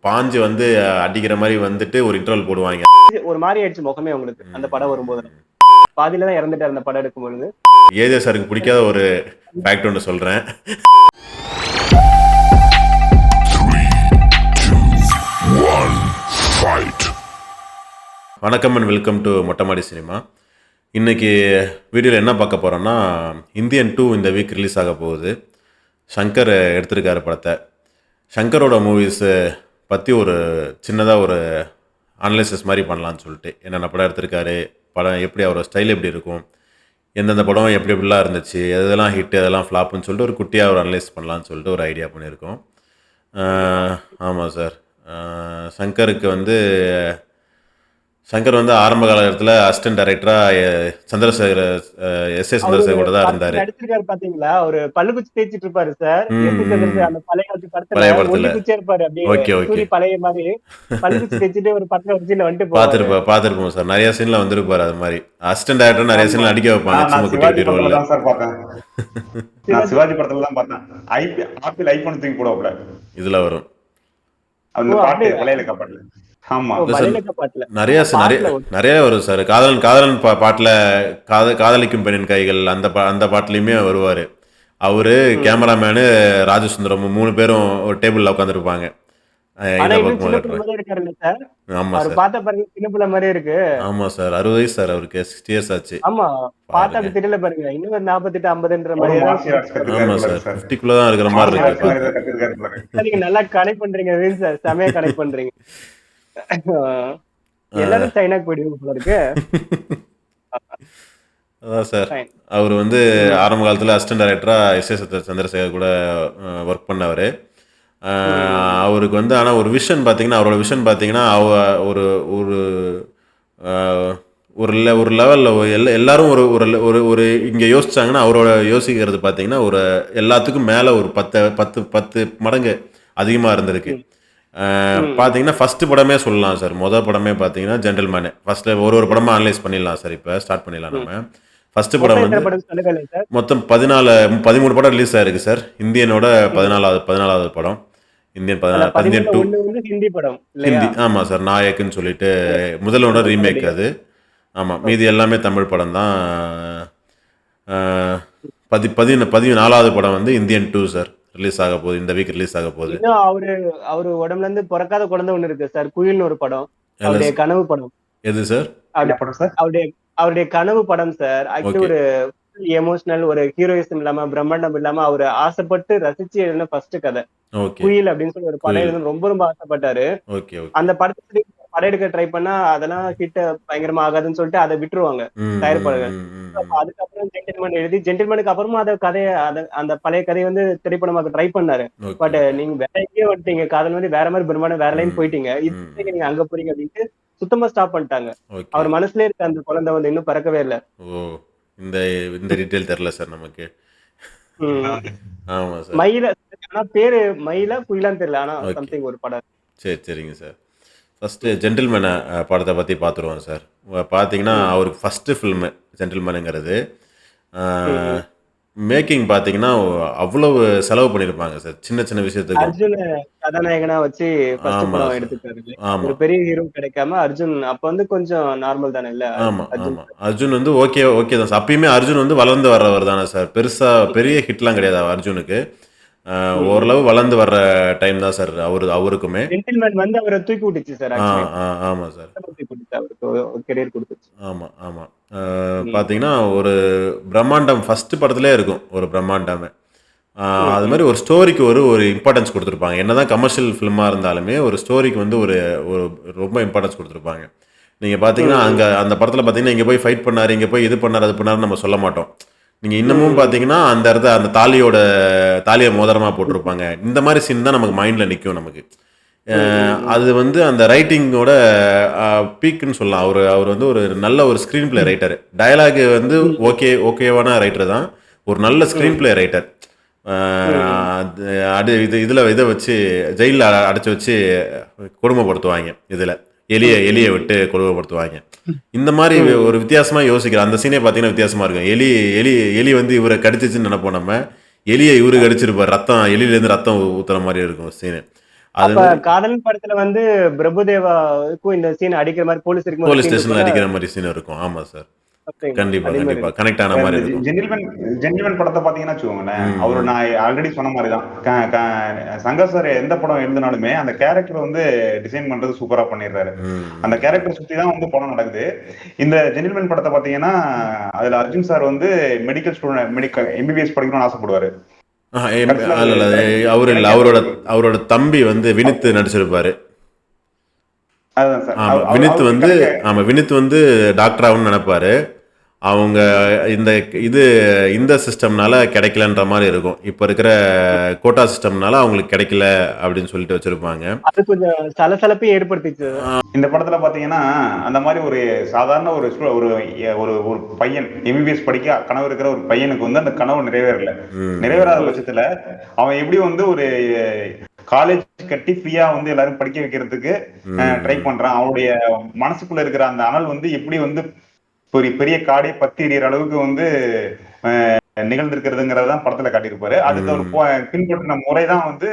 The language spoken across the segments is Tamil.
பாஞ்சு வந்து அடிக்கிற மாதிரி வந்துட்டு ஒரு இன்டர்வல் போடுவாங்க. ஒரு மாதிரி ஆயிடுச்சு முகமே உங்களுக்கு அந்த படம் வரும்போது. பாதியில தான் இறந்துட்டார் அந்த படம் எடுக்கும்பொழுது. ஏஜே சாருக்கு பிடிக்காத ஒரு ஃபேக்ட் ஒன்று சொல்றேன். வணக்கம் and welcome to Mottaimaadi cinema. இன்னைக்கு வீடியோவில் என்ன பார்க்க போகிறோன்னா, இந்தியன் 2 இந்த வீக் ரிலீஸ் ஆக போகுது. சங்கர் எடுத்திருக்காரு படத்தை. சங்கரோட மூவிஸை பற்றி ஒரு சின்னதாக ஒரு அனலைசிஸ் மாதிரி பண்ணலான்னு சொல்லிட்டு, என்னென்ன படம் எடுத்திருக்காரு, படம் எப்படி, அவரோட ஸ்டைல் எப்படி இருக்கும், எந்தெந்த படம் எப்படி எப்படிலாம் இருந்துச்சு, எதெல்லாம் ஹிட் எதெல்லாம் ஃப்ளாப்புன்னு சொல்லிட்டு ஒரு குட்டியாக ஒரு அனலைஸ் பண்ணலான்னு சொல்லிட்டு ஒரு ஐடியா பண்ணியிருக்கோம். ஆமாம் சார். சங்கர் வந்து ஆரம்ப காலகட்டத்தில் அசிஸ்டன்ட் டைரக்டராக சந்திரசேகர் சந்திரசேகரோட தான் இருந்தார். நடிச்சிருக்காரு பாத்தீங்களா, ஒரு பல்லுக்குச்சி தேய்ச்சிட்டு இருப்பாரு சார். அந்த பழைய காலத்து பழைய படத்துல படத்தில் குச்சியா இருப்பாரு, அப்படியே ஓகே ஓகே சூரி பழைய மாதிரி பல்லுக்குச்சி தேய்ச்சிட்டு ஒரு படத்துல ஒரு சீன்ல வந்துட்டு போவாரு. பார்த்துருப்போம் சார். நிறைய சீனில் வந்திருப்பாரு. அது மாதிரி அசிஸ்டன்ட் டைரக்டர் நிறைய சீனில் நடிக்க வைப்பாங்க, சும்மா குட்டி குட்டி ரோலில். நான் சிவாஜி படத்துல தான் பார்த்தேன். ஆப்பிள் ஐபோன் தூக்கி போடுவாப்ல, இதுல வரும் அந்த பாட்டு பழைய பாட்டுல. ஆமா நிறைய நிறைய வரும் சார். காதலன் பாட்டுல காதலிக்கும் பெண்ணின் கைகள் அந்த பாட்டுலயுமே வருவாரு. அவரு கேமராமேனு ராஜசுந்தரம் 3 பேரும் ஒரு டேபிள்ல உட்காந்துருப்பாங்க. ஆமா சார், பார்த்தா பாருங்க சின்ன பிள்ளை மாதிரியே இருக்கு. ஆமா சார், 60 வயசு சார் அவருக்கு, 60 years ஆச்சு. ஆமா, பார்த்தா தெரியல பாருங்க, இன்னும் 48 50ன்ற மாதிரி. ஆமா சார், 50 தான் இருக்கிற மாதிரி இருக்கு. நீங்க நல்லா கனெக்ட் பண்றீங்க சார், செமையா கனெக்ட் பண்றீங்க. எல்லாரும் சைனாக்கு போயிடுவீங்க போல இருக்கு. அதான் சார், அவர் வந்து ஆரம்ப காலத்தில் அசிஸ்டன்ட் டைரக்டராக சந்திரசேகர் கூட ஒர்க் பண்ணவர். அவருக்கு வந்து ஆனால் ஒரு விஷன் பார்த்தீங்கன்னா, அவரோட விஷன் பார்த்தீங்கன்னா, ஒரு ஒரு ஒரு லெவலில் எல்லாரும் ஒரு ஒரு ஒரு இங்கே யோசிச்சாங்கன்னா, அவரோட யோசிக்கிறது பார்த்தீங்கன்னா ஒரு எல்லாத்துக்கும் மேலே ஒரு 10 மடங்கு அதிகமாக இருந்திருக்கு. பார்த்தீங்கன்னா ஃபஸ்ட்டு படமே சொல்லலாம் சார். மொதல் படமே பார்த்தீங்கன்னா ஜென்டில்மேனு. ஃபஸ்ட்டு ஒரு படமாக அனலைஸ் பண்ணிடலாம் சார். இப்போ ஸ்டார்ட் பண்ணிடலாம் நம்ம. ஃபஸ்ட்டு படம் வந்து மொத்தம் 13 படம் ரிலீஸ் ஆயிருக்கு சார். இந்தியனோட 14வது படம். இந்தியன் 2 ஹிந்தி படம். ஹிந்தி. ஆமாம் சார், நாயக்குன்னு சொல்லிட்டு முதலோட ரீமேக் அது. ஆமாம், மீதி எல்லாமே தமிழ் படம் தான். 14வது படம் வந்து இந்தியன் 2 சார் ரிலீஸ் ஆக போகுது. இந்த வீக் ரிலீஸ் ஆக போகுது. அவரு உடம்புல இருந்து பிறக்காத குழந்தை ஒண்ணு இருக்கு சார், குயில்னு ஒரு படம். அவருடைய கனவு படம். எது சார்? அவருடைய கனவு படம் சார். ஆக்சுவலி ஒரு எமோஷனல், ஒரு ஹீரோயிசம் இல்லாம, பிரம்மாண்டம் இல்லாம, அவரு ஆசைப்பட்டு ரசிச்சு எழுதின ஃபர்ஸ்ட் கதை குயில் அப்படின்னு சொல்லி ஒரு படம் எழுதணும் ரொம்ப ரொம்ப ஆசைப்பட்டாரு. அந்த படத்துல படம் எடுக்க ட்ரை பண்ணா அதெல்லாம் கிட்ட பயங்கரமா ஆகாதுன்னு சொல்லிட்டு அதை விட்டுருவாங்க தயாரிப்பாளர்கள். அதுக்கப்புறம் ஜென்டில்மேன் எழுதி, ஜென்டில்மேனுக்கு அப்புறமா அந்த பழைய கதையை வந்து திரைப்படமாக்க ட்ரை பண்ணாரு. பட் நீங்க வேற எங்கேயோ வந்துட்டீங்க, காதல் வந்து வேற மாதிரி பிரம்மாண்டம், வேற லைன் போயிட்டீங்க, இது நீங்க அங்க போறீங்க அப்படின்ட்டு சுத்தமா ஸ்டாப் பண்ணிட்டாங்க. அவர் மனசுல இருக்க அந்த குழந்தை வந்து இன்னும் பிறக்கவே இல்லை. இந்த டீடைல் தெரியல சார் நமக்கு. ஆமா சார், மயில, ஆனா பேரு மயிலா குயிலான்னு தெரியல, ஆனா சம்திங் ஒரு படம். சரிங்க சார். ஃபஸ்ட்டு ஜென்டில்மேனை படத்தை பற்றி பார்த்துருவோம் சார். பார்த்தீங்கன்னா அவருக்கு ஃபஸ்ட்டு ஃபில்மு ஜென்டில்மேனுங்கிறது. மேக்கிங் பார்த்தீங்கன்னா அவ்வளவு செலவு பண்ணியிருப்பாங்க சார், சின்ன சின்ன விஷயத்துக்கு. அர்ஜுன் கதாநாயகனா வச்சு எடுத்துக்காரு. ஒரு பெரிய ஹீரோ கிடைக்காம அர்ஜுன் அப்ப வந்து கொஞ்சம் நார்மல் தானே இல்ல? ஆமா, அர்ஜுன் வந்து ஓகே தான் சார். அப்பயுமே அர்ஜுன் வந்து வளர்ந்து வர்றவர் தானே சார். பெரிய ஹிட்லாம் கிடையாது அர்ஜுனுக்கு. ஓரளவு வளர்ந்து வர்ற டைம் தான் சார் அவருக்குமே. ஜென்டில்மேன் வந்து அவரை தூக்கி விட்டுச்சு சார். ஆமா சார், கெரியர் கொடுத்துச்சு. ஆமா. பார்த்தீங்கன்னா ஒரு பிரம்மாண்டம் ஃபர்ஸ்ட் படத்துலேயே இருக்கும், ஒரு பிரம்மாண்டமே. அது மாதிரி ஒரு ஸ்டோரிக்கு ஒரு இம்பார்ட்டன்ஸ் கொடுத்துருப்பாங்க. என்னதான் கமர்ஷியல் ஃபிலிமாக இருந்தாலுமே ஒரு ஸ்டோரிக்கு வந்து ஒரு ரொம்ப இம்பார்ட்டன்ஸ் கொடுத்துருப்பாங்க. நீங்கள் பார்த்தீங்கன்னா அந்த படத்தில் பார்த்தீங்கன்னா இங்கே போய் ஃபைட் பண்ணார், இங்கே போய் இது பண்ணார், அது பண்ணாருன்னு நம்ம சொல்ல மாட்டோம். நீங்கள் இன்னமும் பார்த்தீங்கன்னா அந்த இடத்த அந்த தாலியை மோதிரமாக போட்டிருப்பாங்க. இந்த மாதிரி சீன் தான் நமக்கு மைண்டில் நிற்கும் நமக்கு. அது வந்து அந்த ரைட்டிங்கோட பீக்குன்னு சொல்லலாம். அவர் வந்து ஒரு நல்ல ஒரு ஸ்க்ரீன் பிளே ரைட்டர். டயலாக் வந்து ஓகேவான ரைட்டர் தான், ஒரு நல்ல ஸ்க்ரீன் பிளே ரைட்டர். இதை வச்சு ஜெயிலில் அடைச்சி வச்சு கொடுமைப்படுத்துவாங்க. இதில் எலியை விட்டு கொடுமைப்படுத்துவாங்க. இந்த மாதிரி ஒரு வித்தியாசமாக யோசிக்கிற அந்த சீனே பார்த்தீங்கன்னா வித்தியாசமாக இருக்கும். எலி வந்து இவரை கடிச்சிச்சுன்னு நினைப்போம் நம்ம. எலியை இவரு கடிச்சிருப்பார், எலியிலேருந்து ரத்தம் ஊற்றுற மாதிரி இருக்கும் சீனு. அது அப்ப காதலன் படத்துல வந்து பிரபுதேவாவுக்கும் இந்த சீன் அடிக்கிற மாதிரி போலீஸ் இருக்கும்போது போலீஸ் சீன் ஸ்டேஷன்ல இருக்கும்ல, அடிக்கிற மாதிரி சீன் இருக்கும். ஆமா சார். கண்டிப்பா, அதே மாதிரி கண்டிப்பா. இருக்கு. கனெக்ட் ஆன இந்த மாரி இருக்கும். ஜென்டில்மேன் படத்தை பாத்தீங்கன்னா வச்சுக்கோங்களேன், ம், அவரு ம், நான் ஆல்ரெடி சொன்ன மாதிரிதான் சங்கர் சார் எந்த படம் எழுதினாலுமே அந்த கேரக்டர் வந்து டிசைன் பண்றது சூப்பரா பண்ணிடுறாரு. அந்த ம், ம். கேரக்டர் சுத்தி தான் வந்து படம் நடக்குது. இந்த ஜென்டில்மேன் படத்தை பாத்தீங்கன்னா அதுல அர்ஜுன் சார் வந்து மெடிக்கல் ஸ்டூடெண்ட் எம்பிபிஎஸ் படிக்கணும்னு ஆசைப்படுவாரு. கடைசியில அது இல்ல, அவரு இல்ல. கிடைக்காது அவருக்கு. அவரோட தம்பி வந்து வினித் நடிச்சிருப்பாரு. அதுதான் சார். ஆமா. வினித் அவருக்கு வந்து கிடைக்க ஆமா. வினித் வந்து டாக்டர் ஆகணும்னு நெனைப்பாரு. அவங்க இந்த இது இந்த சிஸ்டம்னால கிடைக்கலன்ற மாரி இருக்கும். இப்ப இருக்கிற கோட்டா சிஸ்டம்னால அவங்களுக்கு கிடைக்கல அப்படின்னு சொல்லிட்டு வச்சிருப்பாங்க. அது கொஞ்சம் சலசலப்பையும் ஏற்படுத்திச்சு. இந்த படத்துல பாத்தீங்கன்னா அந்த மாதிரி ஒரு சாதாரண ஒரு ஒரு ஒரு ஒரு பையன் எம்பிபிஎஸ் படிக்க கனவு இருக்கிற ஒரு பையனுக்கு வந்து அந்த கனவு நிறைவேறல. ம், நிறைவேறாத ம், பட்சத்துல அவன் எப்படி வந்து ஒரு காலேஜ் கட்டி ஃப்ரீயா வந்து எல்லாரும் படிக்க வைக்கிறதுக்கு ட்ரை ம், பண்றான். அவனுடைய மனசுக்குள்ள இருக்கிற அந்த அனல் வந்து எப்படி வந்து ஒரு பெரிய காடே பத்தி எறிகிற அளவுக்கு வந்து நிகழ்ந்திருக்கிறதுங்கிறதான் படத்துல காட்டியிருப்பாரு. அதுக்கு அவர் ம். பின்பற்றின முறைதான் வந்து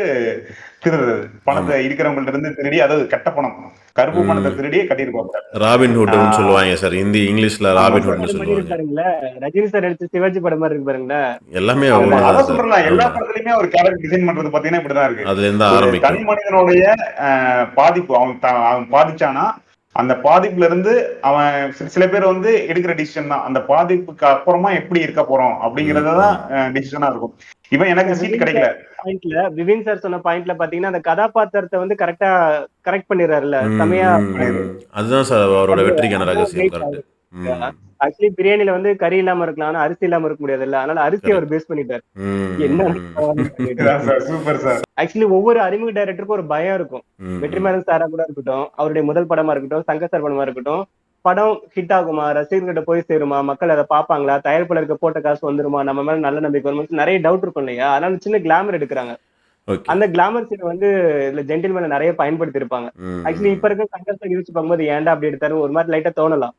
திருடுறது. ஆமா. பணத்தை இருக்கிறவங்கள்ட்ட இருந்து திருடி, அதாவது கெட்ட பணம், கருப்பு பணத்தை ம். திருடியே கட்டியிருப்பாங்க. ராபின் ஹுட்ன்னு ஆஹ் சொல்லுவாங்க சார். இங்கிலீஷ்ல ஆமா ராபின் சார். ஹுட்ன்னு படம் மாதிரி சொல்லுவாங்க. இருப்பாருங்களே, ரஜினி சார் நடிச்ச சிவாஜி படம் மாதிரி இருக்கு பாருங்களேன். எல்லாமே ஆமா, ஒண்ணுதான் அதான் சார். சொல்றேன். எல்லா ஆமா. படத்துலயுமே ஒரு கேரக்டர் டிசைன் பண்றது பாத்தீங்கன்னா இப்படிதான் இருக்கு. அதுலேருந்து தான் ஒரு தனி ஆரம்பிக்கும். மனிதனுடைய பாதிப்பு அவன் பாதிச்சானா அந்த பாதிப்புல இருந்து அவன் சில பேர் வந்து எடுக்கிற டிசிஷன் தான் அந்த பாதிப்புக்கு அப்புறமா எப்படி இருக்க போறோம் ம், அப்படிங்கறதுதான் ம். டிசிஷனா இருக்கும். இவன் எனக்கு சீட் கிடைக்கல. விவின் சார் சொன்ன பாயிண்ட்ல பாத்தீங்கன்னா அந்த கதாபாத்திரத்தை வந்து கரெக்ட் பண்ணிடுறாருல்ல, ம், செமையா ம், ம். அதுதான் சார் அவரோட அது வெற்றிக்கான அதுதான் ரகசியம். great correct. ஆகுது. ம். ஆக்சுவலி பிரியாணில வந்து கறி இல்லாம இருக்கலாம், ஆனா அரிசி இல்லாம இருக்க முடியாதுல்ல, அதனால அரிசி அவர் கரெக்ட். பேஸ் பண்ணிட்டாரு. ம், என்ன ம், பண்ணிட்டு இதான் சார், சூப்பர் சார். ஆக்சுவலி ஒவ்வொரு அறிமுக டைரக்டருக்கும் ஒரு பயம் இருக்கும். ம், ம். வெற்றிமாறன் சாரா கூட இருக்கட்டும், அவருடைய முதல் படமா இருக்கட்டும், சங்கர் சார் படமா இருக்கட்டும், படம் ஹிட் ஆகுமா, ரசிகர்கிட்ட போய் சேருமா, மக்கள் அதை பார்ப்பாங்களா, தயாரிப்பாளருக்கு போட்ட காசு வந்துருமா, நம்ம மேல நல்ல நம்பிக்கை வருமா, நிறைய டவுட் இருக்கும் இல்லையா? அதனால சின்ன கிளாமர் எடுக்கிறாங்க. ஓகே. அந்த கிளாமர் சீன் வந்து இதுல ஜென்டில்மேன் நிறைய பயன்படுத்தி இருப்பாங்க. ம், ஆக்சுவலி இப்ப ம், இருக்க சங்கர் சார் யோசிச்சு பார்க்கும்போது ஏன்டா அப்படி எடுத்தாரு ஒரு மாதிரி லைட்டா தோணலாம்.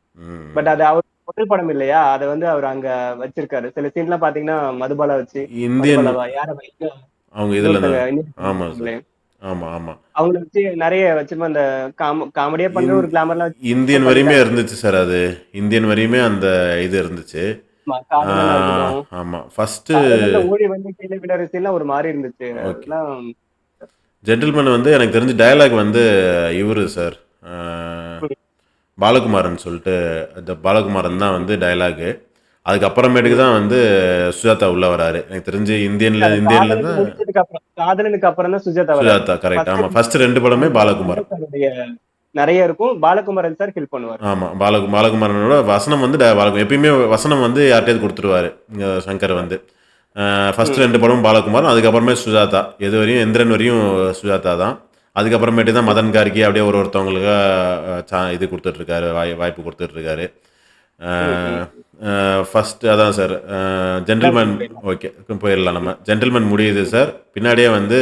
பட் ம். அது அவர் முதல் படம் இல்லையா, அதை வந்து அவர் அங்க வச்சிருக்காரு. சில சீன்லாம் பாத்தீங்கன்னா மதுபாலா வச்சு, இந்தியன் மதுபாலாவா யார அவங்க இதுல இன்னொருத்தங்க தான். ஆமா சார். இன்னொருத்தங்க ஆமா, ஆமா. அவங்கள வச்சு நிறைய வச்சிருப்ப அந்த காமெடியா பண்ற இந் ஒரு கிளாமர்லாம் இந்தியன் வச்சு வரையுமே பண்ணிட்டாங்க. இருந்துச்சு சார் அது. இந்தியன் வரையுமே அந்த இது இருந்துச்சு. ஆ காதலனா இருக்கட்டும், ஆமா. ஃபர்ஸ்ட்டு காதலன்ல ஓடி வந்து கீழே விட சீன்லாம் ஒரு மாதிரி இருந்துச்சு. ஓகே. அதெல்லாம் ஜென்டில்மேன் வந்து எனக்கு தெரிஞ்சு டயலாக் வந்து இவரு சார். ஆ பாலகுமாரன் சொல்லிட்டு இந்த பாலகுமாரன் தான் வந்து டயலாகு. அதுக்கப்புறமேட்டுக்கு தான் வந்து சுஜாதா உள்ள வராரு. எனக்கு தெரிஞ்சு இந்தியன்ல காதலன் தான் முடிச்சதுக்கு அப்புறம் காதலனுக்கு அப்புறம் தான் சுஜாதா வராரு. சுஜாதா கரெக்ட். ஃபர்ஸ்ட் ஆமா. ஃபர்ஸ்ட் 2 படமே பாலகுமாரன். சாருடைய நிறைய இருக்கும். பாலகுமாரன் சார் ஹெல்ப் பண்ணுவார். ஆமா. பாலகுமாரனோட வசனம் வந்து எப்பயுமே வசனம் வந்து யார்ட்டயாவது குடுத்துருவாரு. சங்கர் வந்து. ஃபர்ஸ்ட் 2 படமும் பாலகுமாரன். அதுக்கப்புறமே சுஜாதா. எதுவரையும் எந்திரன் வரையும் சுஜாதா தான். அதுக்கப்புறமேட்டு தான் மதன் கார்கி அப்படியே ஒருத்தவங்களுக்கு இது குடுத்துட்டுருக்காரு. வாய்ப்பு குடுத்துட்டுருக்காரு. ஃபர்ஸ்ட் அதான் சார். Gentleman okay. போயிடலாம் நம்ம. ஜென்டில்மேன் முடியுது சார். பின்னாடியே வந்து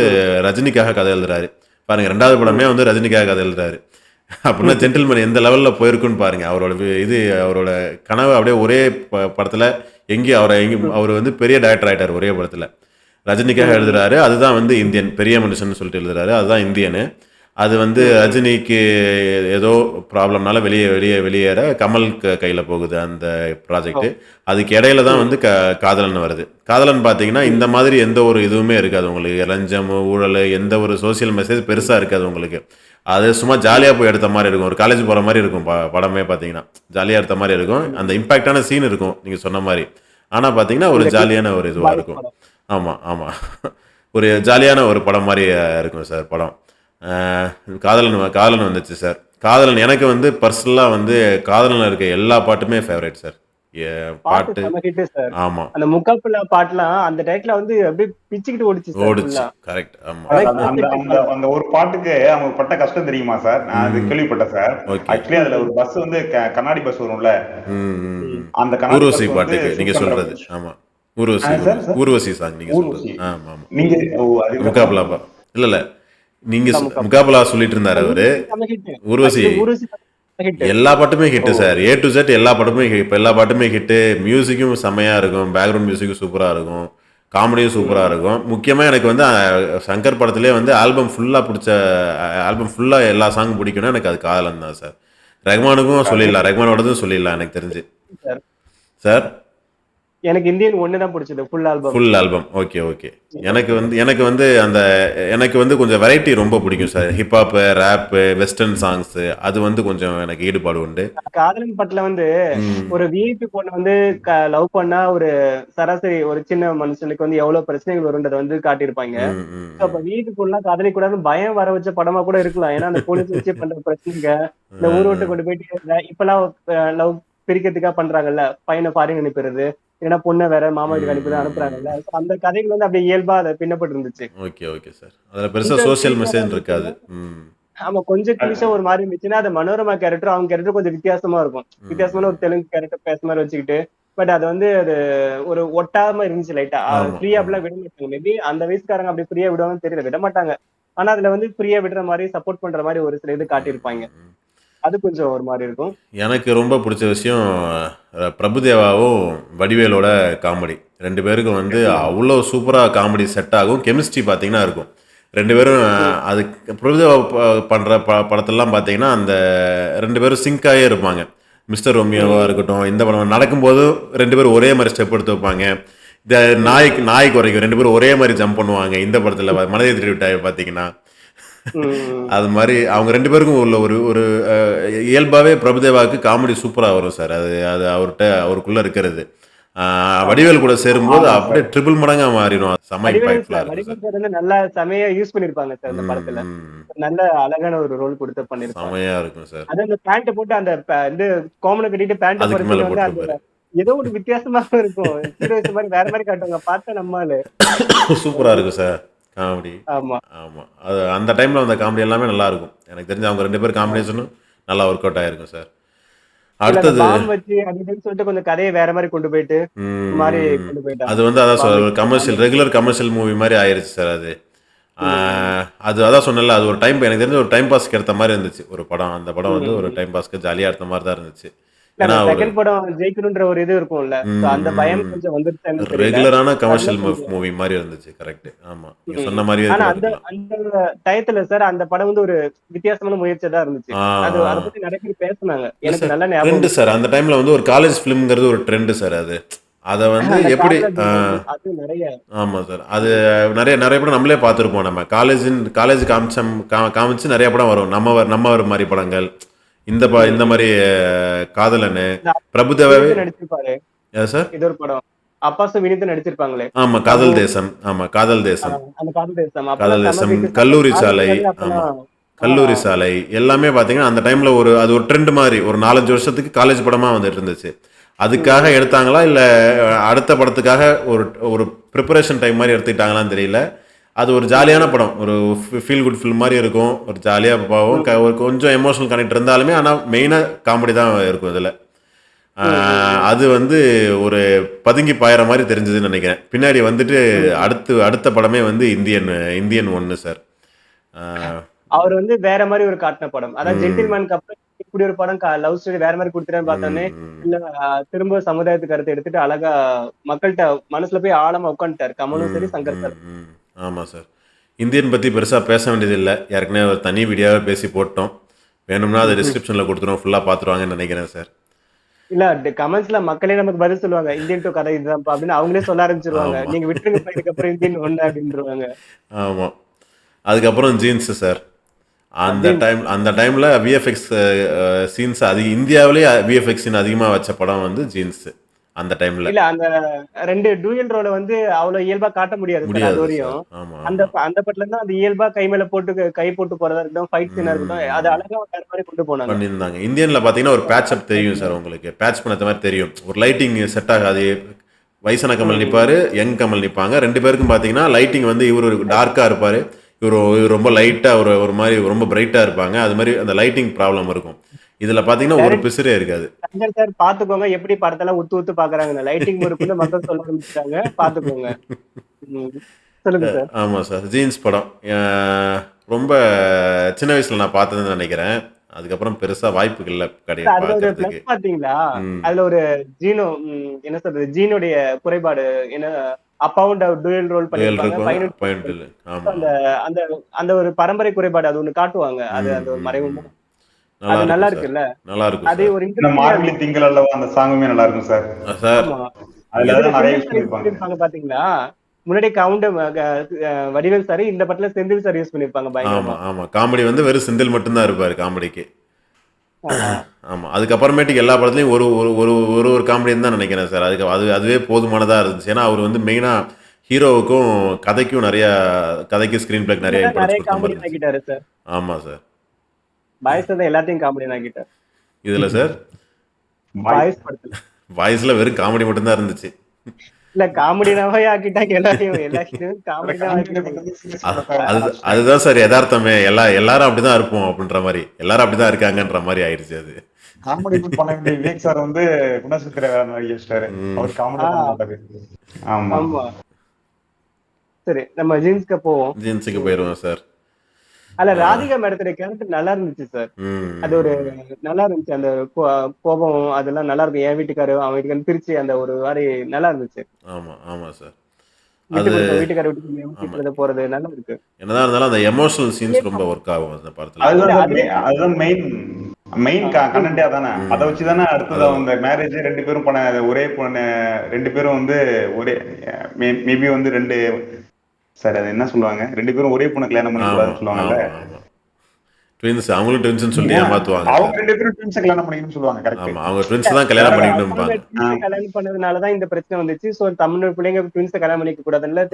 ரஜினிக்காக கதை எழுதுறாரு. பாருங்க 2வது படமே வந்து ரஜினிக்காக கதை எழுதுறாரு. அப்படின்னா ஜென்டில்மேன் எந்த லெவலில் போயிருக்குன்னு பாருங்க. அவரோட கனவு அப்படியே ஒரே படத்தில் எங்கேயும் அவர் வந்து பெரிய டைரக்டர் ஆகிட்டார் ஒரே படத்தில். ரஜினிக்காக எழுதுறாரு. அதுதான் வந்து இந்தியன் பெரிய மனுஷன் சொல்லிட்டு எழுதுறாரு. அதுதான் இந்தியனு. அது வந்து ரஜினிக்கு ஏதோ ப்ராப்ளம்னால வெளியேற கமல் கையில் போகுது அந்த ப்ராஜெக்ட். அதுக்கு இடையில தான் வந்து காதலன் வருது. காதலன் பார்த்தீங்கன்னா இந்த மாதிரி எந்த ஒரு இதுவுமே இருக்காது உங்களுக்கு. லஞ்சம், ஊழல், எந்த ஒரு சோசியல் மெசேஜ் பெருசாக இருக்காது உங்களுக்கு. அது சும்மா ஜாலியாக போய் எடுத்த மாதிரி இருக்கும். ஒரு காலேஜ் போகிற மாதிரி இருக்கும் படமே பார்த்தீங்கன்னா. ஜாலியாக எடுத்த மாதிரி இருக்கும். அந்த இம்பாக்டான சீன் இருக்கும் நீங்கள் சொன்ன மாதிரி. ஆனால் பார்த்தீங்கன்னா ஒரு ஜாலியான ஒரு இதுவாக இருக்கும். ஆமாம், ஆமாம். ஒரு ஜாலியான ஒரு படம் மாதிரி இருக்கும் சார் படம். காதலன் வந்துச்சு சார். காதலன் எனக்கு வந்து பர்சனலாக வந்து காதலனில் இருக்க எல்லா பாட்டுமே ஃபேவரட் சார். பாட்டு ஆமா அந்த முக்காப்புல பாட்டுலாம் அந்த டைட்ல வந்து அப்படியே பிச்சுக்கிட்டு ஓடிச்சு. கரெக்ட். ஆமா. அந்த ஒரு பாட்டுக்கு அவங்க பட்ட கஷ்டம் தெரியுமா சார்? நான் அது கேள்விப்பட்டேன் சார். ஆக்சுவலி அதுல ஒரு பஸ் வந்து கண்ணாடி பஸ் வரும்ல, அந்த கண்ணாடி ஊர்வசி பஸ் பாட்டுக்கு வந்து நீங்க சொல்றது. ஆமா. ஊர்வசி சாங் நீங்க சொல்றது. ஆமா, ஆமா. நீங்க முகாபலாபா இல்ல இல்ல நீங்க முகாபலா சொல்லிட்டு இருந்தாரு அவரு. ஊர்வசி எல்லா பாட்டுமே hit sir. A to Z எல்லா பாட்டுமே ஹிட். எல்லா பாட்டுமே ஹிட். மியூசிக்கும் செமையா இருக்கும். பேக்ரவுண்ட் மியூசிக்கும் சூப்பரா இருக்கும். காமெடியும் சூப்பராக இருக்கும். முக்கியமாக எனக்கு வந்து சங்கர் படத்திலே வந்து ஆல்பம் ஃபுல்லாக பிடிச்ச ஆல்பம் ஃபுல்லாக எல்லா சாங்கும் பிடிக்கும்னா எனக்கு அது காதலன் தான் சார். ரஹ்மானுக்கும் சொல்லிடலாம், ரஹ்மானோடதும் சொல்லிடலாம் எனக்கு தெரிஞ்சு. சார் சார் எனக்கு இந்தியன் ஒன்னு தான் பிடிச்சது full album. Full album. Okay okay. எனக்கு வந்து கொஞ்சம் வெரைட்டி ரொம்ப பிடிக்கும் sir. Hip hop, wrap, western songs அது வந்து கொஞ்சம் எனக்கு ஈடுபாடு உண்டு. காதலன் படத்துல வந்து ஒரு விஐபி பொண்ணு வந்து லவ் பண்ணா ஒரு சராசரி ஒரு சின்ன மனுஷனுக்கு வந்து எவ்வளவு பிரச்சனைகள் வரும்ன்றத வந்து காட்டியிருப்பாங்க. அப்ப விஐபி பொண்ணு காதலிக்க கூடாதுன்னு பயம் வர வச்ச படமா கூட இருக்கலாம். ஏன்னா அந்த போலீஸ் வச்சு பண்ற பிரச்சனைங்க இந்த ஊர் விட்டு கொண்டு போயிட்டு இப்பெல்லாம் லவ் பிரிக்கிறதுக்காக பண்றாங்கல்ல, பையனை ஃபாரின் அனுப்பிடுறது, ஏன்னா பொண்ணை வேற மாமா வீட்டுக்கு அனுப்புறாங்கல்ல, அந்த கதைகள் வந்து அப்படியே இயல்பா அதை பின்னப்பட்டு இருந்துச்சு. Okay okay sir. அதில் பெருசாக சோசியல் மெசேஜ் இருக்காது. ஆமா, கொஞ்சம் கிளிஷா ஒரு மாதிரி இருந்துச்சுன்னா அது மனோரமா கேரக்டர், அவங்க கேரக்டர் கொஞ்சம் வித்தியாசமா இருக்கும். வித்தியாசமான ஒரு தெலுங்கு கேரக்டர் பேச மாதிரி வச்சுக்கிட்டு, பட் அது வந்து அது ஒரு ஒட்டாம இருந்துச்சு. லைட்டா ஃப்ரீயா அப்படிலாம் விட மாட்டாங்க. மேபி அந்த வயசுக்காரங்க அப்படி ஃப்ரீயா விடுவாங்கன்னு தெரியல, விட மாட்டாங்க. ஆனா அதுல வந்து ஃப்ரீயா விடுற மாதிரி சப்போர்ட் பண்ற மாதிரி ஒரு சில இது காட்டியிருப்பாங்க. அது கொஞ்சம் ஒரு மாதிரி இருக்கும். எனக்கு ரொம்ப பிடிச்ச விஷயம் பிரபுதேவாவும் வடிவேலோட காமெடி. 2 பேருக்கும் வந்து அவ்வளோ சூப்பராக காமெடி செட் ஆகும். கெமிஸ்ட்ரி பார்த்தீங்கன்னா இருக்கும். 2 பேரும் அது பிரபுதேவா பண்ணுற படத்தெல்லாம் பார்த்தீங்கன்னா அந்த 2 பேரும் சிங்காகவே இருப்பாங்க. மிஸ்டர் ரோமியோவாக இருக்கட்டும், இந்த படம் நடக்கும்போதும் 2 பேரும் ஒரே மாதிரி ஸ்டெப் எடுத்து வைப்பாங்க. இந்த நாய்க்கு வரைக்கும் 2 பேரும் ஒரே மாதிரி ஜம்ப் பண்ணுவாங்க. இந்த படத்தில் மனதை திருவிட்டாய் பார்த்தீங்கன்னா அது மாதிரி அவங்க 2 பேருக்கும் உள்ள ஒரு ஒரு இயல்பாகவே பிரபுதேவாவுக்கு காமெடி சூப்பராக வரும் சார். அது அவருக்குள்ள இருக்கிறது. வடிவேல் கூட சேரும்போது அப்படியே ட்ரிபிள் மடங்கா மாறிடும். நல்லா செமையா யூஸ் பண்ணிருப்பாங்க சார் இந்த படத்துல. நல்ல அழகான ஒரு ரோல் கொடுத்து பண்ணிருப்பாங்க. செமையா இருக்கும் சார். அது அந்த பேண்ட் போட்டு அந்த இது கோமனை கட்டிட்டு பேண்ட் போட்டு அந்த ஏதோ ஒரு வித்தியாசமாக இருக்கும். ஹீரோஸ் மாதிரி வேற மாதிரி காட்டுவாங்க. பார்த்தா நம்மால சூப்பரா இருக்கும் சார் காமெடி. ஆமா ஆமா. அது அந்த டைம்ல அந்த காமெடி எல்லாமே நல்லா இருக்கும். எனக்கு தெரிஞ்சு அவங்க 2 பேர் காம்பினேஷனும் நல்லா ஒர்க் அவுட் ஆயிருக்கும் சார். அடுத்தது வச்சு அதுன்னு சொல்லிட்டு கொஞ்சம் கதையை வேற மாதிரி கொண்டு போயிட்டு மாதிரி கொண்டு போயிட்டாங்க. அது வந்து அதான் கமர்ஷியல் ரெகுலர் கமர்ஷியல் மூவி மாதிரி ஆயிருச்சு சார். அது அதான் சொன்னல, அது ஒரு டைம் எனக்கு தெரிஞ்ச ஒரு டைம் பாஸ்க்கு எடுத்த மாதிரி இருந்துச்சு ஒரு படம். அந்த படம் வந்து ஒரு டைம் பாஸ்க்கு ஜாலியா எடுத்த மாதிரி தான் இருந்துச்சு. செகண்ட் படம் ஜெயிக்கணும்ன்ற ஒரு இது இருக்கும்ல, அந்த பயம் கொஞ்சம் வந்துருச்சு. ரெகுலரான கமர்ஷியல் மூவி மாதிரி இருந்துச்சு. கரெக்ட். ஆமா, நீங்க சொன்ன மாதிரி. ஆனா அந்த டயத்துல சார் அந்த படம் வந்து ஒரு வித்தியாசமான முயற்சியா தான் இருந்துச்சு. அது அத பத்தி நிறைய பேர் பேசுனாங்க. எனக்கு நல்ல ஞாபகம் சார். அந்த டைம்ல வந்து ஒரு காலேஜ் ஃபிலிம்ங்கிறது ஒரு ட்ரெண்ட் சார். அத வந்து எப்படி ஆமா சார். அது நிறைய படம் நம்மளே பார்த்துருப்போம். நம்ம காலேஜ் காமிச்சு நிறைய படம் வரும். நம்ம மாதிரி படங்கள் இந்த மாதிரி காதலனு பிரபுதேவாவே நடிச்சிருப்பாரு சார். இது ஒரு படம் அப்பாசும் வினித்தும் நடிச்சிருப்பாங்களே. ஆமா, காதல் தேசம். ஆமா, காதல் தேசம், கல்லூரி சாலை எல்லாமே பாத்தீங்கன்னா அந்த டைம்ல அது ஒரு ட்ரெண்ட் மாதிரி ஒரு 4-5 வருஷத்துக்கு காலேஜ் படமா வந்துட்டு இருந்துச்சு. அதுக்காக எடுத்தாங்களா இல்ல அடுத்த படத்துக்காக ஒரு ப்ரிப்பரேஷன் டைம் மாதிரி எடுத்துக்கிட்டாங்களான்னு தெரியல. அது ஒரு ஜாலியான படம், ஒரு ஃபீல் குட் ஃபில்ம் மாதிரி இருக்கும். ஒரு ஜாலியாக போகும். ஒரு கொஞ்சம் எமோஷனல் கனெக்ட் இருந்தாலுமே ஆனால் மெயினாக காமெடி தான் இருக்கும் இதில். அது வந்து ஒரு பதுங்கி பாயிற மாதிரி தெரிஞ்சதுன்னு நினைக்கிறேன். பின்னாடி வந்துட்டு அடுத்த படமே வந்து இந்தியன் 1 சார். அவர் வந்து வேற மாதிரி ஒரு காட்டின படம். அதாவது ஜென்டில்மேனுக்கு அப்புறம் இப்படி ஒரு படம் லவ் ஸ்டோரி வேற மாதிரி கொடுத்துட்டேன்னு பார்த்தோன்னே இல்ல திரும்ப சமுதாயத்துக்கு கருத்தை எடுத்துட்டு அழகா மக்கள்கிட்ட மனசுல போய் ஆழமா உட்காந்துட்டாரு கமலும் சரி சங்கர் சார். ஆமாம் சார். இந்தியன் பற்றி பெருசாக பேச வேண்டியதில்லை. ஏற்கனவே ஒரு தனி வீடியோவை பேசி போட்டோம். வேணும்னா அதை டிஸ்கிரிப்ஷனில் கொடுத்துருவோம், ஃபுல்லாக பார்த்துருவாங்கன்னு நினைக்கிறேன் சார். இல்ல கமெண்ட்ஸ்ல மக்களே நமக்கு பதில் சொல்லுவாங்க, இந்தியன் 2 கதை இதுதான் அப்படின்னு அவங்களே சொல்ல ஆரம்பிச்சிருவாங்க. நீங்க விட்டுருங்க, இதுக்கப்புறம் இந்தியன் 1 அப்படின்றாங்க. ஆமாம். அதுக்கப்புறம் ஜீன்ஸ் சார். அந்த டைமில் விஎஃப்எக்ஸ் சீன்ஸ் இந்தியாவிலேயே விஎஃப்எக்ஸ் சீன் அதிகமாக வச்ச படம் வந்து ஜீன்ஸ். அந்த டைம்ல இல்ல அந்த 2 டூயல் ரோல வந்து அவ்வளவு இயல்பா காட்ட முடியாது அது வரையும். அந்த படத்துல இருந்து அந்த இயல்பா கை மேல போட்டு கை போட்டு போறதா இருக்கட்டும், ஃபைட் சீனா இருக்கட்டும், அது அழகா வேற மாதிரி கொண்டு போனாங்க பண்ணிருந்தாங்க. இந்தியன்ல பாத்தீங்கன்னா ஒரு பேட்ச் அப் தெரியும் சார் உங்களுக்கு. பேட்ச் பண்ணத மாதிரி தெரியும். ஒரு லைட்டிங் செட் ஆகாது. வயசான கமல் நிப்பாரு, யங் கமல் நிப்பாங்க. 2 பேருக்கும் பாத்தீங்கன்னா லைட்டிங் வந்து இவர் ஒரு டார்க்கா இருப்பாரு, இவர் ரொம்ப லைட்டா ஒரு மாதிரி ரொம்ப பிரைட்டா இருப்பாங்க. அது மாதிரி அந்த லைட்டிங் ப்ராப்ளம் இருக்கும். இதுல பாத்தீங்கன்னா ஒரு பிசுரே இருக்காது. சங்கர் சார் பாத்துக்கோங்க எப்படி படத்தெல்லாம் உத்து பாக்குறாங்க. லைட்டிங் முறுக்குன்னு மக்கள் சொல்ல ஆரம்பிச்சிட்டாங்க, பாத்துக்கோங்க. சொல்லுங்க சார். ஆமா சார். ஜீன்ஸ் படம் ரொம்ப சின்ன வயசுல நான் பார்த்ததுன்னு நினைக்கிறேன். அதுக்கப்புறம் பெருசா வாய்ப்புகள் கிடையாது. பாத்தீங்களா அதுல ஒரு ஜீனோ என்ன சொல்றது, ஜீனுடைய குறைபாடு என்ன அப்பாவும் டூயல் ரோல் டுவெல் பண்ணிருப்பாங்க, இருக்கும் பையனும் dual பாயிண்ட் role. இல்லை. ஆமா அந்த ஆமா. அந்த அந்த ஒரு பரம்பரை குறைபாடு அது ஒண்ணு காட்டுவாங்க. அது ம் அந்த ஒரு ம் மறைவும் ம். நல்லா அது நல்லா இருக்கும் சார், இருக்குல்ல. நல்லா இருக்கும் அது சார். ஒரு இந்த இன்ட்ரெஸ்டிங்கா மார்கழி இருக்கும். திங்கள் அல்லவா அந்த சாங்குமே நல்லா இருக்கும் சார். சார் ஆமா. நீங்க இதுல அதுலதான் நிறைய செந்தில் யூஸ் சார் யூஸ் பண்ணிருப்பாங்க. பண்ணிருப்பாங்க பாத்தீங்களா? முன்னாடி கவுண்டம் வடிவேல் சார், இந்த படத்துல செந்தில் சார் யூஸ் பண்ணிருப்பாங்க ஆமா பயங்கரமா. ஆமா, காமெடி வந்து வெறும் செந்தில் மட்டும்தான் இருப்பாரு காமெடிக்கு. ஆமா. ஆமா, அதுக்கப்புறமேட்டுக்கு எல்லா படத்துலையும் ஒரு ஒரு ஒரு ஒரு ஒரு காமெடின்னு தான் நினைக்கிறேன் சார். அதுவே போதுமானதாக இருந்துச்சு. ஏன்னா அவர் வந்து மெயினாக ஹீரோவுக்கும் கதைக்கும் நிறையா, கதைக்கு ஸ்க்ரீன் பிளேக்கு நிறைய இதுலதான் இம்பார்ட்டன்ஸ் நெறைய கொடுத்த மாதிரி காமெடியன் இருந்துச்சு. ஆக்கிட்டாரு சார். ஆமாம் சார். பாய்ஸ் தான் எல்லாத்தையும் காமெடியன் ஆக்கிட்டாரு. இதில் சார் பாய்ஸ். பாய்ஸ் படத்துல. வாய்ஸில் வெறும் காமெடி மட்டும்தான் இருந்துச்சு. இல்ல காமெடினாவே ஆக்கிட்டாங்க எல்லாரையும். எல்லா ஹீரோவும் அதை காமெடி தான் காமெடி ஆக்கிட்டாங்க. பண்றது serious அது படத்தை அது ஆரம்பிச்சிட்டாங்க. அதுதான் சார் யதார்த்தமே. எல்லாரும் அப்படி தான் இருப்போம் அப்படின்ற மாதிரி, எல்லாரும் அப்படி தான் இருக்காங்கன்ற மாதிரி ஆயிடுச்சு அது. காமெடி பண்ண வேண்டிய விவேக் சார் வந்து குணசித்திர வேற நடிக்க வச்சிட்டாரு. ம். அவர் காமெடி ஆ, பண்ண மாட்டாரு. ஆமா. ஆமா. சரி, நம்ம ஜீன்ஸ்க்கு போவோம். ஜீன்ஸுக்கு போயிடுவோம் சார். அதுல ராதிகா மேடத்தோட கேரக்டர் நல்லா இருந்துச்சு சார். அது ஒரு ம். நல்லா இருந்துச்சு. அந்த கோபம் அதெல்லாம் நல்லா இருக்கும். என் வீட்டுக்காரு, அவன் வீட்டுக்காரன் பிரிச்சு அந்த ஒரு மாதிரி நல்லா இருந்துச்சு. ஆமாம் ஆமாம் சார். விட்டு அது கொடுத்த வீட்டுக்கார விட்டு ஆமாம், வீட்டுல போறது நல்லா இருக்கு. என்னதான் இருந்தாலும் அந்த எமோஷனல் சீன்ஸ் ரொம்ப ஒர்க் ஆகும் அந்த படத்தில். அதுதான் இல்ல சார் அதுவே அதுதான் மெயின் மெயின் கண்டென்ட்டே அதானே. அதை ம். வச்சுதானே அடுத்தது அதான் அந்த மேரேஜ் ரெண்டு பேரும் பண்ண ஒரே பொண்ணு, ரெண்டு பேரும் வந்து ஒரே மேபி வந்து ரெண்டு சார் அது என்ன சொல்லுவாங்க, ரெண்டு பேரும் ஒரே பொண்ணு கல்யாணம் பண்ணிக்க ஆமாம் கூடாதுன்னு சொல்லுவாங்கல்ல. ஆமாம் ஆமாம், ட்வின்ஸ், அவங்களும் ட்வின்ஸ்னு சொல்லி ஏமாத்துவாங்க அவங்க சார். ரெண்டு பேரும் ட்வின்ஸை கல்யாணம் பண்ணிக்கணும்னு சொல்லுவாங்க. கரெக்ட். ஆமாம், அவங்க ட்வின்ஸ் தான் கல்யாணம் பண்ணிக்கணும்பாங்க. ட்வின்ஸ் கல்யாணம் பண்ணதுனாலதான் இந்த பிரச்சனை வந்துச்சு. சோ தமிழ் பிள்ளைங்க ட்வின்ஸ் கல்யாணம் பண்ணிக்க கூடாதுன்னு இல்லை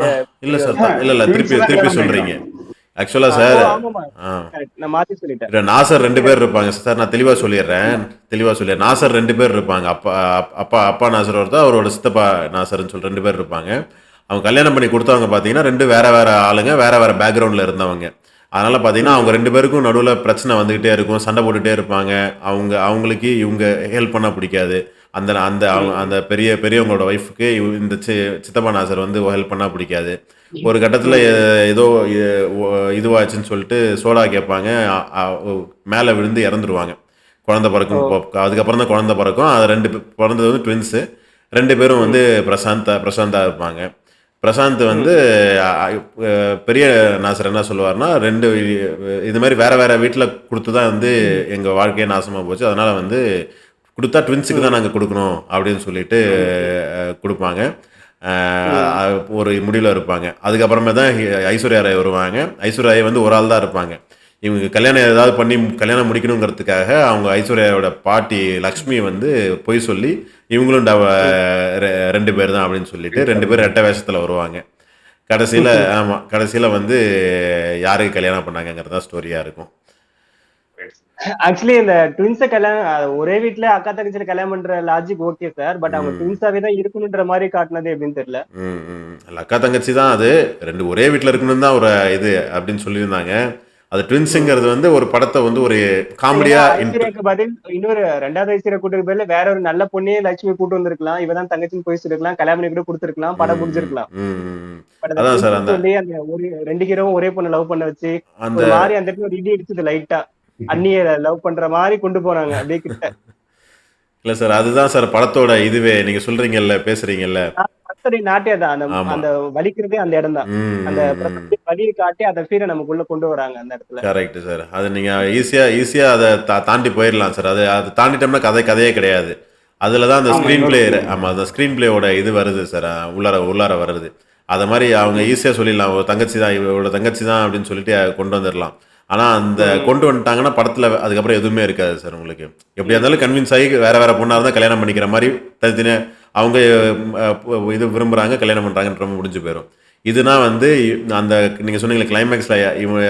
தெரிய சார், வந்தாங்க. இல்லை ட்வின்ஸ் திருப்பி தான் திருப்பி கல்யாணம் சொல்கிறீங்க. பண்ணிக்கணும். ஆக்சுவலாக ஓ சார், ஆமாமா, ஆ கரெக்ட், நான் மாத்தி சொல்லிட்டேன். இல்லை நாசர் ரெண்டு பேர் இருப்பாங்க சார். நான் தெளிவாக சொல்லிடுறேன், நாசர் ரெண்டு பேர் இருப்பாங்க. அப்பா அப்பா அப்பா நாசர் ஒருத்தர், அவரோட சித்தப்பா நாசர்னு சொல்லி ரெண்டு பேர் இருப்பாங்க. அவங்க கல்யாணம் பண்ணி கொடுத்தவங்க பார்த்தீங்கன்னா ரெண்டு வேற வேற ஆளுங்க, வேற வேற பேக்ரவுண்டில் இருந்தவங்க. அதனால பார்த்தீங்கன்னா அவங்க ரெண்டு பேருக்கும் நடுவில் பிரச்சனை வந்துகிட்டே இருக்கும், சண்டை போட்டுகிட்டே இருப்பாங்க. அவங்களுக்கு இவங்க ஹெல்ப் பண்ண பிடிக்காது. அந்த அந்த அந்த பெரியவங்களோட ஒய்ஃபுக்கு இந்த சித்தப்பா நாசர் வந்து ஹெல்ப் பண்ணா பிடிக்காது. ஒரு கட்டத்தில் ஏதோ இதுவாச்சுன்னு சொல்லிட்டு சோடா கேட்பாங்க. மேலே விழுந்து இறந்துருவாங்க. குழந்தை பிறக்கும். அதுக்கப்புறம் தான் குழந்தை பிறக்கும். அது ரெண்டு பிறந்தது வந்து ட்வின்ஸு. ரெண்டு பேரும் வந்து பிரசாந்தா இருப்பாங்க. பிரசாந்த் வந்து பெரிய நாசர் என்ன சொல்லுவார்னா, ரெண்டு இது மாதிரி வேற வேற வீட்டில் கொடுத்து தான் வந்து எங்கள் வாழ்க்கையே நாசமாக போச்சு. அதனால் வந்து கொடுத்தா ட்வின்ஸுக்கு தான் நாங்கள் கொடுக்கணும் அப்படின்னு சொல்லிட்டு கொடுப்பாங்க. ஒரு முடிவில் இருப்பாங்க. அதுக்கப்புறமே தான் ஐஸ்வர்யா ராய் வருவாங்க. ஐஸ்வர்யா ராய் வந்து ஒரு ஆள் தான் இருப்பாங்க. இவங்க கல்யாணம் ஏதாவது பண்ணி கல்யாணம் முடிக்கணுங்கிறதுக்காக அவங்க ஐஸ்வர்யாவோட பாட்டி லக்ஷ்மி வந்து பொய் சொல்லி இவங்களும் ரெண்டு பேர் தான் அப்படின்னு சொல்லிட்டு ரெண்டு பேரும் ரெட்டை வேஷத்தில் வருவாங்க. கடைசியில் வந்து யாருக்கு கல்யாணம் பண்ணாங்கிறது தான் ஸ்டோரியாக இருக்கும். ஆக்சுவலி இந்த ட்வின்ஸ கல்யாணம் ஒரே வீட்ல அக்கா தங்கச்சியில கல்யாணம் பண்ற லாஜிக் ஓகே சார். பட் அவங்க ட்வின்ஸாவே தான் இருக்கணும்ன்ற மாதிரி காட்டினது எப்படின்னு தெரியல. அக்கா தங்கச்சி தான், அது ரெண்டு ஒரே வீட்டில் இருக்கணும் தான் ஒரு இது அப்படின்னு சொல்லியிருந்தாங்க. அது ட்வின்ஸுங்கிறது வந்து ஒரு படத்தை வந்து ஒரு காமெடியா ஐஸ்வர்யாக்கு பதில் இன்னொரு ரெண்டாவது ஐஸ்வர்யா கூட்டு பேர்ல வேற ஒரு நல்ல பொண்ணே லட்சுமி கூட்டு வந்திருக்கலாம். இவதான் தங்கச்சின்னு போய் சொல்லிருக்கலாம், கல்யாணம் பண்ணி கூட கொடுத்துருக்கலாம், படம் முடிஞ்சிருக்கலாம். அதான் சார், அந்த சொல்லி அந்த ஒரு ரெண்டு ஹீரோவும் ஒரே பொண்ணு லவ் பண்ண வச்சு அந்த ஒரு மாதிரி அந்த இடத்துல ஒரு இடி அடிச்சது லைட்டா அண்ணிய லவ் பண்ற மாதிரி கொண்டு போறாங்க அப்படியே கிட்ட. இல்ல சார், அதுதான் சார் படத்தோட இதுவே. நீங்க சொல்றீங்கல்ல, பேசுறீங்கல்ல, நாட்டே தான் அந்த வலிக்கிறதே அந்த இடம் தான். அந்த வலியை காட்டி அதை ஃபீலை நமக்குள்ள கொண்டு வராங்க அந்த இடத்துல. Correct sir. அது நீங்க ஈஸியா அதை தாண்டி போயிடலாம் சார். அதை தாண்டிட்டோம்னா கதையே கிடையாது. அதுல தான் அந்த ஸ்கிரீன் பிளே, ஆமா, அந்த ஸ்கிரீன் பிளேயோட இது வருது சார், உள்ளார வருது. அதை மாதிரி அவங்க ஈஸியா சொல்லிடலாம், ஒரு தங்கச்சி தான், இவரோட தங்கச்சி தான் அப்படின்னு சொல்லிட்டு கொண்டு வந்துடலாம். ஆனால் அந்த கொண்டு வந்துட்டாங்கன்னா படத்தில் அதுக்கப்புறம் எதுவுமே இருக்காது சார் உங்களுக்கு. எப்படியா இருந்தாலும் கன்வின்ஸ் ஆகி வேற வேற பொண்ணாக இருந்தால் கல்யாணம் பண்ணிக்கிற மாதிரி தனித்தனியாக அவங்க இது விரும்புகிறாங்க, கல்யாணம் பண்ணுறாங்கன்ற முடிஞ்சு போயிடும். இதுனா வந்து அந்த நீங்கள் சொன்னீங்களே கிளைமேக்ஸில் இவங்க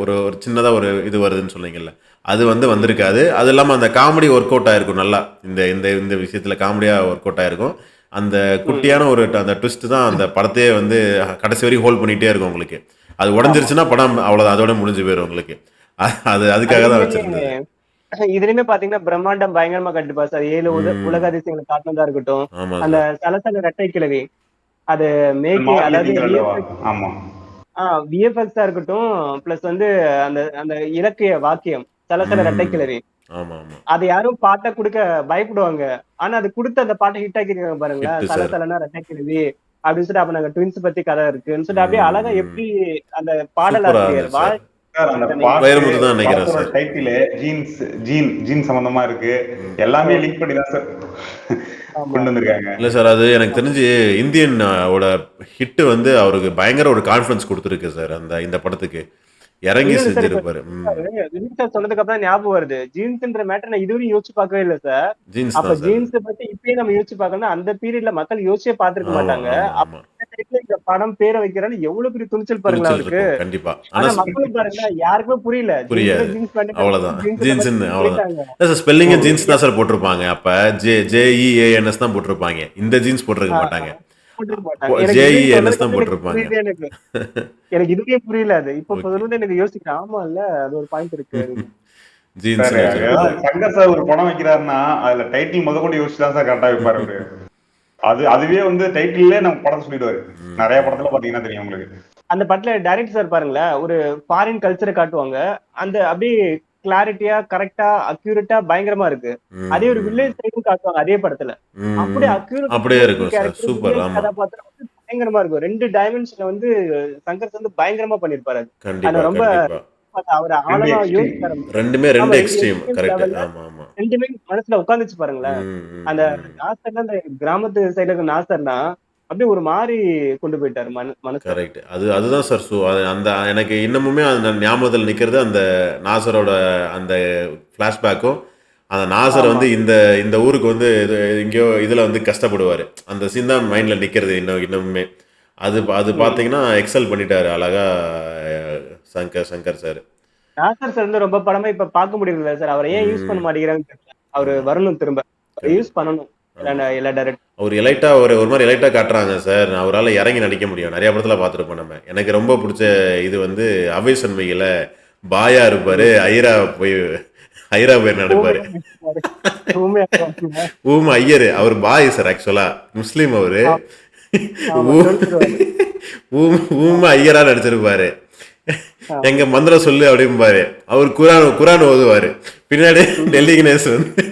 ஒரு சின்னதாக ஒரு இது வருதுன்னு சொன்னீங்கல்ல, அது வந்து வந்திருக்காது. அது இல்லாமல் அந்த காமெடி ஒர்க் அவுட் ஆகிருக்கும் நல்லா. இந்த இந்த இந்த விஷயத்தில் காமெடியாக ஒர்க் அவுட் ஆகிருக்கும். அந்த குட்டியான ஒரு அந்த ட்விஸ்ட் தான் அந்த படத்தையே வந்து கடைசி வரைக்கும் ஹோல்ட் பண்ணிகிட்டே இருக்கும் உங்களுக்கு. அது உடஞ்சிருச்சுன்னா படம் அவ்வளவுதான், அதோட முடிஞ்சு போயிடும் உங்களுக்கு. அதுக்காக தான் வச்சிருந்தது. இதுலயுமே பாத்தீங்கன்னா பிரம்மாண்டம் பயங்கரமா கண்டிப்பா சார். 7 உலக அதிசயங்களை காட்டினதா இருக்கட்டும், அந்த சலசல ரெட்டை கிழவி, அது மேக்கிங், அதாவது விஎஃப்எக்ஸா இருக்கட்டும், பிளஸ் வந்து அந்த அந்த இலக்கிய வாக்கியம் சலசல ரெட்டை கிழவி, அது யாரும் பாட்டை கொடுக்க பயப்படுவாங்க. ஆனா அது கொடுத்து அந்த பாட்டை ஹிட் ஆக்கிருக்காங்க பாருங்களேன். சலசலனா ரெட்டை கிழவி அப்படின்னு சொல்லிட்டு அப்ப நாங்க ட்வின்ஸ் பத்தி கதை இருக்குன்னு சொல்லிட்டு அப்படியே அழகா எப்படி அந்த சூப்பரா பாடலாசிரியர் இருந்துச்சு சார். சார் அந்த வாழ்க்கை பாட்டு வைரமுத்து தான் நினைக்கிறேன் படத்தோட சார். டைட்டில் ஜீன் சம்பந்தமா இருக்கு. எல்லாமே லிங்க் பண்ணி தான் சார் ஆமா கொண்டு வந்திருக்காங்க. இல்லை சார், அது எனக்கு தெரிஞ்சு இந்தியன் ஓட ஹிட்டு வந்து அவருக்கு பயங்கர ஒரு கான்ஃபிடன்ஸ் கொடுத்துருக்கு சார் இந்த படத்துக்கு. இறங்கி இன்னொன்னு சார், இப்ப செஞ்சிருப்பாரு. வினித் சார் சொன்னதுக்கு அப்புறம் ஞாபகம் வருது, ஜீன்ஸ்ன்ற மேட்டர் நான் இதுவரையும் யோசிச்சு பார்க்கவே இல்லை சார். ஜீன்ஸ் அப்ப தான் சார். ஜீன்ஸ் பத்தி இப்பயே நம்ம யோசிச்சு பார்க்கணும்னா அந்த பீரியட்ல மக்கள் யோசிச்சே பார்த்திருக்க ஆமா மாட்டாங்க. ஆமா அப்ப ஆமா. இந்த டைம்ல இந்த படம் பேரை வைக்கிறான்னு எவ்வளவு பெரிய துணிச்சல் பாருங்களா துணிச்சல் அவருக்கு. இருக்கும் கண்டிப்பா. ஆனா ஆனா மக்களும் பாருங்களா யாருக்குமே புரியல. புரியாது. ஜீன்ஸ் பேண்ட் அவ்வளவுதான். ஜீன்ஸ் ஜீன்ஸ்ன்னு அவ்வளவுதான். போயிட்டாங்க. இல்லை சார், ஸ்பெல்லிங் ஜீன்ஸ் தான் சார் போட்டிருப்பாங்க. அப்ப JEANS தான் போட்டிருப்பாங்க. இந்த ஜீன்ஸ் போட்டிருக்க மாட்டாங்க. போட்டிருக்க மாட்டாங்க. எனக்கு இதுவே JEANS சொன்னதுக்கு தான் அப்புறம் எனக்கு போட்டிருப்பாங்க. புரியுது எனக்கு. எனக்கு இதுவே புரியல அது. இப்ப ஓகே. சொல்றது எனக்கு யோசிக்கிறேன். ஆமா இல்ல அது ஒரு பாயிண்ட் இருக்கு. ஜீன்ஸ் சார் அதாவது சங்கர் சார் ஒரு படம் வைக்கிறாருன்னா அதுல டைட்டில் முதற்கொண்டு யோசிச்சு தான் சார் கரெக்டா வைப்பாரு அவரு. அதுவே வந்து டைட்டிலே நம்ம படம் சொல்லிடுவாரு. நிறைய படத்துல பாத்தீங்கன்னா தெரியும் உங்களுக்கு. அந்த படத்துல டைரக்டர் சார் பாருங்களேன், ஒரு ஃபாரின் கல்ச்சரை காட்டுவாங்க. அந்த அப்படியே கிளாரிட்டியா கரெக்டா அக்யூரேட்டா பயங்கரமா இருக்கு. அதே ஒரு வில்லேஜ் சைடும் காட்டுவாங்க அதே படத்துல. அப்படியே அப்படியே இருக்கும் சார். சூப்பர். ஆமா கதாபாத்திரம் வந்து பயங்கரமா இருக்கும். 2 டைமென்ஷன்ல வந்து சங்கர் வந்து பயங்கரமா பண்ணிருப்பாரு. கண்டிப்பா அது ரொம்ப கண்டிப்பா. அவர் ஆழமா யோசிப்பாரு. ரெண்டுமே ஆமா, 2 இது எக்ஸ்ட்ரீம். extreme correct. level ல ஆமா ஆமா. ரெண்டுமே மனசுல உட்காந்துச்சு பாருங்களேன். அந்த நாசர்னா அந்த கிராமத்து சைடுல இருக்க நாசர்னா அப்படியே ஒரு மாதிரி கொண்டு போயிட்டாரு மனசு. கரெக்ட். அதுதான் சார். அந்த எனக்கு இன்னமுமே அந்த ஞாபகத்தில் நிற்கிறது அந்த நாசரோட அந்த ஃப்ளாஷ்பேக்கும், அந்த நாசர் ஆமா. வந்து இந்த ஊருக்கு வந்து எங்கேயோ இதில் வந்து கஷ்டப்படுவார். அந்த சீன் தான் மைண்டில் நிற்கிறது இன்னமுமே. அது பார்த்தீங்கன்னா எக்ஸல் பண்ணிட்டாரு அழகா சங்கர் சார். நாசர் சார் வந்து ரொம்ப படமா இப்ப பார்க்க முடியல சார். அவரை ஏன் யூஸ் பண்ண மாட்டேங்கிறாங்கன்னு தெரியல. அவரு வரணும் திரும்ப. யூஸ் பண்ணணும். எல்லா டைரக்டர் அவர் எலைட்டா ஒரு மாதிரி எலைட்டா காட்டுறாங்க சார். அவரால் இறங்கி நடிக்க முடியும். நிறைய படத்துல பார்த்துருப்போம் நம்ம. எனக்கு ரொம்ப பிடிச்ச இது வந்து அவை சண்மையில பாயா இருப்பாரு. ஐரா போய் நடிப்பாரு. ஊம ஐயர் அவர் பாய் சார். ஆக்சுவலா முஸ்லீம் அவரு. ஊம ஐயரா நடிச்சிருப்பாரு. எங்க மந்திரம் சொல்லு அப்படிம்பாரு. அவர் குரான் ஓதுவாரு. பின்னாடி டெல்லி கணேஷ் வந்து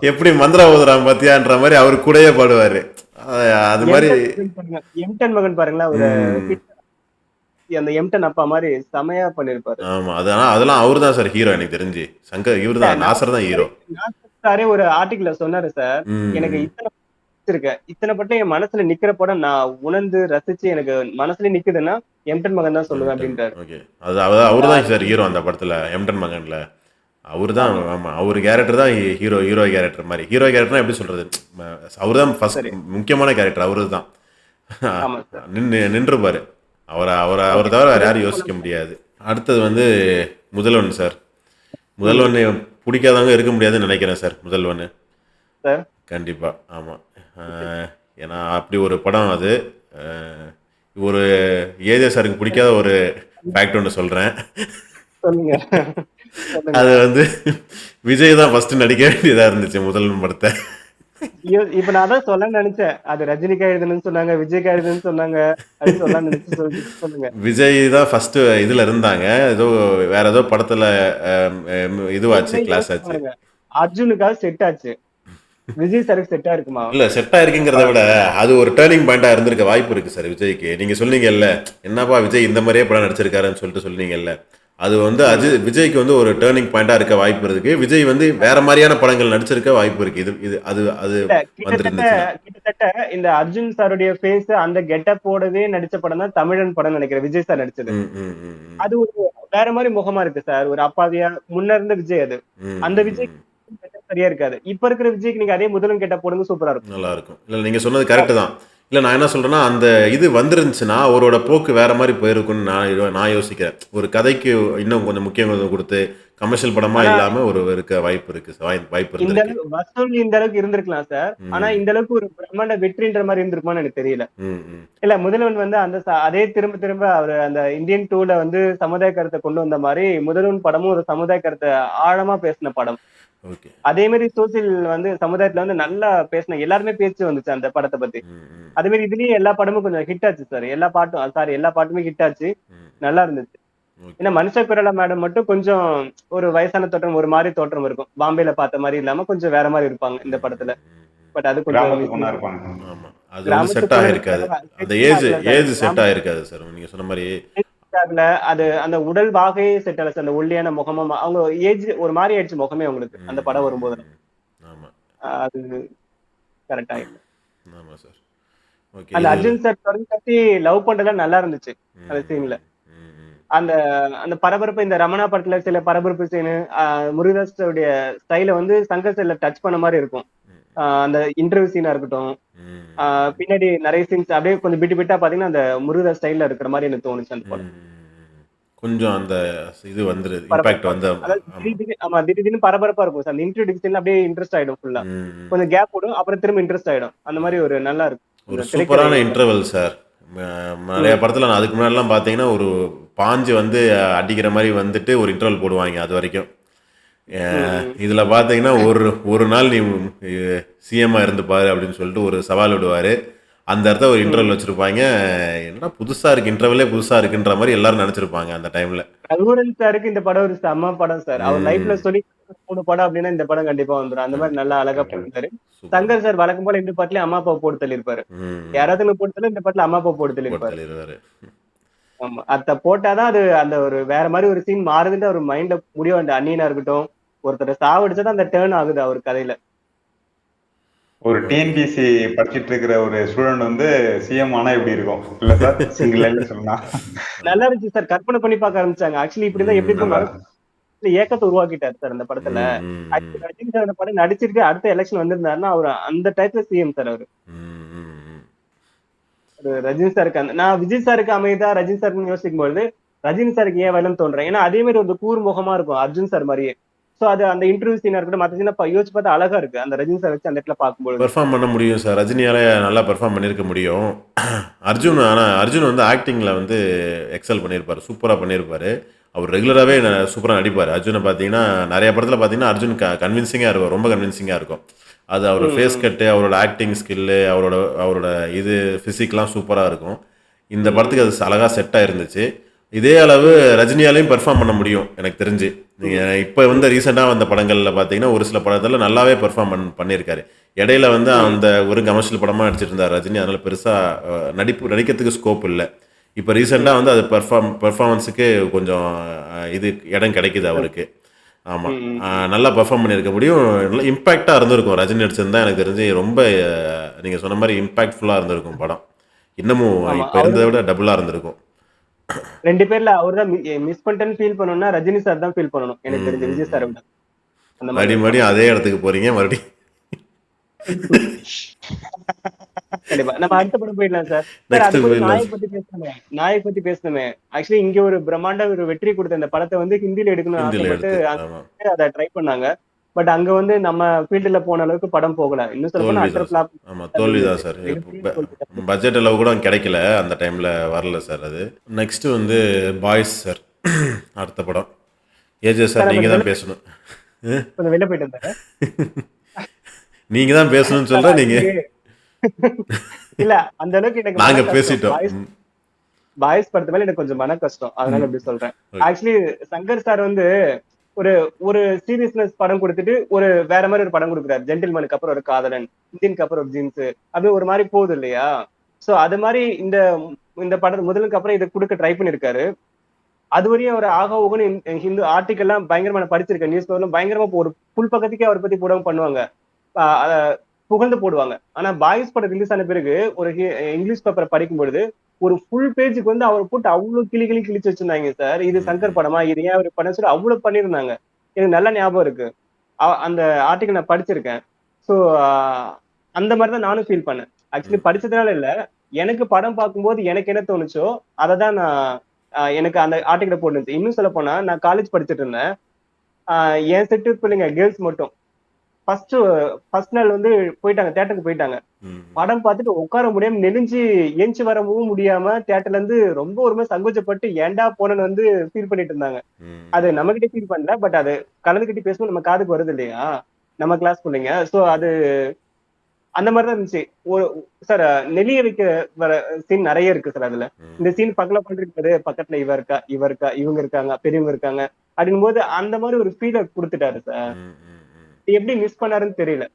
எப்படி மந்திரம் ஓதுறான் பாத்தியான்ற மாதிரி அவர் கூடயே பாடுவாரு. அது மாதிரி எம்டன் மகன் பாருங்களா, ஒரு அந்த எம்டன் அப்பா மாதிரி செமையா பண்ணிருப்பாரு. ஆமா, அதெல்லாம் அவரு தான் சார் ஹீரோ. எனக்கு தெரிஞ்சு சங்கர் இவரு தான், நாசர் தான் ஹீரோ. நாசரே ஒரு ஆர்டிகிள்ல சொன்னாரு சார், எனக்கு இத்தனை பட்டம் என் மனசுல நிக்கிற படம் நான் உணர்ந்து ரசிச்சு எனக்கு மனசுல நிக்குதுன்னா எம்டன் மகன் தான் சொல்லுவேன் அப்படின்றாரு. ஓகே, அவரு தான் சார் ஹீரோ அந்த படத்துல. எம்டன் மகன்ல அவரு தான். ஆமா, அவரு கேரக்டர் தான் ஹீரோ கேரக்டர் மாதிரி. ஹீரோ கேரக்டர்னா எப்படி சொல்றது, அவரு தான் ஃபர்ஸ்ட் முக்கியமான கேரக்டர். அவரு தான் நின்றுப்பாரு. அவரை தவிர வேற யாரும் யோசிக்க முடியாது. அடுத்தது வந்து முதல்வன் சார். முதல்வன் பிடிக்காதவங்க இருக்க முடியாதுன்னு நினைக்கிறேன் சார். முதல்வன் கண்டிப்பா. ஆமா, ஏன்னா அப்படி ஒரு படம் அது. ஒரு ஏஜே சாருக்கு பிடிக்காத ஒரு ஃபேக்ட் ஒன்று சொல்றேன். அது வந்து விஜய் தான் ஃபர்ஸ்ட் நடிக்க வேண்டியதா இருந்துச்சு முதல்வன் படத்தை. இப்ப நான் தான் சொல்ல நினைச்சேன், அது ரஜினிகா எழுதுன்னு சொன்னாங்க, விஜய்கா எழுதுன்னு சொன்னாங்க. சொல்லுங்க. விஜய் தான் ஃபர்ஸ்ட் இதுல இருந்தாங்க. ஏதோ வேற ஏதோ படத்துல இதுவாச்சு, கிளாஸ் ஆச்சு. அர்ஜுனுக்காக செட் ஆச்சு, விஜய் சாருக்கு செட் ஆயிருக்குமா? இல்ல, செட் ஆயிருக்குங்கிறத விட அது ஒரு டேர்னிங் பாயிண்டா இருந்திருக்க வாய்ப்பு இருக்கு சார் விஜய்க்கு. நீங்க சொன்னீங்கல்ல, என்னப்பா விஜய் இந்த மாதிரியே படம் நடிச்சிருக்காருன்னு சொல்லிட்டு சொன்னீங்கல்ல, அது வந்து விஜய்க்கு வந்து ஒரு டேர்னிங் பாயிண்டா இருக்க வாய்ப்பு இருக்கு. விஜய் வந்து வேற மாதிரியான படங்கள் நடிச்சிருக்க வாய்ப்பு இருக்கு. அது கிட்டத்தட்ட இந்த அர்ஜுன் சாருடைய ஃபேஸ் அந்த கெட்டப்போடவே நடிச்ச படம் தான் தமிழன் படம் நினைக்கிறேன், விஜய் சார் நடிச்சது. அது ஒரு வேற மாதிரி முகமா இருக்கு சார், ஒரு அப்பாவியா முன்ன இருந்த விஜய். அது அந்த விஜய் சரியா இருக்காது. இப்ப இருக்கிற விஜய்க்கு நீங்க அதே முதலும் கேட்ட போடுங்க, சூப்பரா இருக்கும், நல்லா இருக்கும். இல்ல, நீங்க சொன்னது கரெக்ட் தான். இல்லை, நான் என்ன சொல்கிறேன்னா, அந்த இது வந்துருந்துச்சுன்னா அவரோட போக்கு வேறு மாதிரி போயிருக்குன்னு நான் யோசிக்கிறேன். ஒரு கதைக்கு இன்னும் கொஞ்சம் முக்கியத்துவம் கொடுத்து கமர்ஷியல் படமாக இல்லாமல் இருக்க வாய்ப்பு இருக்கு. இந்த அளவுக்கு இருந்திருக்கலாம் சார். ஆனா இந்த அளவுக்கு ஒரு பிரம்மாண்ட வெற்றின்ற மாதிரி இருந்திருக்குமான்னு எனக்கு தெரியல. இல்ல, முதல்வன் வந்து அதே திரும்ப அவர் அந்த இந்தியன் 2ல வந்து சமுதாய கருத்தை கொண்டு வந்த மாதிரி முதல்வன் படமும் ஒரு சமுதாய கருத்தை ஆழமா பேசின படம். அதே மாதிரி சோசியல் வந்து சமுதாயத்துல வந்து நல்லா பேசின எல்லாருமே பேச்சு வந்துச்சு அந்த படத்தை பத்தி. அதே மாதிரி இதுலயும் எல்லா படமும் கொஞ்சம் ஹிட் ஆச்சு சார். எல்லா பாட்டுமே ஹிட் ஆச்சு, நல்லா இருந்துச்சு. ஏன்னா மனுஷ குரலா மேடம் மட்டும் கொஞ்சம் ஒரு வயசான தோற்றம், ஒரு மாதிரி தோற்றம் இருக்கும். பாம்பேல பார்த்த மாதிரி இல்லாம கொஞ்சம் வேற மாதிரி இருப்பாங்க இந்த படத்துல. பட் அது கொஞ்சம் அது வந்து செட் கிராமத்துக்குள்ள ஆகிருக்காது. இருக்கிற அந்த செட்டே ஏஜ் ஆகல சார். ஏஜ் செட் ஆகிருக்காது சார். நீங்க சொன்ன மாரி. ஆகல. அது அந்த உடல் வாகையே செட் ஆகல சார். அந்த ஒல்லியான முகமும் அவங்க ஏஜ் ஒரு மாரி ஆயிடுச்சு முகமே அவங்களுக்கு. அந்த ம், படம் ம், வரும்போது. ம். ஆமா. அது கரெக்ட்டா இல்ல. ஆமா சார். ஓகே. அந்த இது அர்ஜுன் சார் தொடர்ந்து கட்டி லவ் பண்றதுலாம் நல்லா இருந்துச்சு. அந்த ம், சீன்ல. ம், ம், ம், அந்த அந்த பரபரப்பு இந்த ரமணா படத்துல சில பரபரப்பு சீனு, முருகதாஸோடைய ஸ்டைல வந்து சங்கர் சார்ல டச் பண்ண மாரி இருக்கும். அந்த இன்டர்வியூ சீனா இருக்கட்டும். ம், பின்னாடி நெறைய சீன்ஸ் அப்படியே கொஞ்சம் பிட்டு பிட்டா பாத்தீங்கன்னா, அந்த முருகதாஸ் ஸ்டைல்ல இருக்கிற மாரி எனக்கு தோணுச்சு அந்த படம். ம். கொஞ்சம் அந்த இது வந்துருது. இம்பாக்ட் பரபரப்பா. வந்து அதாவது ஆமா. ஆமா திடீர்னு பரபரப்பா இருக்கும் சார். அந்த இன்ட்ரோடக்ஷன் சீன்ல அப்படியே இன்ட்ரெஸ்ட் ஆயிடும் ஃபுல்லா. ம், ம். கொஞ்சம் கேப் விடும். அப்புறம் திரும்ப இன்ட்ரெஸ்ட் ஆயிடும். அந்த மாரி ஒரு நல்லா இருக்கும். ஒரு இந்த திரைக்கதை சூப்பரான இன்டர்வல் சார். ம நெறைய ம். படத்துல நான் அதுக்கு முன்னாடிலாம் பார்த்தீங்கன்னா, ஒரு பாஞ்சு வந்து அடிக்கிற மாரி வந்துட்டு ஒரு இன்டர்வல் போடுவாய்ங்க அதுவரைக்கும். அ ம். ம். இதுல பார்த்தீங்கன்னா, ஒரு ஒரு நாள் நீ சிஎம்மா இருந்து பாரு அப்படின்னு சொல்லிட்டு ஒரு சவால் விடுவாரு. அந்த இடத்துல ஒரு ம். இன்டர்வல் வச்சிருப்பாய்ங்க. என்னடா புதுசா இருக்கு, இன்டர்வலே புதுசா இருக்குன்ற மாரி எல்லாரும் நெனச்சிருப்பாங்க அந்த டைம்ல. ரகுவரன் சாருக்கு இந்த படம் ஒரு செம்ம படம் சார். அவர் லைஃப்ல ம். சொல்லி 3 படம் அப்டின்னா இந்த படம் கண்டிப்பா வந்துரும். அந்த மாரி நல்லா அழகா பண்ணிருந்தாரு. சூப்பர். சங்கர் சார் வழக்கம் போல இந்த பாட்டுலயும் அம்மா, அப்பா போட்டு தள்ளியிருப்பாரு. ம், ம். யாராவது போட்டு தள்ள இந்த பாட்டுல அம்மா, அப்பா போட்டு போட்டு தள்ளியிருப்பாரு. தள்ளிருவாரு. ஆமா. அத போட்டா தான் அது அந்த ஒரு வேற மாரி ஒரு சீன் மாறுதுன்னு அவர் மைண்ட்ல முடியும். அந்த அந்நியனா இருக்கட்டும், ஒருத்தர சாவடிச்சா தான் அந்த டர்ன் ஆகுது அவர் கதையில. ஒரு ஓகே. டிஎன்பிஎஸ்சி படிச்சிட்டு இருக்கிற ஒரு ஸ்டூடெண்ட் வந்து சிஎம் ஆனா எப்படி இருக்கும் இல்ல சார்? சிங்கிள் லைன்ல சொல்லலாம். ஆமா. நல்லா இருந்துச்சு சார். கற்பனை பண்ணி பார்க்க ஆரம்பிச்சாங்க. ஆக்சுவலி இப்படி இருந்தா எப்படி ம். இருக்கும்? அதான். மனசுல ஏக்கத்த உருவாக்கிட்டாரு சார் அந்த படத்துல. ம், ம், ம். ஆக்சுவலி ரஜினி சார் அந்த படம் நடிச்சிட்டு அடுத்த எலக்ஷன் வந்திருந்தாருன்னா, அவரு அந்த டயத்துல சிஎம் சார் அவரு. ம், ம், ம். ரஜினி சாருக்கு நான் விஜய் சாருக்கு அமைதா ரஜினி சாருன்னு யோசிக்கும்போது ரஜினி சாருக்கு ஏன் வரலன்னு தோன்றேன். ஏன்னா அதே மாதிரி ஒரு கூர் முகமா இருக்கும் அர்ஜுன் சார் மாதிரியே. சோ அது அந்த இன்டர்வியூ சீனா இருக்கட்டும் மத்த சீனா யோசிச்சு பார்த்தா அழகா இருக்கு அந்த ரஜினி சார் வச்சு அந்த இடத்துல பார்க்கும்பொழுது. பெர்ஃபார்ம் பண்ண முடியும் சார். ரஜினியால நல்லா பெர்ஃபார்ம் பண்ணியிருக்க முடியும். அர்ஜுன் வந்து ஆக்டிங்கில வந்து எக்ஸல் பண்ணியிருப்பாரு. சூப்பரா பண்ணியிருப்பாரு. அவர் ரெகுலராவே சூப்பரா நடிப்பாரு. அர்ஜுன பார்த்தீங்கன்னா, நெறைய படத்துல பார்த்தீங்கன்னா, அர்ஜுன் கன்வின்சிங்கா இருக்கும். ரொம்ப கன்வின்சிங்கா இருக்கும். அது அவரோட ஃபேஸ் ம், கட்டு, அவரோட ஆக்டிங் ஸ்கில்லு, அவரோட அவரோட இது பிசிக்லாம் சூப்பரா இருக்கும். இந்த ம், படத்துக்கு அது அழகா செட் ஆயிருந்துச்சு. இதே அளவு ம், ரஜினியாலயும் பெர்ஃபார்ம் பண்ண முடியும் எனக்கு தெரிஞ்சு. நீங்க ம், இப்ப ம், வந்து ரீசென்ட்டா வந்த படங்கள்ல பார்த்தீங்கன்னா, ஒரு சில படத்துல நல்லாவே பெர்ஃபார்ம் பண்ணியிருக்காரு. இடையில வந்து ம், அந்த ஒரு கமர்ஷியல் படமா நடிச்சிட்டு இருந்தார் ரஜினி. அதனால பெருசா நடிக்கிறதுக்கு ஸ்கோப் இல்ல. இப்ப ரீசென்ட்டா ம், வந்து அது பெர்ஃபார்மன்ஸுக்கு கொஞ்சம் இது இடம் கிடைக்குது ம், அவருக்கு. ஆமா. ம், ம். நல்லா பெர்ஃபார்ம் பண்ணியிருக்க முடியும். நல்லா இம்பாக்ட்டா இருந்திருக்கும். ரஜினி நடிச்சிருந்தா எனக்கு தெரிஞ்சு ரொம்ப நீங்க சொன்ன மாரி இம்பாக்ட்ஃபுல்லா இருந்திருக்கும் படம். இன்னமும் ஆமா. இப்ப அவரு இருந்தத விட டபுளா இருந்திருக்கும். 2 பேர்ல அவர் தான் மிஸ் பண்ணிட்டேன்னு ஃபீல் பண்ணணும்னா ரஜினி சார் தான் ஃபீல் பண்ணணும். எனக்கு ம், தெரிஞ்சு ம், விஜய் சார ம். விட. அந்த மாரி மறுபடியும் ஒரு மறுபடியும் படம். அதே இடத்துக்கு போறீங்க. மறுபடியும் கண்டிப்பா. நம்ம அடுத்த படம் போயிடலாம் சார். சார் நெக்ஸ்ட் அதுக்குள்ள போயிடலாம். நாயக் பத்தி பேசணுமே. நாயக் பத்தி பேசணுமே. ஆக்சுவலி இங்க ஒரு பிரம்மாண்ட ஒரு வெற்றி குடுத்த இந்த படத்த வந்து ஹிந்தில எடுக்கணும்னு ஹிந்தில ஆசைப்பட்டு எடுத்து. ஆமா. அங்க அத ட்ரை பண்ணாங்க. பட் அங்க வந்து நம்ம ஃபீல்டுல போன அளவுக்கு படம் போகல. இன்னும் சொல்லப்போனா தோல்வி அட்டர் தான் சார். ஃப்ளாப் ஆமா, தான் தோல்வி தான் விழுந்துச்சு. சார். மிகப்பெரிய தோல்வி தான். பட்ஜெட் அளவு கூட கிடைக்கல. அந்த டைம்ல வரல சார் அது. நெக்ஸ்ட் வந்து பாய்ஸ் சார். அடுத்த படம். ஏஜே சார் சார் நான் நீங்க கொஞ்சம் தான் பேசணும். கொஞ்சம் வெளில போயிட்டு வந்தேன். நீங்க தான் பேசணும்னு சார் சொல்றேன் நீங்க. ஆக்சுவலி இல்ல அந்த அளவுக்கு எனக்கு நாங்க மன கஷ்டம். பேசிட்டோம். பாய்ஸ் பாய்ஸ் படத்து மேல எனக்கு கொஞ்சம் மன கஷ்டம். அதனால ம். இப்படி சொல்றேன். ஓகே. ஆக்சுவலி சங்கர் சார் வந்து ஒரு ஒரு சீரியஸ்னஸ் படம் குடுத்துட்டு, ஒரு வேற மாரி ஒரு படம் குடுக்குறாரு. ஜென்டில்மேனுக்கு அப்புறம் ஒரு காதலன், இந்தியனுக்கு அப்புறம் ஒரு ஜீன்ஸ் அப்படியே ஒரு மாரி போகுது இல்லையா? சோ அது மாரி இந்த இந்த படம் முதலுக்கு அப்புறம் இத குடுக்க ட்ரை பண்ணியிருக்காரு. அதுவரையும் அவர் ஆகா ஓகோன்னு ஹிந்து ஆர்டிக்கல்லாம் பயங்கரமா நான் படிச்சிருக்கேன். நியூஸ் பேப்பர்லாம் பயங்கரமா ஒரு ஃபுல் பக்கத்துக்கே அவர பத்தி போடாம பண்ணுவாங்க. அ அ புகழ்ந்து போடுவாங்க. ஆனா பாய்ஸ் படம் ரிலீஸ் ஆன பிறகு ஒரு இங்கிலீஷ் பேப்பர படிக்கும் பொழுது, ஒரு ஃபுல் பேஜ்க்கு வந்து அவர போட்டு அவ்ளோ கிளி கிளி கிழிச்சு வச்சிருந்தாங்க சார். இது ம், சங்கர் ம். படமா? இது ஏன் அவரு படம்னு சொல்லி அவ்ளோ பண்ணியிருந்தாங்க. எனக்கு நல்லா ஞாபகம் இருக்கு. அந்த ஆர்டிக்கிள் நான் படிச்சிருக்கேன். ஸோ அந்த மாரி தான் நானும் ஃபீல் பண்ணேன். ஆக்சுவலி ம். படிச்சதுனால இல்ல. எனக்கு படம் பார்க்கும்போது எனக்கு என்ன தோணுச்சோ, அத தான் நான் எனக்கு அந்த ஆர்டிக்கிள்ல போட்டுருந்துச்சு. இன்னும் சொல்லப்போனா நான் காலேஜ் படிச்சுட்டு இருந்தேன். அ என் செட்டு பிள்ளைங்க கேர்ல்ஸ் மட்டும். ஃபர்ஸ்ட் ஃபர்ஸ்ட் நாள் வந்து போயிட்டாங்க. தியேட்டருக்கு போயிட்டாங்க. ம். படம் பார்த்துட்டு உட்கார முடியாம நெளிஞ்சு எந்திச்சு வரவும் முடியாம தியேட்டர்ல இருந்து ரொம்ப ஒரு மாரி சங்கோச்சப்பட்டு ஏன்டா போனேன்னு வந்து ஃபீல் பண்ணிட்டு இருந்தாங்க. அது ம். நம்மகிட்ட ஃபீல் பண்ணல. பட் அது கலந்துக்கிட்டு பேசும்போது நம்ம காதுக்கு வருது இல்லையா? நம்ம கிளாஸ் புள்ளைங்க. சோ அது அந்த மாரி தான் இருந்துச்சு. ஒரு சார் நெளிய வைக்க வர சீன் நெறைய இருக்கு சார் அதுல. இந்த ம். சீன் பக்கத்துல உட்காந்துருக்காரு. பக்கத்துல இவ இருக்கா, இவ இருக்கா, இவங்க இருக்காங்க, பெரியவங்க இருக்காங்க. அப்படிங்கும்போது அந்த மாரி ஒரு ஃபீல குடுத்துட்டாரு சார். ம். ம். ம். எப்படி மிஸ் பண்ணாருன்னு தெரியல.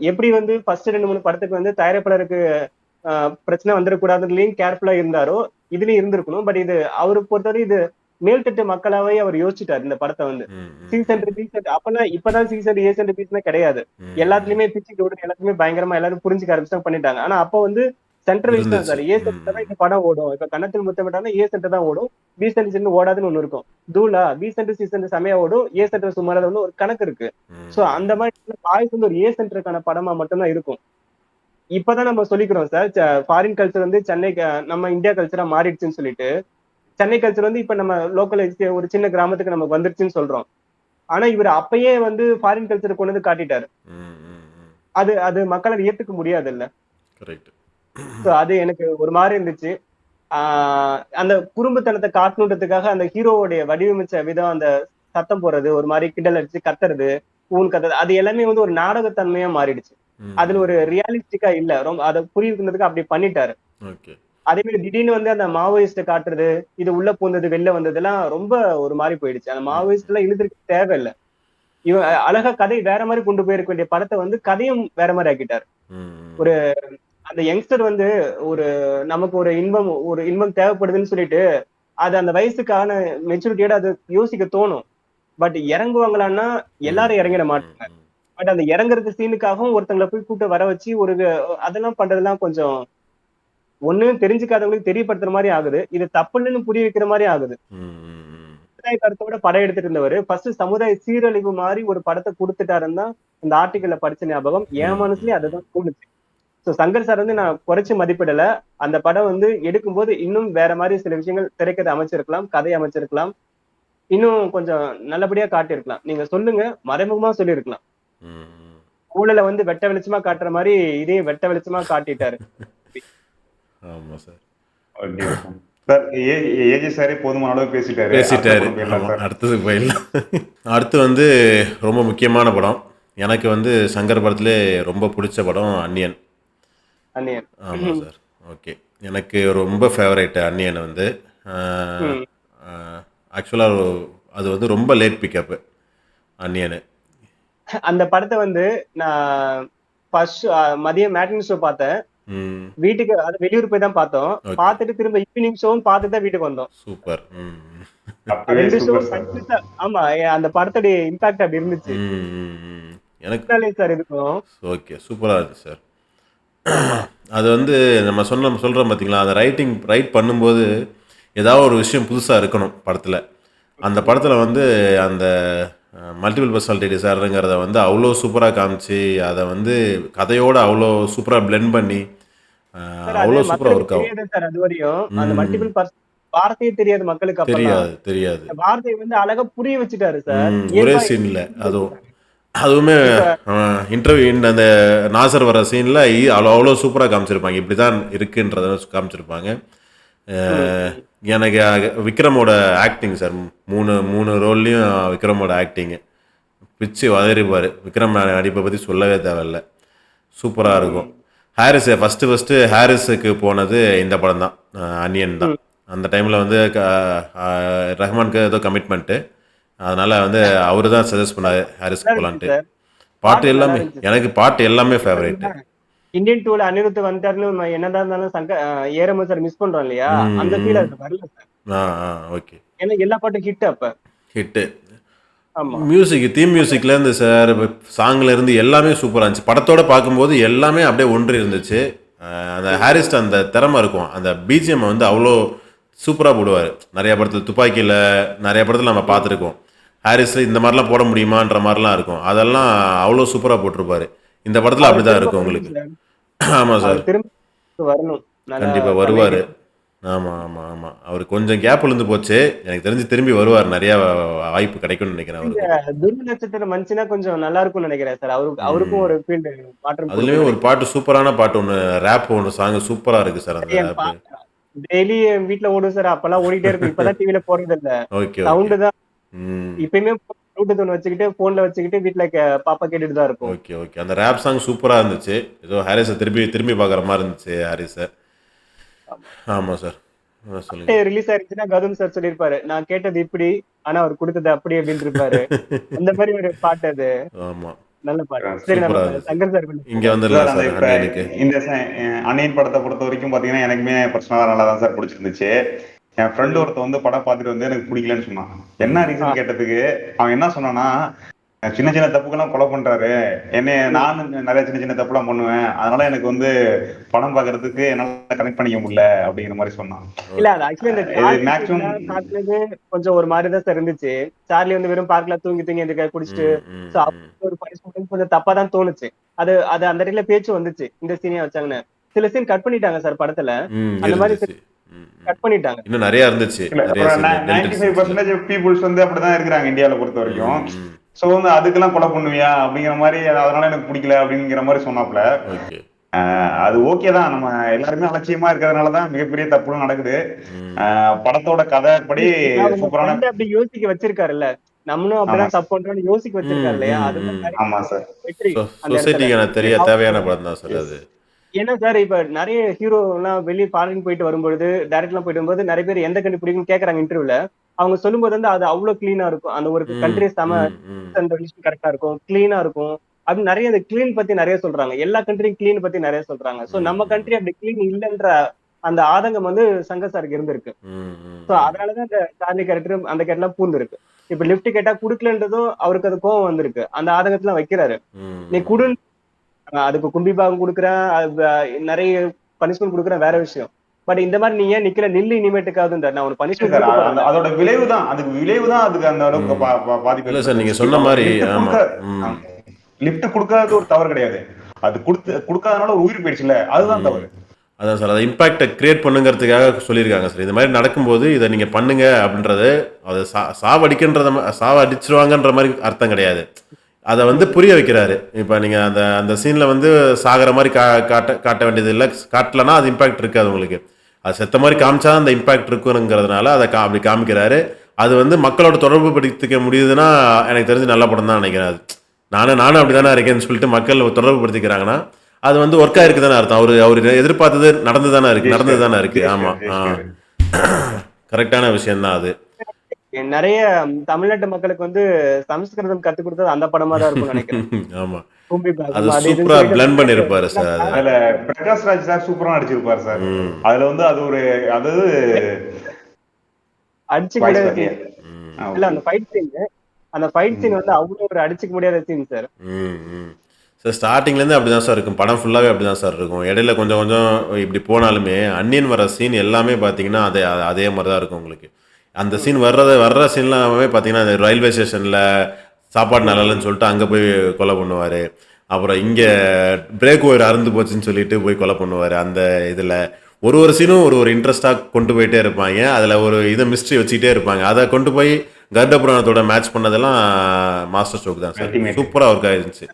எப்படி வந்து ஃபர்ஸ்ட் 2-3 படத்துக்கு வந்து தயாரிப்பாளருக்கு பிரச்சனை வந்துடக்கூடாதுலயும் கேர்ஃபுல்லா இருந்தாரோ இதுலயும் இருந்திருக்கணும். பட் இது அவரு பொறுத்தவரை இது மேல்தட்டு மக்களாவே அவர் யோசிச்சுட்டாரு இந்த படத்தை வந்து. சீசன் ரிப்பீட் அப்பெல்லாம் இப்பதான் சீசன் ஏசன் ரிப்பீட்ஸ்னா கிடையாது. எல்லாத்துலயுமே பிச்சு ஓடு எல்லாத்துலயுமே பயங்கரமா எல்லாரும் புரிஞ்சுக்க ஆரம்பிச்சு பண்ணிட்டாங்க. ஆனா அப்ப வந்து சென்ட்ரல் வைஸ் தான் சார். ஏ சென்டர் தான் இந்த படம் ஓடும். இப்ப கன்னத்தில் முத்தமிட்டாலும் ஏ சென்டர் தான் ஓடும். பி சென்டர் ஓடாதுன்னு ஒண்ணு இருக்கும். தூளா பி சென்டர் சி சென்டர் செமையா ஓடும். ஏ சென்டர் சுமாரா வந்து ஒரு கணக்கு இருக்கு. சோ அந்த மாதிரி பாய்ஸ் வந்து ஒரு ஏ சென்டருக்கான படமா மட்டும்தான் இருக்கும். இப்பதான் நம்ம சொல்லிக்கிறோம் சார். ஃபாரின் கல்ச்சர் வந்து சென்னை நம்ம இந்தியா கல்ச்சரா மாறிடுச்சுன்னு சொல்லிட்டு சென்னை கல்ச்சர் வந்து இப்ப நம்ம லோக்கல் ஒரு சின்ன கிராமத்துக்கு நமக்கு வந்துருச்சுன்னு சொல்றோம். ஆனா இவர் அப்பயே வந்து ஃபாரின் கல்ச்சர் கொண்டு வந்து காட்டிட்டாரு. அது அது மக்களால் ஏத்துக்க முடியாது இல்ல. அது எனக்கு ஒரு மாதிரி இருந்துச்சு. அந்த குறும்புத்தனத்தை காட்டணுன்றதுக்காக அந்த ஹீரோவுடைய வடிவமைச்ச விதம், அந்த சத்தம் போடுறது, ஒரு மாதிரி கிண்டல் அடிச்சு கத்துறது, ஊன் கத்துறது, அது எல்லாமே வந்து ஒரு நாடகத்தன்மையா மாறிடுச்சு. அதுல ஒரு ரியாலிஸ்டிக்கா இல்ல. ரொம்ப அதை புரியுதுன்றதுக்கு அப்படி பண்ணிட்டாரு. அதே மாதிரி திடீர்னு வந்து அந்த மாவோயிஸ்ட காட்டுறது, இது உள்ள பூந்தது வெளில வந்ததெல்லாம் ரொம்ப ஒரு மாதிரி போயிடுச்சு. அந்த மாவோயிஸ்ட் எல்லாம் இழுத்துருக்கு தேவையில்லை. இவன் அழகா கதை வேற மாதிரி கொண்டு போயிருக்க வேண்டிய படத்தை வந்து கதையும் வேற மாதிரி ஆக்கிட்டாரு. ஒரு அந்த யங்ஸ்டர் வந்து ஒரு நமக்கு ஒரு இன்பம் தேவைப்படுதுன்னு சொல்லிட்டு அது அந்த வயசுக்கான மெச்சூரிட்டியோட அது யோசிக்க தோணும். பட் இறங்குவாங்களான்னா எல்லாரும் இறங்கிட மாட்டாங்க. பட் அந்த இறங்குறது சீனுக்காகவும் ஒருத்தங்களை போய் கூப்பிட்டு வர வச்சு அதெல்லாம் பண்றதெல்லாம் கொஞ்சம் ஒண்ணு தெரிஞ்சுக்காதவங்களுக்கு தெரியப்படுத்துற மாதிரி ஆகுது. இது தப்புன்னு புரிய வைக்கிற மாதிரி ஆகுது. சமுதாய கருத்தோட படம் எடுத்துட்டு இருந்தவர் ஃபர்ஸ்ட் சமுதாய சீரழிவு மாதிரி ஒரு படத்தை கொடுத்துட்டாருன்னு தான் இந்த ஆர்டிக்கல்ல படிச்ச ஞாபகம். என் மனசுலயே அதுதான் தோணுச்சு. சோ சங்கர் சார் வந்து நான் குறைச்சு மதிப்பிடல. அந்த படம் வந்து எடுக்கும்போது இன்னும் வேற மாதிரி சில விஷயங்கள் திரைக்கதை அமைச்சிருக்கலாம், கதை அமைச்சிருக்கலாம், இன்னும் கொஞ்சம் நல்லபடியா காட்டியிருக்கலாம். நீங்க சொல்லுங்க, மறைமுகமா சொல்லியிருக்கலாம். ஊழல வந்து வெட்ட வெளிச்சமா காட்டுற மாதிரி இதையும் வெட்ட வெளிச்சமா காட்டிட்டாரு. ஆமா சார். சார் ஏஜே சாரே போதுமான அளவு பேசிட்டாரு. அடுத்ததுக்கு போயிடலாம். அடுத்து வந்து ரொம்ப முக்கியமான படம். எனக்கு வந்து சங்கர் படத்திலே ரொம்ப பிடிச்ச படம் அந்நியன். ஆமாம் சார். ஓகே, எனக்கு ரொம்ப ஃபேவரேட் அந்நியன் வந்து. ஆக்சுவலாக அது வந்து ரொம்ப லேட் பிக்கப் அந்நியன். அந்த படத்தை வந்து நான் ஃபர்ஸ்ட் மதியம் மேட்னி ஷோ பார்த்தேன். வீட்டுக்கு அது வெளியூர் போய் தான் பார்த்தோம். பார்த்துட்டு திரும்ப ஈவினிங் ஷோவும் பார்த்துட்டு தான் வீட்டுக்கு வந்தோம். சூப்பர். ஆமா, அந்த படத்துடைய இம்பாக்ட் அப்படி இருந்துச்சு. எனக்கு சார் இருக்கும். ஓகே, சூப்பரா இருக்கு சார். அது வந்து நம்ம சொல்றோம் பார்த்தீங்களா, அந்த ரைட் பண்ணும்போது ஏதாவது ஒரு விஷயம் புதுசாக இருக்கணும் படத்தில். அந்த படத்தில் வந்து அந்த மல்டிபிள் பர்சனாலிட்டி டிசார்டருங்கிறத வந்து அவ்வளோ சூப்பராக காமிச்சு, அதை வந்து கதையோடு அவ்வளோ சூப்பராக பிளெண்ட் பண்ணி அவ்வளோ சூப்பராக ஒர்க் ஆகும் சார். அது வரையும் அந்த மல்டிபிள் வார்த்தையே தெரியாது மக்களுக்கு. தெரியாது. வார்த்தையை வந்து அழகா புரிய வச்சுட்டாரு சார் ஒரே சீன்ல. அதுவுமே இன்டர்வியூ அந்த நாசர் வர சீனில் அவ்வளோ சூப்பராக காமிச்சிருப்பாங்க. இப்படி தான் இருக்குன்றத காமிச்சிருப்பாங்க. எனக்கு விக்ரமோட ஆக்டிங் சார், மூணு ரோல்லையும் விக்ரமோட ஆக்டிங்கு பிச்சு வதறிப்பார். விக்ரம் நடிப்பை பற்றி சொல்லவே தேவையில்லை, சூப்பராக இருக்கும். ஃபஸ்ட்டு ஹாரிஸுக்கு போனது இந்த படம் தான், அந்நியன் தான். அந்த டைமில் வந்து ரஹ்மானுக்கு ஏதோ கமிட்மெண்ட்டு, அதனால் வந்து அவரு தான் சஜஸ்ட் பண்ணாரு ஹாரிஸ்க்கு போகலான்ட்டு. பாட்டு எல்லாமே எனக்கு பாட்டு ஃபேவரேட். இந்தியன் டூல அனிருத் வந்துட்டாருன்னு என்னதான் இருந்தாலும் ஏரம சார் மிஸ் பண்றோம் இல்லையா, அந்த ஃபீல் அது வரல சார். ஓகே, ஏன்னா எல்லா பாட்டும் ஹிட். அப்ப ஹிட்டு மியூசிக், தீம் மியூசிக்லேருந்து சார் சாங்ல இருந்து எல்லாமே சூப்பராக இருந்துச்சு. படத்தோட பார்க்கும்போது எல்லாமே அப்படியே ஒன்றி இருந்துச்சு. அந்த ஹாரிஸ்ட் அந்த திறமை இருக்கும். அந்த பிஜிஎம் வந்து அவ்வளோ சூப்பராக போடுவார். நிறைய படத்தில் துப்பாக்கியில் நிறைய படத்தில் நம்ம பார்த்துருக்கோம். ஹாரிஸில் இந்த மாதிரிலாம் போட முடியுமான்ற மாதிரிலாம் இருக்கும். அதெல்லாம் அவ்வளோ சூப்பராக போட்டிருப்பாரு. இந்த படத்தில் அப்படி தான் இருக்கும் உங்களுக்கு. ஆமாம் சார், கண்டிப்பாக வருவார். ஆமாம். அவர் கொஞ்சம் கேப் விழுந்து போச்சு. எனக்கு தெரிஞ்சு திரும்பி வருவார். நிறைய வாய்ப்பு கிடைக்கும்னு நினைக்கிறேன். துருவ நட்சத்திரம் மனுஷனா கொஞ்சம் நல்லா இருக்கும்னு நினைக்கிறேன் சார். அவருக்கும் ஒரு ஃபீல்டு மாற்றம். அதுலயும் ஒரு பாட்டு, சூப்பரான பாட்டு ஒன்று, ரேப் ஒன்று சாங் சூப்பராக இருக்கு சார். அந்த ரேப் டெய்லி வீட்டுல ஓடும் சார். அப்பெல்லாம் ஓடிட்டே இருக்கும். இப்பதான் டிவில போறது இல்ல. சவுண்ட் தான் இப்பயுமே ப்ளூடூத் வச்சுக்கிட்டு போன்ல வச்சுக்கிட்டு வீட்டுல பாப்பா கேட்டுட்டு தான் இருக்கும். ஓகே. அந்த ரேப் சாங் சூப்பரா இருந்துச்சு. ஏதோ ஹாரிஸை திரும்பி பாக்குற மாதிரி இருந்துச்சு ஹாரிஸை. ஆமா சார், ரிலீஸ் ஆயிருச்சுன்னா கௌதம் சார் சொல்லிருப்பாரு, நான் கேட்டது இப்படி ஆனா அவர் கொடுத்தது அப்படி அப்படின்னு இருப்பாரு. அந்த மாதிரி ஒரு பாட்டு அது. ஆமா, நல்ல பாட்டு. சரி, சூப்பரா நம்ம இருந்துச்சு. சங்கர் சார் இங்க சார் வந்துடலாம் அந்த சார் இப்ப அன்னியனுக்கு. இந்த அன்னியன் படத்தை பொறுத்த வரைக்கும் பாத்தீங்கன்னா எனக்குமே பர்சனலா நல்லா தான் சார் பிடிச்சிருந்துச்சு. என் ஃப்ரெண்ட் ம். ஒருத்த வந்து படம் பார்த்துட்டு வந்து எனக்கு பிடிக்கலன்னு சொன்னான். என்ன ம். ஆ. ரீசன் கேட்டதுக்கு அவன் என்ன சொன்னான்னா, சின்ன சின்ன தப்புக்கெல்லாம் கொலை பண்றாரு, என்னைய ம். நானும் நிறைய சின்ன சின்ன தப்புலாம் பண்ணுவேன், அதனால எனக்கு வந்து படம் பார்க்கறதுக்கு என்னால கனெக்ட் பண்ணிக்க முடியல அப்படிங்கிற மாதிரி சொன்னான். இல்ல அது ஓகே. ஆக்சுவலி இந்த இது சார்லி மேக்ஸிமம் சீன்லாம் காட்டுனது கொஞ்சம் ஒரு மாதிரி தான் சார் இருந்துச்சு. சார்லி வந்து வெறும் பார்க்ல தூங்கி தூங்கி எந்திரிக்க குடிச்சிட்டு ம். ம். சோ ம். ஒரு பனிஷ்மெண்ட் கொஞ்சம் தப்பா தான் தோணுச்சு. அது அது அந்த இடத்துல பேச்சு வந்துச்சு. இந்த சீனே வச்சாங்கன்னு. சில சீன் கட் பண்ணிட்டாங்க சார் படத்துல. ம். அந்த மாதிரி இருந்துச்சு. ம். ம். கட் பண்ணிட்டாங்க. இன்னும் நிறைய இருந்துச்சு. இல்ல நிறைய அப்புறம் சீன் டெலிட்டட் சீன்ஸ்ல. 95% பீப்புள்ஸ் வந்து அப்படிதான் இருக்கிறாங்க இந்தியாவில பொறுத்த ம். வரைக்கும். ம். சோ வந்து அதுக்கெல்லாம் கொலை பண்ணுவியா அப்படிங்கிற மாதிரி, அதனால எனக்கு பிடிக்கல அப்படிங்கிற மாதிரி சொன்னாப்ல. ஓகே. அது ஓகே தான், நம்ம எல்லாருமே அலட்சியமா இருக்கிறதுனாலதான் மிகப்பெரிய தப்புலாம் நடக்குது. ம். படத்தோட கதைப்படி உங்க சூப்பரான. ஃப்ரெண்ட் அப்படி யோசிக்க வச்சிருக்காருல்ல. நம்மளும் ஆமா அப்படிதான் சார். தப்பு பண்றோம்னு யோசிக்க ம். வச்சிருக்காரு இல்லையா? ம். அதுதான் ம். நிறைய ஆமா சார். வெற்றி அந்த இடத்துல. சொசைட்டிக்கான தேவையான படம் தான் சார் எஸ். அது. ஏன்னா சார் இப்ப நிறைய ஹீரோ எல்லாம் வெளியே ஃபாரின் போயிட்டு வரும்பொழுது டைரக்ட் எல்லாம் போயிட்டு வரும்போது நிறைய பேர் எந்த கண்ட்ரி பிடிக்கும்னு கேக்குறாங்க இன்டர்வியூல. அவங்க சொல்லும்போது வந்து அது அவ்வளவு கிளீனா இருக்கும். அந்த ஒரு ம். கண்ட்ரி செம ம். ம். கரெக்டா இருக்கும், கிளீனா இருக்கும். அப்படி நிறைய அந்த கிளீன் பத்தி நிறைய சொல்றாங்க. எல்லா கண்ட்ரியும் கிளீன் பத்தி நிறைய சொல்றாங்க. சோ ம். நம்ம ம். கண்ட்ரி அப்படி கிளீன் இல்லைன்ற அந்த ஆதங்கம் வந்து சங்கர் சாருக்கு இருந்திருக்கு. ம். ம். சோ ம். அதனாலதான் அந்த சார்லி கேரக்டர் அந்த கேரக்டர்லாம் பூந்திருக்கு. இப்ப லிஃப்ட் கேட்டா குடுக்கலன்றதும் அவருக்கு அது கோவம் வந்திருக்கு. அந்த ஆதங்கத்துல வைக்கிறாரு. நீ ம். குடு, அதுக்கு கும்பி பாகம் குடுக்குறேன், நிறைய பனிஷ்மெண்ட் குடுக்குறேன் வேற விஷயம். பட் இந்த மாதிரி நீ ஏன் நிக்கல, நில்லு இனிமேட்டுக்காதுன்றார். நான் உனக்கு பனிஷ்மெண்ட் சார் கொடுக்க போறேன்ல. அதோட விளைவு தான், அதுக்கு விளைவு தான் அதுக்கு அந்த அளவுக்கு ம். பாதிப்பு இல்ல சார், நீங்க ஏற்படுத்துச்சு. சொன்ன இப்போ மாரி லிஃப்ட் ஆமா. கொடுக்க ம். லிஃப்ட் கொடுக்காதது ஒரு தவறு கிடையாது. அது கொடுக்காதனால ஒரு உயிர் போயிடுச்சுல, அதுதான் ம். தவறு. அதான் சார், அதை இம்பாக்டை கிரியேட் பண்ணுங்கிறதுக்காக சொல்லியிருக்காங்க சார். இந்த மாதிரி நடக்கும்போது இதை நீங்கள் பண்ணுங்க அப்படின்றது, அது சாவடிக்கின்றத சாவடிச்சிருவாங்கன்ற மாதிரி அர்த்தம் கிடையாது. அதை வந்து புரிய வைக்கிறாரு. இப்போ நீங்கள் அந்த அந்த சீனில் வந்து சாகிற மாதிரி காட்ட வேண்டியது இல்லை. காட்டலன்னா அது இம்பாக்ட் இருக்காது உங்களுக்கு. அது செத்த மாதிரி காமிச்சா அந்த இம்பாக்ட் இருக்குங்கிறதுனால அதை அப்படி காமிக்கிறாரு. அது வந்து மக்களோட தொடர்பு படுத்திக்க முடியுதுன்னா எனக்கு தெரிஞ்சு நல்ல படம் தான் நினைக்கிறேன். அது நானும் அப்படி தானே இருக்கேன்னு சொல்லிட்டு மக்கள் தொடர்பு படுத்திக்கிறாங்கன்னா அது வந்து ஒர்க் ஆயிருக்கு தானே அர்த்தம். அவரு எதிர்பார்த்தது நடந்து தானே இருக்கு. ஆமா. கரெக்டான விஷயம் தான் அது. நிறைய தமிழ்நாட்டு மக்களுக்கு வந்து சமஸ்கிருதம் கத்து கொடுத்தது அந்த படமா தான் இருக்கும்னு நினைக்கிறேன். ஆமா. கும்பி அது பாகம் அது இதுன்னு சூப்பரா சொல்லிட்டு பிளண்ட் பண்ணிருப்பாரு சார் அது. அதுல பிரகாஷ் ராஜ் சார் சூப்பரா நடிச்சிருப்பாரு சார். அதுல வந்து அது ஒரு அதாவது அடிச்சுக்க வாய்ஸ் முடியாத வரலையே. சீன் இல்ல. அந்த ஃபைட் சீன் வந்து அவ்வளவு ஒரு அடிச்சுக்க முடியாத சீன் சார். சார் ஸ்டார்டிங்லேருந்து அப்படி தான் சார் இருக்கும். படம் ஃபுல்லாகவே அப்படி தான் சார் இருக்கும். இடையில கொஞ்சம் கொஞ்சம் இப்படி போனாலுமே அன்னியன் வர சீன் எல்லாமே பார்த்தீங்கன்னா அதே மாதிரி தான் இருக்கும் உங்களுக்கு. அந்த சீன் வர்ற சீன்லாமே பார்த்தீங்கன்னா அந்த ரயில்வே ஸ்டேஷனில் சாப்பாடு நல்லாலன்னு சொல்லிட்டு அங்கே போய் கொலை பண்ணுவார். அப்புறம் இங்கே பிரேக் ஒயர் அறுந்து போச்சுன்னு சொல்லிட்டு போய் கொலை பண்ணுவார். அந்த இதில் ஒரு சீனும் ஒரு இன்ட்ரெஸ்டாக கொண்டு போயிட்டே இருப்பாங்க. அதில் ஒரு இதை மிஸ்ட்ரி வச்சுக்கிட்டே இருப்பாங்க. அதை கொண்டு போய் கருட புராணத்தோட மேட்ச் பண்ணதெல்லாம் மாஸ்டர் ஸ்ட்ரோக் தான் சார். சூப்பராக ஒர்க் ஆயிருந்துச்சு.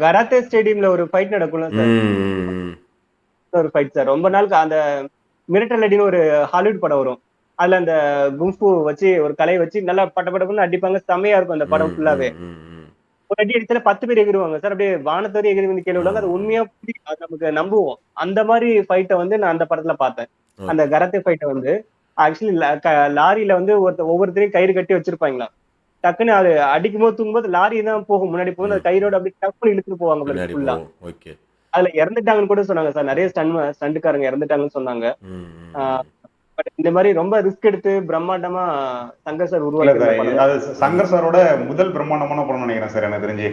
கராத்தே ஸ்டேடியம்ல ஒரு ஃபைட் நடக்கும்ல சார். ஒரு ஃபைட் சார் ரொம்ப நாளுக்கு அந்த மிரட்டல் அடின்னு ஒரு ஹாலிவுட் படம் வரும். அதுல அந்த குங்ஃபு வச்சு ஒரு கலையை வச்சு நல்லா பட்டப்படப்புன்னு அடிப்பாங்க. செமையா இருக்கும் அந்த படம் ஃபுல்லாவே. ஒரு அடி அடிச்சால 10 பேர் எகிருவாங்க சார். அப்படியே வானத்தோரி எகிரி வந்து கீழே விழுவாங்க. அது உண்மையா அது நமக்கு நம்புவோம். அந்த மாதிரி ஃபைட்டை வந்து நான் அந்த படத்துல பார்த்தேன். அந்த கராத்தே ஃபைட்டை வந்து ஆக்சுவலி லாரியில வந்து ஒவ்வொருத்தரையும் கயிறு கட்டி வச்சிருப்பாங்களாம். டக்குன்னு அது அடிக்கும் போது தூங்கும்போது லாரி தான் போகும், முன்னாடி போகும். அந்த கயிறோட அப்படி டக்குன்னு இழுத்துட்டு போவாங்க ஃபுல்லா. அதுல இறந்துட்டாங்கன்னு கூட சொன்னாங்க சார். நிறைய ஸ்டண்ட்காரங்க இறந்துட்டாங்கன்னு சொன்னாங்க. பட் இந்த மாதிரி ரொம்ப ரிஸ்க் எடுத்து பிரம்மாண்டமா சங்கர் சார் உருவாக்கி. அது சங்கர் சாரோட முதல் பிரம்மாண்டமான படம் நினைக்கிறேன் சார் எனக்கு தெரிஞ்சு.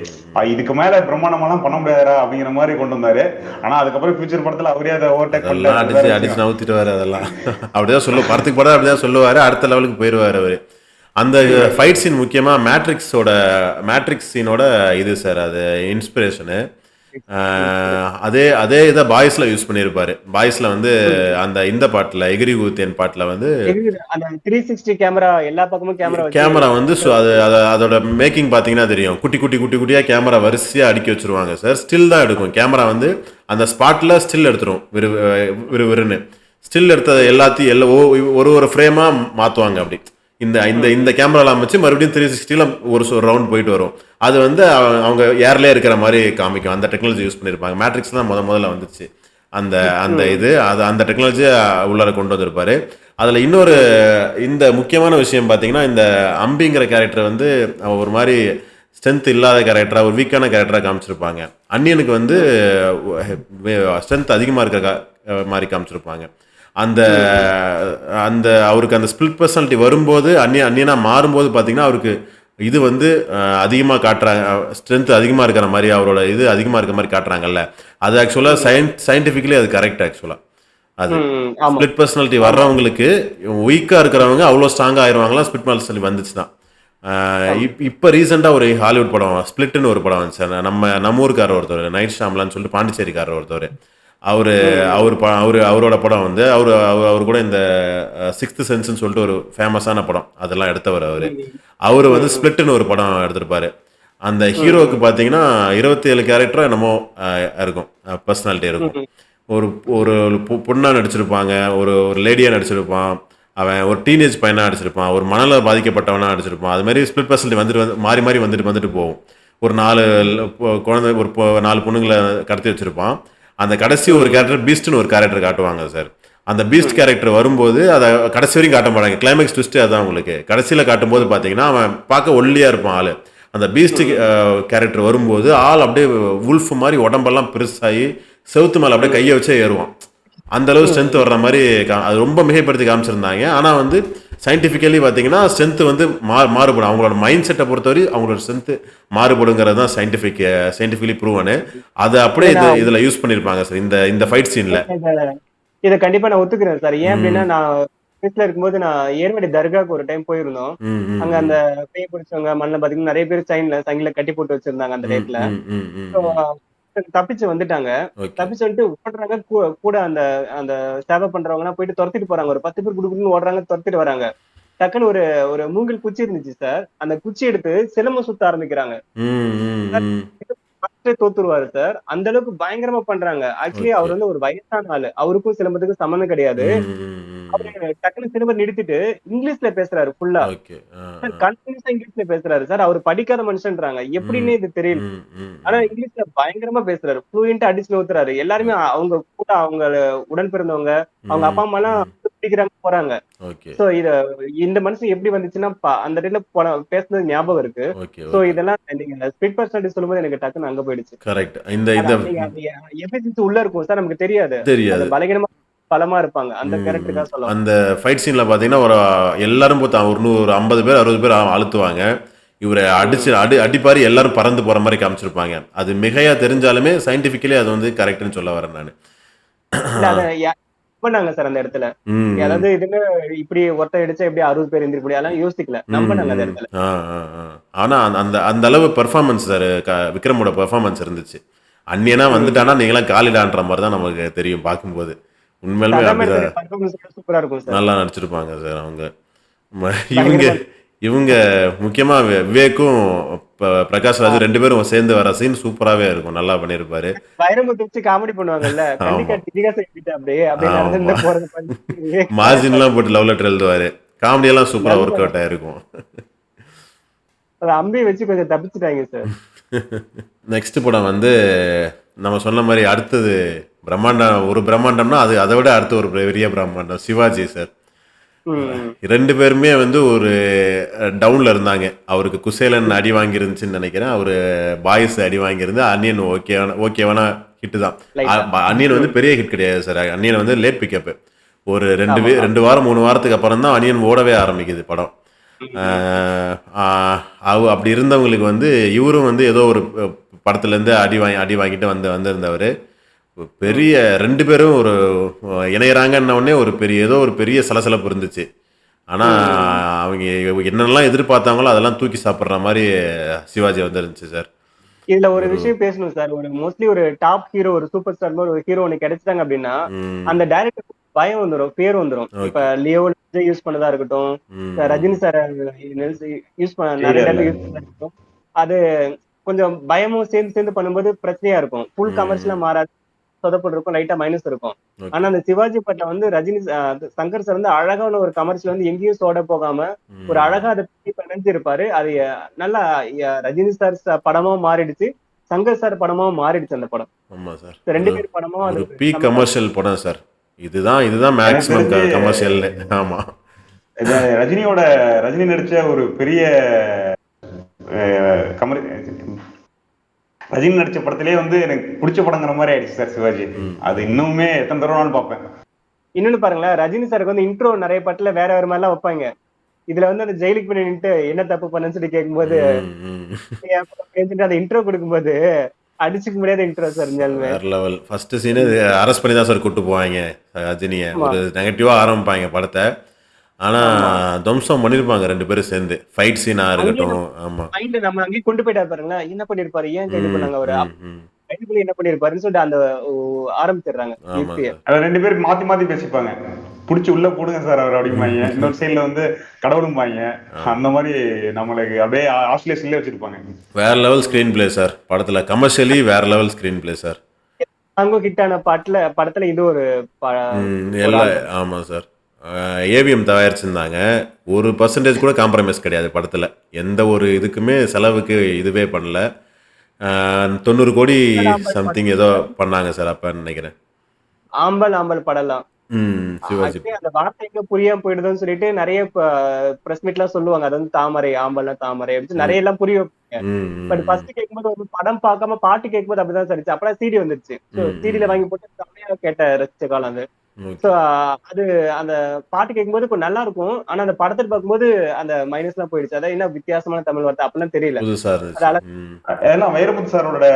இதுக்கு மேல பிரம்மாண்டமாலாம் பண்ண முடியாதா அப்படிங்கிற மாதிரி கொண்டு வந்தாரு. ஆனா அதுக்கப்புறம் ஃபியூச்சர் படத்துல அவரே அதை ஓவர்டேக் பண்ணி அடிச்சு நவுத்திட்டு அதெல்லாம் அப்படிதான் சொல்லுவார். படத்துக்கு படம் அப்படிதான் சொல்லுவாரு. அடுத்த லெவலுக்கு போயிருவாரு அவரு. அந்த ஃபைட் சீன் முக்கியமா மேட்ரிக்ஸ் சீனோட இது சார், அது இன்ஸ்பிரேஷனு. அதே இதை பாய்ஸ்ல யூஸ் பண்ணியிருப்பாரு. பாய்ஸ்ல வந்து அந்த இந்த பாட்டுல எகிரி ஊத்தேன் பாட்டுல வந்து 360 கேமரா எல்லா பக்கமும் கேமரா வந்து அதோட மேக்கிங் பாத்தீங்கன்னா தெரியும். குட்டியா கேமரா வரிசையா அடுக்கி வச்சிருவாங்க சார். ஸ்டில் தான் எடுக்கும் கேமரா வந்து அந்த ஸ்பாட்ல ஸ்டில் எடுத்துரும். விறுவிறுன்னு ஸ்டில் எடுத்தது எல்லாத்தையும் ஒரு ஃப்ரேமா மாத்துவாங்க. அப்படி இந்த கேமரால அமைச்சு மறுபடியும் 360ல ஒரு ரவுண்ட் போயிட்டு வரும். அது வந்து அவங்க ஏர்லயே இருக்கிற மாதிரி காமிக்கும். அந்த டெக்னாலஜி யூஸ் பண்ணியிருப்பாங்க. மேட்ரிக்ஸ் தான் முதல்ல வந்துச்சு அந்த இது. அந்த டெக்னாலஜியை உள்ளார கொண்டு வந்திருப்பாரு. அதில் இந்த முக்கியமான விஷயம் பார்த்தீங்கன்னா, இந்த அம்பிங்கிற கேரக்டர் வந்து ஒரு மாதிரி ஸ்ட்ரென்த் இல்லாத கேரக்டராக ஒரு வீக்கான கேரக்டராக காமிச்சிருப்பாங்க. அந்நியனுக்கு வந்து ஸ்ட்ரென்த் அதிகமாக இருக்க மாதிரி காமிச்சிருப்பாங்க. அந்த அந்த அவருக்கு அந்த ஸ்பிளிட் பர்சனாலிட்டி வரும்போது அந்நியனாக மாறும்போது பார்த்தீங்கன்னா அவருக்கு இது வந்து அதிகமாக காட்டுறாங்க, ஸ்ட்ரென்த் அதிகமாக இருக்கிற மாதிரி, அவரோட இது அதிகமாக இருக்கிற மாதிரி காட்டுறாங்கல்ல. அது ஆக்சுவலாக சயின்டிஃபிக்கலி அது கரெக்ட். ஆக்சுவலாக அது ஸ்பிளிட் பர்சனாலிட்டி வர்றவங்களுக்கு வீக்காக இருக்கிறவங்க அவ்வளோ ஸ்ட்ராங்காக ஆயிடுவாங்களாம் ஸ்பிளிட் பர்சனாலிட்டி வந்துச்சுன்னா. இப்போ ரீசெண்டாக ஒரு ஹாலிவுட் படம் ஸ்பிளிட்னு ஒரு படம் வந்துச்சு. நம்ம ஊருக்காரர் ஒருத்தர், நைட் ஷாம்லான்னு சொல்லிட்டு பாண்டிச்சேரிக்காரர் ஒருத்தர், அவரோட படம் வந்து அவர் கூட இந்த சிக்ஸ்த் சென்ஸ்ன்னு சொல்லிட்டு ஒரு ஃபேமஸான படம் அதெல்லாம் எடுத்தவர். அவர் வந்து ஸ்பிளிட்னு ஒரு படம் எடுத்திருப்பாரு. அந்த ஹீரோவுக்கு பார்த்தீங்கன்னா 27 கேரக்டரும் என்னமோ இருக்கும், பர்சனாலிட்டி இருக்கும். ஒரு ஒரு பொண்ணாக நடிச்சிருப்பாங்க, ஒரு லேடியாக நடிச்சிருப்பான், அவன் ஒரு டீனேஜ் பையனாக நடிச்சிருப்பான், ஒரு மனநல பாதிக்கப்பட்டவனாக நடிச்சிருப்பான். அது மாதிரி ஸ்பிளிட் பர்சனாலிட்டி வந்துட்டு மாறி மாறி வந்துட்டு போகும். ஒரு 4 குழந்தை, ஒரு 4 பொண்ணுங்களை கடத்தி வச்சிருப்பான். அந்த கடைசி ஒரு கேரக்டர் பீஸ்ட்னு ஒரு கேரக்டர் காட்டுவாங்க சார். அந்த பீஸ்ட் கேரக்டர் வரும்போது அதை கடைசி வரைக்கும் காட்ட மாட்டாங்க. கிளைமேக்ஸ் ட்விஸ்ட்டு அதான் உங்களுக்கு. கடைசியில் காட்டும்போது பார்த்தீங்கன்னா அவன் பார்க்க ஒல்லியாக இருப்பான் ஆள். அந்த பீஸ்ட் கேரக்டர் வரும்போது ஆள் அப்படியே உல்ஃப் மாதிரி உடம்பெல்லாம் பெருசாகி செவுத்து மேலே அப்படியே கையை வச்சே ஏறுவான். அந்த அளவு ஸ்ட்ரென்த் வர்ற மாதிரி அது ரொம்ப மிகைப்படுத்தி காமிச்சிருந்தாங்க. ஆனால் வந்து சயின்டிஃபிக்கலி பார்த்தீங்கன்னா ஸ்ட்ரென்த் வந்து மாறுபடும். அவங்களோட மைண்ட் செட்டை பொறுத்தவரை அவங்களோட ஸ்ட்ரென்த் மாறுபடுங்கிறது தான் சயின்டிஃபிக்கலி ப்ரூவனு. அதை அப்படியே இதில் யூஸ் பண்ணியிருப்பாங்க சார் இந்த ஃபைட் சீனில். இதை கண்டிப்பா நான் ஒத்துக்கிறேன் சார். ஏன் அப்படின்னா நான் வீட்டுல இருக்கும்போது நான் ஏர்வாடி தர்காவுக்கு ஒரு டைம் போயிருந்தோம். அங்க அந்த பேய் பிடிச்சவங்க மண்ணில் பாத்தீங்கன்னா நிறைய பேர் சைன்ல கட்டி போட்டு வச்சிருந்தாங்க அந்த டேட்ல. தப்பிச்சு வந்துட்டாங்க. தப்பிச்சு வந்துட்டு ஓடுறாங்க. கூட அந்த அந்த சேவை பண்றவங்க எல்லாம் போயிட்டு துரத்திட்டு போறாங்க. ஒரு 10 பேர் குடுக்குன்னு ஓடுறாங்க, துரத்திட்டு வராங்க. டக்குன்னு ஒரு மூங்கில் குச்சி இருந்துச்சு சார். அந்த குச்சி எடுத்து சிலம்பம் சுத்த ஆரம்பிக்கிறாங்க. தோத்துருவாரு சார். அந்த அளவுக்கு பயங்கரமா பண்றாங்க. ஆக்சுவலி அவர் வந்து ஒரு வயசான ஆளு, அவருக்கும் சிலம்பத்துக்கும் சம்மந்தம் கிடையாது. அவரு டக்குனு சிலம்பம் நிறுத்திட்டு இங்கிலீஷ்ல பேசுறாரு ஃபுல்லா. கண்டினியூஸா இங்கிலீஷ்ல பேசுறாரு சார். அவர் படிக்காத மனுஷன்றாங்க, எப்படின்னு இது தெரியல. ஆனா இங்கிலீஷ்ல பயங்கரமா பேசுறாரு, ஃப்ளூயண்டா அடிச்சு நோத்துறாரு. எல்லாருமே அவங்க கூட அவங்க உடன் பிறந்தவங்க, அவங்க அப்பா அம்மா எல்லாம் பிடிக்கிறாங்க போறாங்க. சோ இந்த மனுஷன் எப்படி வந்துச்சுன்னா அந்த டைம்ல பேசுனது ஞாபகம் இருக்கு. சோ இதெல்லாம் நீங்க ஸ்பிளிட் பர்சனாலிட்டி சொல்லும்போது எனக்கு டக்குன்னு அங்க போயிடுச்சு. கரெக்ட். இந்த எஃபிஷியன்சி உள்ள இருக்கும் சார், நமக்கு தெரியாது. பலகீனமா பலமா இருப்பாங்க அந்த கேரக்டருக்காக சொல்லுவாங்க. அந்த ஃபைட் சீன்ல பாத்தீங்கன்னா எல்லாரும் ஒரு 50 பேர் 60 பேர் அழுத்துவாங்க. இவரை அடிப்பாரி எல்லாரும் பறந்து போற மாதிரி காமிச்சிருப்பாங்க. அது மிகையா தெரிஞ்சாலுமே சயின்டிபிக்கலி அது வந்து கரெக்ட்னு சொல்ல வரேன் நானு. நம்பினாங்க சார் அந்த இடத்துல. அதாவது இதுல இப்படி ஒருத்தர் அடிச்சா எப்படி 60 பேர் எந்திரிக்க முடியும், அதெல்லாம் யோசிக்கல. நம்பினாங்க அந்த இடத்துல. ஆனா அந்த அளவு பெர்ஃபார்மன்ஸ் சார் விக்ரமோட பெர்ஃபார்மன்ஸ் இருந்துச்சு. அந்நியனா வந்துட்டானா நீங்களாம் காலிடான்ற மாதிரி தான் நமக்கு தெரியும் பார்க்கும்போது. உண்மையிலுமே சூப்பரா இருக்கும் சார். நல்லா நடிச்சிருப்பாங்க சார் அவங்க. இவங்க முக்கியமா விவேக்கும் பிரகாஷ் ராஜ் 2 பேரும் சேர்ந்து வர சீன் சூப்பராகவே இருக்கும். நல்லா பண்ணியிருப்பாரு. வைரமுத்து வச்சு காமெடி பண்ணுவாங்கல்ல, மார்ஜின்லாம் போட்டு லவ் லெட்டர் எழுதுவாரு. காமெடி எல்லாம் சூப்பரா ஒர்க் அவுட் ஆயிருக்கும். அம்பி வச்சு கொஞ்சம் தப்பிச்சுட்டாங்க சார். நெக்ஸ்ட் படம் வந்து நம்ம சொன்ன மாதிரி அடுத்தது ஒரு பிரம்மாண்டம்னா அது அதை விட அடுத்து ஒரு பெரிய பிரம்மாண்டம் சிவாஜி சார். 2 பேருமே வந்து ஒரு டவுன்ல இருந்தாங்க. அவருக்கு குசேலன் அடி வாங்கிருந்துச்சுன்னு நினைக்கிறேன். அவரு பாய்ஸ் அடி வாங்கியிருந்து அன்னியன் ஓகேவான ஹிட் தான். அன்னியன் வந்து பெரிய ஹிட் கிடையாது சார். அன்னியன் வந்து லேட் பிக்கப். ஒரு 2 வாரம் 3 வாரத்துக்கு அப்புறம் தான் அன்னியன் ஓடவே ஆரம்பிக்குது படம். அப்படி இருந்தவங்களுக்கு வந்து இவரும் வந்து ஏதோ ஒரு படத்துலேருந்து அடி வாங்கிட்டு வந்திருந்தவர். பெரிய 2 பேரும் ஒரு இணையறாங்கன்ன உடனே ஏதோ ஒரு பெரிய சலசலப்பு இருந்துச்சு. ஆனால் அவங்க என்னெல்லாம் எதிர்பார்த்தாங்களோ அதெல்லாம் தூக்கி சாப்பிட்ற மாதிரி சிவாஜி வந்துருந்துச்சு சார். இதுல ஒரு விஷயம் பேசணும் சார். மோஸ்ட்லி ஒரு டாப் ஹீரோ, ஒரு சூப்பர் ஸ்டார் ஒரு ஹீரோ ஒன்று கிடைச்சிட்டாங்க அப்படின்னா அந்த டைரக்டர் பயம் வந்துடும், பேர் வந்துடும். இப்ப லியோ யூஸ் பண்ணதா இருக்கட்டும், ரஜினி சார் யூஸ் பண்ண அது கொஞ்சம் பயமும் சேர்ந்து பண்ணும்போது பிரச்சனையா இருக்கும். ஃபுல் கமர்ஷியலா மாறாது, சொதப்பல் இருக்கும், லைட்டா மைனஸ் இருக்கும். ஆனா அந்த சிவாஜி பட்டம் வந்து ரஜினி சங்கர் சார் வந்து அழகான ஒரு கமர்ஷியல் வந்து எங்கேயும் சோட போகாம ஒரு அழகா அதை நினைச்சிருப்பாரு. அது நல்லா ரஜினி சார் படமா மாறிடுச்சு, சங்கர் சார் படமா மாறிடுச்சு அந்த படம். ஆமா சார், 2 பேர் படமும் அது பீக் கமர்ஷியல் படம் சார். இதுதான் மேக்ஸிமம் கமர்ஷியல். ஆமா, ரஜினி நடிச்ச ஒரு பெரிய கமரி ரஜினி நடிச்ச படத்திலேயே வந்து எனக்கு பிடிச்ச படங்கிற மாதிரி ஆயிடுச்சு சார் சிவாஜி. அது இன்னுமே எத்தனை தடவை பார்ப்பேன். இன்னொன்னு பாருங்களேன், ரஜினி சாருக்கு வந்து இன்ட்ரோ நிறைய படத்துல வேற வேற மாதிரி எல்லாம் வைப்பாங்க. இதுல வந்து அந்த ஜெயிலுக்கு போய் நின்னுட்டு என்ன தப்பு பண்ணேன்னு சொல்லி கேட்கும்போது அந்த இன்ட்ரோ கொடுக்கும்போது அடிச்சுக்க முடியாத இன்ட்ரோ சார். வேற லெவல். ஃபர்ஸ்ட் சீனு அரெஸ்ட் பண்ணி தான் சார் கூட்டு போவாங்க ரஜினியை. ஒரு நெகட்டிவாக ஆரம்பிப்பாங்க படத்தை. ஆனால் துவம்சம் பண்ணியிருப்பாங்க ரெண்டு பேரும் சேர்ந்து. ஃபைட் சீனாக இருக்கட்டும். ஆமாம், நம்ம அங்கேயே கொண்டு போயிட்டாரு பாருங்களேன். என்ன பண்ணிருப்பாரு, ஏன் கைது பண்ணாங்க அவரு, கைதுக்குள்ள என்ன பண்ணிருப்பாருன்னு சொல்லிட்டு அந்த ஆரம்பிச்சிடுறாங்க. ரெண்டு பேரும் மாத்தி மாத்தி பேசிப்பாங்க. புடிச்சு உள்ள போடுங்க சார் அவர் அப்படிம்பாங்க. இன்னொரு சைட்ல வந்து கடவுளும்பாங்க. அந்த மாதிரி நம்மளுக்கு அப்படியே ஆஸ்திரேலியா வச்சிருப்பாங்க. வேற லெவல் ஸ்கிரீன் பிளே சார் படத்துல. கமர்ஷியலி வேற லெவல் ஸ்கிரீன் பிளே சார். அங்க ஹிட்டான படத்துல இது ஒரு ஆமா சார். ஏவிஎம் தயாரிச்சிருந்தாங்க. 1% கூட காம்ப்ரமைஸ் கிடையாது படத்துல. எந்த ஒரு இதுக்குமே செலவுக்கு இதுவே பண்ணல. 90 கோடி சம்திங் ஏதோ பண்ணாங்க சார் அப்ப நினைக்கிறேன். ஆம்பல் படலாம். அந்த வார்த்தைக்கு புரியாம போயிடுதுன்னு சொல்லிட்டு நிறைய பிரஸ் மீட் எல்லாம் சொல்லுவாங்க. அது வந்து தாமரை, ஆம்பல்னா தாமரை அப்படின்னு நிறைய எல்லாம் புரிய வைப்பாங்க. பட் ஃபர்ஸ்ட் கேட்கும்போது ஒரு படம் பார்க்காம பாட்டு கேட்கும்போது அப்படிதான் சரிச்சு. அப்பதான் சிடி வந்துருச்சு. சிடில வாங்கி போட்டு செம்மையா கேட்ட ரசிச்ச காலம் அது. சோ அது அந்த பாட்டு கேட்கும்போது கொஞ்சம் நல்லா இருக்கும். ஆனா அந்த படத்தை பார்க்கும்போது அந்த மைனஸ் எல்லாம் போயிடுச்சு. அதாவது என்ன வித்தியாசமான தமிழ் வார்த்தை அப்படிலாம் தெரியல. அதெல்லாம் வைரமுத்து சாரோட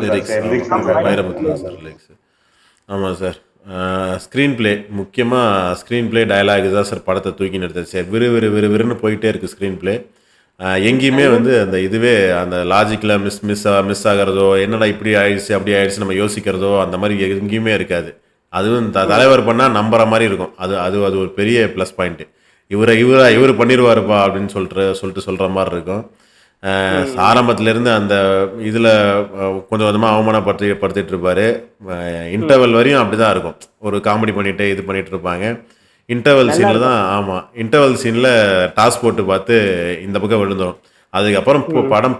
லிரிக்ஸ். ஆமா சார். ஸ்க்ரீன் பிளே, முக்கியமாக ஸ்க்ரீன் பிளே டயலாக் தான் சார் படத்தை தூக்கி நிறுத்துச்சு. விறுவிறுன்னு போயிட்டே இருக்குது ஸ்க்ரீன் பிளே. எங்கேயுமே வந்து அந்த இதுவே அந்த லாஜிக்கில் மிஸ் ஆகிறதோ, என்னடா இப்படி ஆயிடுச்சு அப்படி ஆயிடுச்சு நம்ம யோசிக்கிறதோ அந்த மாதிரி எங்கேயுமே இருக்காது. அதுவும் தலைவர் பண்ணால் நம்புற மாதிரி இருக்கும். அது ஒரு பெரிய ப்ளஸ் பாயிண்ட்டு. இவர் பண்ணிடுவாருப்பா அப்படின்னு சொல்லிட்டு சொல்கிற மாதிரி இருக்கும். ஆரம்பத்திலேருந்து அந்த இதில் கொஞ்சம் கொஞ்சமாக அவமானப்படுத்திட்டு இருப்பார். இன்டர்வல் வரையும் அப்படி தான் இருக்கும். ஒரு காமெடி பண்ணிட்டு இது பண்ணிட்டு இருப்பாங்க. இன்டர்வல் சீனில் தான் இன்டர்வல் சீனில் டாஸ் போட்டு பார்த்து இந்த பக்கம் விழுந்துடும். அதுக்கப்புறம் படம்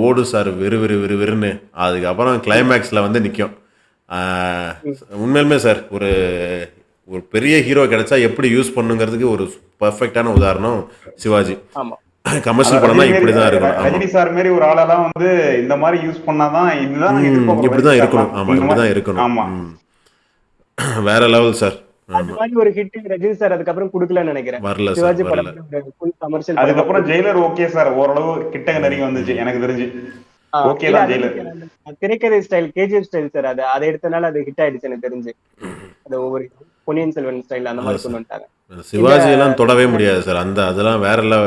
ஓடு சார் விறுவிறுன்னு. அதுக்கப்புறம் கிளைமேக்ஸில் வந்து நிற்கும். உண்மையிலுமே சார் ஒரு பெரிய ஹீரோ கிடைச்சா எப்படி யூஸ் பண்ணுங்கிறதுக்கு ஒரு பர்ஃபெக்டான உதாரணம் சிவாஜி. கமர்ஷியல் படம்னா இப்படிதான் இருக்கணும். ரஜினி சார் மாதிரி ஒரு ஆளெல்லாம் வந்து இந்த மாதிரி யூஸ் பண்ணாதான் இதுதான் இப்படிதான் இருக்கணும். ஆமா, இப்படிதான் இருக்கணும். ஆமா, வேற லெவல் சார். அது மாதிரி ஒரு ஹிட் ரஜினி சார் அதுக்கப்புறம் குடுக்கலன்னு நினைக்கிறேன். வரல சிவாஜி படம் கமர்ஷியல். அதுக்கப்புறம் ஜெயிலர் ஓகே சார், ஓரளவு கிட்ட நெருங்கி வந்துச்சு எனக்கு தெரிஞ்சு. ஓகே தான் ஜெயிலர். திரைக்கதை ஸ்டைல் கேஜிஎஃப் ஸ்டைல் சார். அதை எடுத்தனால அது ஹிட் ஆயிடுச்சு எனக்கு தெரிஞ்சு. அது ஒவ்வொரு பொன்னியின் செல்வன் ஸ்டைல் அந்த மாதிரி கொண்டு வந்துட்டாங்க. சிவாஜி எல்லாம் தொடவே முடியாது சார். அதெல்லாம்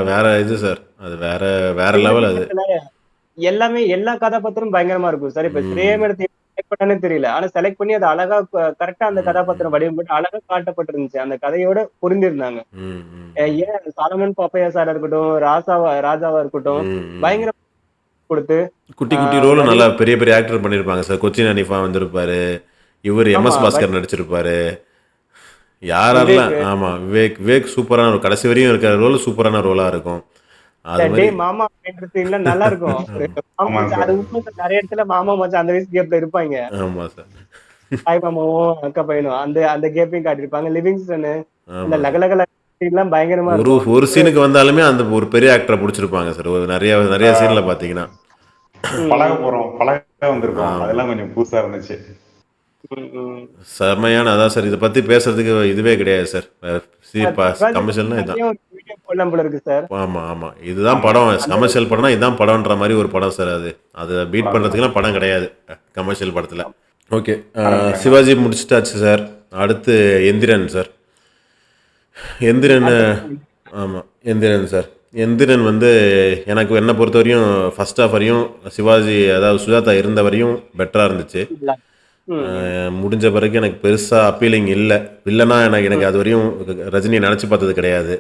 வேற இது சார். அது வேற லெவல். அது எல்லாமே எல்லா கதாபாத்திரம் பயங்கரமா இருக்கும் சார். இப்ப ஸ்ரேமரத்தை செலக்ட் பண்ணானே தெரியல. ஆனா செலக்ட் பண்ணி அது அழகா கரெக்டா அந்த கதாபாத்திரம் வடிவமைப்பு அழகா காட்டப்பட்டிருந்துச்சு. அந்த கதையோட புரிஞ்சிருந்தாங்க. ஏன் சாலமன் பாப்பையா சாரா இருக்கட்டும், ராஜாவா இருக்கட்டும், பயங்கர கொடுத்து குட்டி ரோல் நல்லா பெரிய பெரிய ஆக்டர் பண்ணிருப்பாங்க சார். கொச்சின் ஹனீஃபா வந்திருப்பாரு. இவர் எம்எஸ் பாஸ்கர் நடிச்சிருப்பாரு. யாரெல்லாம். ஆமா, விவேக் சூப்பரான ஒரு கடைசி வரையும் இருக்கிற ரோல் சூப்பரான ரோலா இருக்கும். மாமா நல்லா இருக்கும். நிறைய இடத்துல மாமா மச்சான் அந்த வயசு கேப்ல இருப்பாங்க. ஆமா சார். தாய் மாமாவும் அக்கா பையனும் அந்த கேப்பையும் காட்டிருப்பாங்க. லிவிங்ஸ்டன் இந்த லகலகல எல்லாம் பயங்கரமா ஒரு சீனுக்கு வந்தாலுமே அந்த ஒரு பெரிய ஆக்டரை பிடிச்சிருப்பாங்க சார். நிறைய சீன்ல பாத்தீங்கன்னா பழக வந்திருக்கோம். அதெல்லாம் கொஞ்சம் புதுசா இருந்துச்சு. செம்மையான. அதான் சார், இதை பத்தி பேசுறதுக்கு இதுவே கிடையாது சார். கமர்ஷியல்னா இதான். ஆமா, இதுதான் படம். கமர்ஷியல் படம்னா இதுதான் படம்ன்ற மாதிரி ஒரு படம் சார். அது பீட் பண்றதுக்குலாம் படம் கிடையாது கமர்ஷியல் படத்துல. ஓகே, சிவாஜி முடிச்சிட்டாச்சு சார். அடுத்து எந்திரன் சார். எந்திரன் சார். எந்திரன் வந்து எனக்கு என்னை பொறுத்த வரையும் ஃபர்ஸ்ட் ஹாஃப் வரையும் சிவாஜி, அதாவது சுஜாதா இருந்த வரையும் பெட்டரா இருந்துச்சு. முடிஞ்ச பிறகு எனக்கு பெருசாக அப்பீலிங் இல்லை. இல்லைன்னா எனக்கு அது வரையும் ரஜினியை நினச்சி பார்த்தது கிடையாது.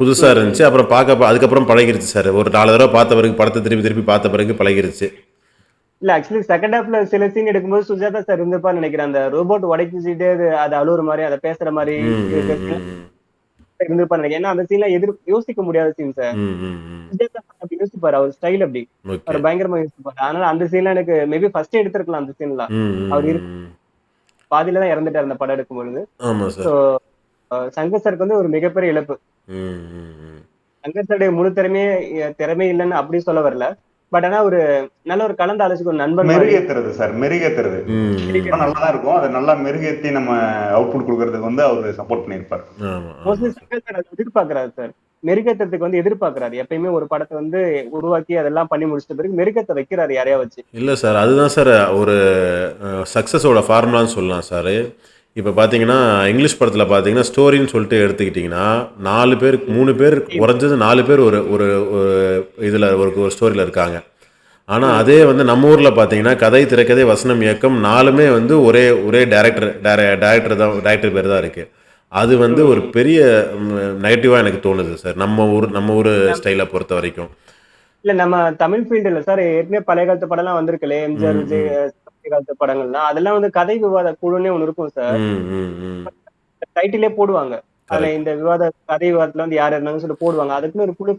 புதுசாக இருந்துச்சு. அப்புறம் அதுக்கப்புறம் பழகிருச்சு சார். ஒரு 4 தடவை பார்த்த பிறகு படத்தை திருப்பி பார்த்த பிறகு பழகிருச்சு. இல்ல ஆக்சுவலி செகண்ட் ஹாஃப்ல சில சீன் எடுக்கும்போது சுஜாதா சார் இருந்திருப்பான்னு நினைக்கிறேன். அந்த ரோபோட் உடைச்சிட்டு அது அழுவுற மாதிரி, அதை பேசுற மாதிரி இருந்திருப்பான்னு நினைக்கிறேன். ஏன்னா அந்த சீன்ல யோசிக்க முடியாத சீன் சார். சுஜாதா அப்படி யோசிப்பாரு. அவர் ஸ்டைல் அப்படி அவர் பயங்கரமா யோசிப்பாரு. அதனால அந்த சீன்ல எனக்கு மேபி ஃபர்ஸ்ட் எடுத்திருக்கலாம். அந்த சீன்ல அவர் பாதியில தான் இறந்துட்டார் அந்த படம் எடுக்கும் பொழுது. சங்கர் சாருக்கு வந்து ஒரு மிகப்பெரிய இழப்பு. சங்கர் சாருடைய முழு திறமை இல்லைன்னு அப்படி சொல்ல வரல. பட் ஆனா ஒரு நல்ல ஒரு கலந்து ஆலோசிக்க ஒரு நண்பன் மாதிரி. மெருகேத்துறது சார், மெருகேத்துறது நல்லாதான் இருக்கும். அதை நல்லா மெருகேத்தி நம்ம அவுட்புட் கொடுக்கறதுக்கு வந்து அவரு சப்போர்ட் பண்ணியிருப்பாரு. மோஸ்ட்லி சங்கர் சார் அதை எதிர்பார்க்கிறாரு சார். மெருகேற்றத்துக்கு வந்து எதிர்பார்க்கிறாரு. எப்பயுமே ஒரு படத்தை வந்து உருவாக்கி அதெல்லாம் பண்ணி முடிச்சிட்ட பிறகு மெருகேத்த வைக்கிறாரு யாரையா வச்சு. இல்லை சார், அதுதான் சார் ஒரு சக்ஸஸோட ஃபார்முலான்னு சொல்லலாம் சார். இப்போ பார்த்தீங்கன்னா இங்கிலீஷ் படத்தில் பார்த்தீங்கன்னா ஸ்டோரின்னு சொல்லிட்டு எடுத்துக்கிட்டிங்கன்னா 4 பேர் 3 பேர் குறைஞ்சது 4 பேர் ஒரு ஒரு இதில் ஒரு ஸ்டோரியில் இருக்காங்க. ஆனால் அதே வந்து நம்ம ஊரில் பார்த்தீங்கன்னா கதை, திரைக்கதை, வசனம், இயக்கம் 4மே வந்து ஒரே ஒரே டேரக்டர் பேர் தான் இருக்குது. அது வந்து ஒரு பெரிய நெகட்டிவாக எனக்கு தோணுது சார், நம்ம ஊர் ஸ்டைலை பொறுத்த வரைக்கும். இல்ல நம்ம தமிழ் ஃபீல்டு இல்ல சார், ஏற்கனவே பழைய காலத்து படம்லாம் வந்திருக்குல்ல, எம்ஜிஆர், விஜய் காலத்து படங்கள்லாம், அதெல்லாம் வந்து கதை விவாத குழுன்னே ஒண்ணு இருக்கும் சார். டைட்டிலே போடுவாங்க. அதுல இந்த கதை விவாதத்துல வந்து யார் இருந்தாங்கன்னு சொல்லி போடுவாங்க. அதுக்குன்னு ஒரு குழு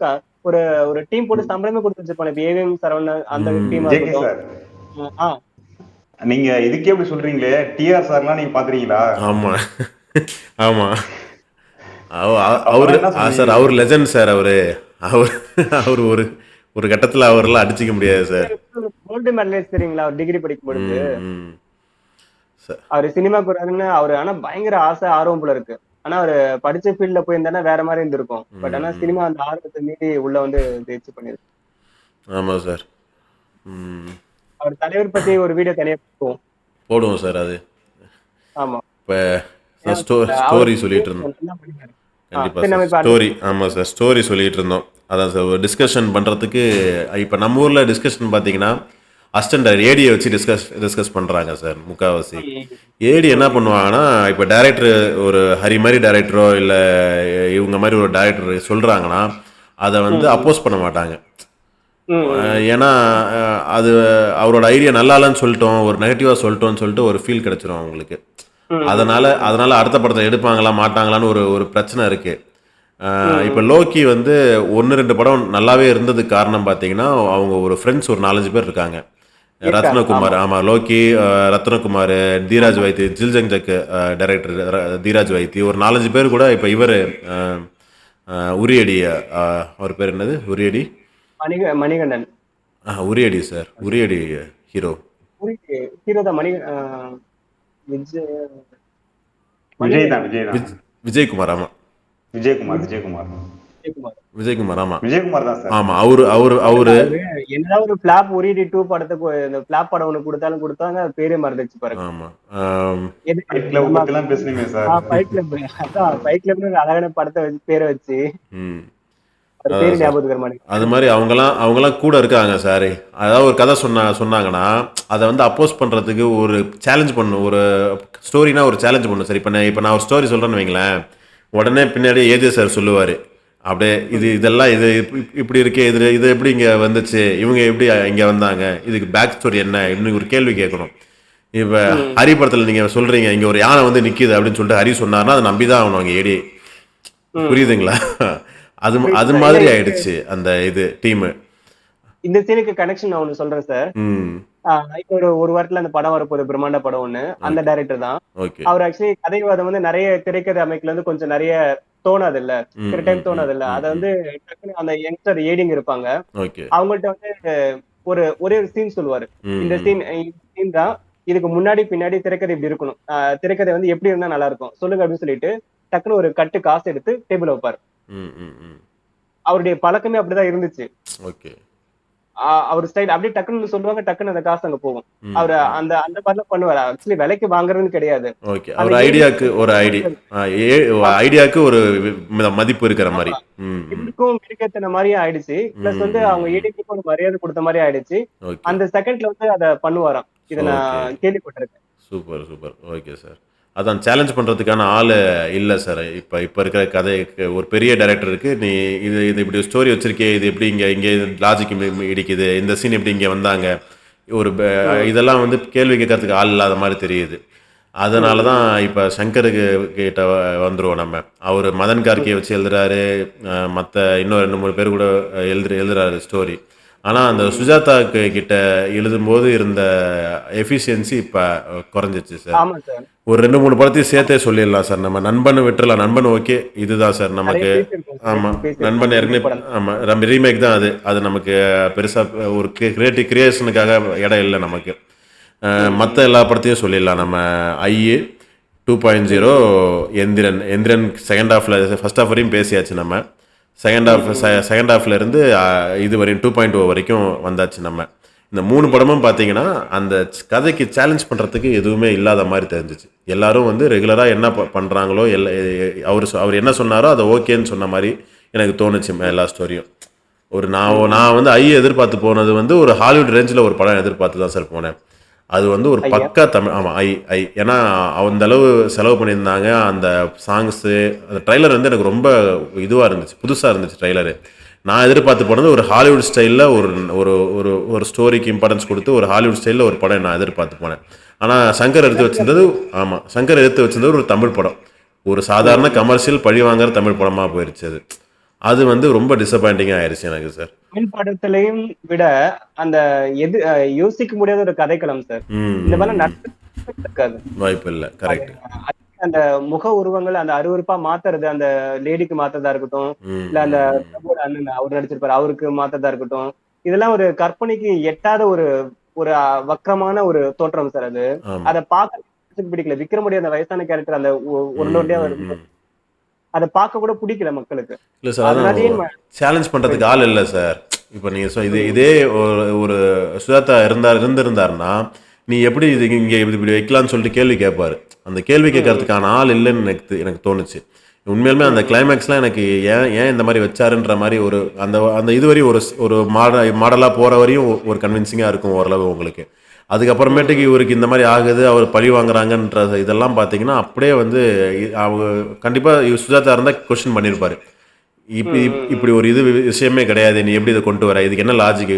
ஒரு ஒரு டீம் போட்டு சம்பளமே கொடுத்து வச்சிருப்பாங்க. இப்ப ஏவிஎம் சரவணன் அந்த டீமா இருக்கட்டும். நீங்க இதுக்கே எப்படி சொல்றீங்களே, டிஆர் சார்லாம் நீங்க பாத்துறீங்களா? ஆமா ஆமா, அவரு சார், அவர் லெஜண்ட் சார். அவர் ஒரு ஒரு கட்டத்துல அவரெல்லாம் அடிச்சுக்க முடியாது சார். கோல்டு மெடலிஸ்ட் தெரியுங்களா? அவர் டிகிரி படிக்கும் பொழுது அவரு சினிமா போறாருன்னு அவரு, ஆனா பயங்கர ஆசை ஆர்வம் போல இருக்கு. ஆனா அவரு படிச்ச ஃபீல்ட்ல போயிருந்தா வேற மாதிரி இருந்திருக்கும். பட் ஆனா சினிமா அந்த ஆர்வத்தை மீறி உள்ள வந்து தேர்ச்சி பண்ணிருக்கு. ஆமா சார். அவர் தலைவர் பத்தி ஒரு வீடியோ தனியா போடுவோம் சார். அது ஆமா, இப்ப ஸ்டோரி சொல்லிட்டு இருந்தோம். கண்டிப்பா ஸ்டோரி. ஆமா சார், ஸ்டோரி சொல்லிட்டு இருந்தோம். அதான் சார், ஒரு டிஸ்கஷன் பண்றதுக்கு இப்போ நம்ம ஊர்ல டிஸ்கஷன் பார்த்தீங்கன்னா அசிஸ்டன்ட் ஏடியை வச்சு டிஸ்கஸ் பண்ணுறாங்க சார் முக்கால்வாசி. ஏடி என்ன பண்ணுவாங்கன்னா, இப்போ டைரக்டர் ஒரு ஹரி மாதிரி டைரக்டரோ இல்லை இவங்க மாதிரி ஒரு டைரக்டர் சொல்கிறாங்கன்னா அதை வந்து அப்போஸ் பண்ண மாட்டாங்க. ஏன்னா அது அவரோட ஐடியா நல்லா இல்லைன்னு சொல்லிட்டோம், ஒரு நெகட்டிவாக சொல்லிட்டோன்னு சொல்லிட்டு ஒரு ஃபீல் கிடச்சிரும் அவங்களுக்கு. அதனால அடுத்த படத்தை எடுப்பாங்களா மாட்டாங்களான்னு ஒரு பிரச்சனை இருக்குது. இப்போ லோக்கி வந்து 1-2 படம் நல்லாவே இருந்ததுக்கு காரணம் பார்த்தீங்கன்னா, அவங்க ஒரு ஃப்ரெண்ட்ஸ் ஒரு 4-5 பேர் இருக்காங்க. ரத்னகுமார், ஆமாம், லோக்கி, ரத்னகுமார், தீராஜ் வைத்தி, ஜில்ஜங் ஜக் டைரக்டர் தீராஜ் வைத்தி, ஒரு 4-5 பேர் கூட. இப்போ இவர் உரியடி, அவர் பேர் என்னது, உரியடி மணிகண்டன். உரியடி சார், உரியடி ஹீரோ தான் விஜயகுமார். ஆமா, விஜயகுமார். ஆமா தான் சார். ஆமா, அவரு என்ன ஒரு ஃபிளாப் ஓரிடி 2 படத்துக்கு இந்த ஃபிளாப் படம் ஒன்னு கொடுத்தாங்க, பேரே மறந்துச்சு பாருங்க. ஆமா, ஃபைட் கிளப் பத்திலாம் பேசுனீங்க சார். ஃபைட் கிளப், அதான் ஃபைட் கிளப்னு அழகான படத்தை வச்சு பேரை வச்சு பேரு ஞாபகத்துக்கு. அது மாதிரி அவங்கலாம் கூட இருக்காங்க சார். அதாவது ஒரு கதை சொன்னாங்கன்னா அதை வந்து அப்போஸ் பண்றதுக்கு ஒரு சேலஞ்ச் பண்ணும். ஒரு ஸ்டோரினா ஒரு சேலஞ்ச் பண்ணும் சார். இப்போ நான் ஒரு ஸ்டோரி சொல்றேன்னு வைங்களேன், உடனே பின்னாடி ஏஜே சார் சொல்லுவார், அப்படியே இதெல்லாம் இப்படி இருக்கே, இது எப்படி இங்கே வந்துச்சு, இவங்க எப்படி இங்கே வந்தாங்க, இதுக்கு பேக் ஸ்டோரி என்ன, இன்னும் ஒரு கேள்வி கேட்கணும். இப்போ ஹரி படத்தில் நீங்கள் சொல்கிறீங்க இங்கே ஒரு யானை வந்து நிற்கிது அப்படின்னு சொல்லிட்டு ஹரி சொன்னார்னா அதை நம்பி தான் ஆகணும் அங்கே ஏடி. புரியுதுங்களா? அது மாதிரி ஆயிடுச்சு அந்த டீமு. இந்த சீனுக்கு கனெக்ஷன் நான் ஒன்று சொல்றேன் சார். இப்போ ஒரு வாரத்துல அந்த படம் வரப்போகுது, பிரம்மாண்ட படம் ஒண்ணு. அந்த டைரக்டர் தான் அவர். ஆக்சுவலி கதைவாதம் வந்து நிறைய திரைக்கதை அமைப்புல இருந்து கொஞ்சம் நிறைய தோணாது இல்ல, சில டைம் தோணாது இல்ல. அதை வந்து அந்த யங்ஸ்டர் ஏடிங் இருப்பாங்க, அவங்கள்ட்ட வந்து ஒரே ஒரு சீன் சொல்லுவாரு. இந்த சீன் தான், இதுக்கு முன்னாடி பின்னாடி திரைக்கதை இப்படி இருக்கணும், திரைக்கதை வந்து எப்படி இருந்தா நல்லா இருக்கும் சொல்லுங்க அப்படின்னு சொல்லிட்டு டக்குன்னு ஒரு கட்டு காசு எடுத்து டேபிள் வைப்பாரு. அவருடைய பழக்கமே அப்படிதான் இருந்துச்சு. அவர் ஸ்டைல் அப்படியே டக்குன்னு சொல்லுவாங்க, டக்குன்னு அந்த காசு அங்க போகும். அவர் அந்த மாதிரிலாம் பண்ணுவாரு. ஆக்சுவலி விலைக்கு வாங்குறதுன்னு கிடையாது. ஒரு ஐடியாக்கு ஒரு மதிப்பு இருக்கிற மாதிரி இதுக்கும் மிருகத்தின மாதிரியே ஆயிடுச்சு. பிளஸ் வந்து அவங்க ஏடிக்கு ஒரு மரியாதை கொடுத்த மாதிரி ஆயிடுச்சு. அந்த செகண்ட்ல வந்து அதை பண்ணுவாராம். இதை நான் கேள்விப்பட்டிருக்கேன். சூப்பர். Okay sir. அதான் சேலஞ்ச் பண்ணுறதுக்கான ஆள் இல்லை சார். இப்போ இருக்கிற கதைக்கு ஒரு பெரிய டைரக்டர் இருக்குது, நீ இது இப்படி ஒரு ஸ்டோரி வச்சுருக்கே, இது எப்படி இங்கே லாஜிக் இடிக்குது, இந்த சீன் எப்படி இங்கே வந்தாங்க, இதெல்லாம் வந்து கேள்வி கேட்கறதுக்கு ஆள் இல்லாத மாதிரி தெரியுது. அதனால தான் இப்போ சங்கருக்கு கிட்ட வந்துடுவோம் நம்ம. அவர் மதன் கார்கியை வச்சு எழுதுறாரு, மற்ற இன்னும் 2-3 பேர் கூட எழுதுறாரு ஸ்டோரி. ஆனால் அந்த சுஜாதா கிட்ட எழுதும்போது இருந்த எஃபிஷியன்சி இப்போ குறைஞ்சிச்சு சார். ஆமா சார். ஒரு 2-3 படத்தையும் சேர்த்தே சொல்லிடலாம் சார். நம்ம நண்பன் விட்டுறலாம். நண்பன் ஓகே, இதுதான் சார் நிறைய நமக்கு. பேசியிருக்கோம் சார். ஆமாம், பேசியிருக்கோம். நண்பன் பெரிய ஏற்கனவே படம். ஆமாம், நம்ம ரீமேக் தான் அது. அது நமக்கு பெருசாக ஒரு கிரியேஷனுக்காக இடம் இல்லை நமக்கு. மற்ற எல்லா படத்தையும் சொல்லிடலாம். நம்ம ஐஏ 2.0, எந்திரன் எந்திரன் செகண்ட் ஹாஃபில் ஃபர்ஸ்ட் ஹாஃப் வரையும் பேசியாச்சு நம்ம. செகண்ட் ஹாஃப்ல இருந்து இது வரையும் 2.0 வரைக்கும் வந்தாச்சு நம்ம. இந்த 3 படமும் பார்த்தீங்கன்னா அந்த கதைக்கு சேலஞ்ச் பண்ணுறதுக்கு எதுவுமே இல்லாத மாதிரி தெரிஞ்சிச்சு. எல்லாரும் வந்து ரெகுலராக என்ன பண்ணுறாங்களோ அவர் என்ன சொன்னாரோ அதை ஓகேன்னு சொன்ன மாதிரி எனக்கு தோணுச்சு எல்லா ஸ்டோரியும். நான் வந்து எதிர்பார்த்து போனது வந்து ஒரு ஹாலிவுட் ரேஞ்சில் ஒரு படம் எதிர்பார்த்து தான் சார் போனேன். அது வந்து ஒரு பக்கா தமிழ். ஆமாம், ஏன்னா அந்த அளவு செலவு பண்ணியிருந்தாங்க. அந்த சாங்ஸு, அந்த ட்ரைலர் வந்து எனக்கு ரொம்ப இதுவாக இருந்துச்சு, புதுசாக இருந்துச்சு ட்ரைலரு. நான் எதிர்பார்த்து போனது ஒரு ஹாலிவுட் ஸ்டைலில் ஒரு ஒரு ஒரு ஸ்டோரிக்கு இம்பார்ட்டன்ஸ் கொடுத்து ஒரு ஹாலிவுட் ஸ்டைலில் ஒரு படம் நான் எதிர்பார்த்து போனேன். ஆனால் சங்கர் எடுத்து வச்சிருந்தது ஒரு தமிழ் படம். ஒரு சாதாரண கமர்ஷியல் பழி வாங்குற தமிழ் படமாக போயிடுச்சு. அது வந்து ரொம்ப டிசப்பாயிண்டிங்காக ஆயிடுச்சு எனக்கு சார். தமிழ் படத்திலையும் விட அந்த எது யோசிக்க முடியாத ஒரு கதைக்களம் சார். இந்த மாதிரி நடக்காது, வாய்ப்பு இல்லை. கரெக்ட். அந்த முக உருவங்கள் அந்த அருவருப்பா மாத்துறது, அந்த லேடிக்கு மாத்ததா இருக்கட்டும், இல்ல அந்த அண்ணன் அவர் நடிச்சிருப்பாரு அவருக்கு மாத்ததா இருக்கட்டும், இதெல்லாம் ஒரு கற்பனைக்கு எட்டாத ஒரு ஒரு வக்கரமான ஒரு தோற்றம் சார். அது அதை பார்க்க பிடிக்கல. விக்ரமுடைய அந்த வயசான கேரக்டர் அந்த உருண்டோண்டியா அதை பார்க்க கூட பிடிக்கல மக்களுக்கு. இல்லை சார், சேலஞ்ச் பண்ணுறதுக்கு ஆள் இல்லை சார். இப்போ நீங்கள் இதே ஒரு சுஜாதா இருந்திருந்தாருன்னா நீ எப்படி இது இங்கே இப்படி வைக்கலான்னு சொல்லிட்டு கேள்வி கேட்பாரு. அந்த கேள்வி கேட்கறதுக்கான ஆள் இல்லைன்னு எனக்கு தோணுச்சு. உண்மையிலுமே அந்த கிளைமேக்ஸ்லாம் எனக்கு ஏன் இந்த மாதிரி வச்சாருன்ற மாதிரி ஒரு அந்த இதுவரையும் ஒரு மாடலாக போகிற வரையும் ஒரு கன்வின்சிங்காக இருக்கும் ஓரளவு உங்களுக்கு. அதுக்கப்புறமேட்டுக்கு இவருக்கு இந்த மாதிரி ஆகுது, அவர் பழி வாங்குறாங்கன்ற இதெல்லாம் பார்த்தீங்கன்னா அப்படியே வந்து அவங்க கண்டிப்பாக சுஜாதா இருந்தால் கொஸ்டின் பண்ணியிருப்பாரு. இப்படி ஒரு விஷயமே கிடையாது, நீ எப்படி இதை கொண்டு வர, இதுக்கு என்ன லாஜிக்,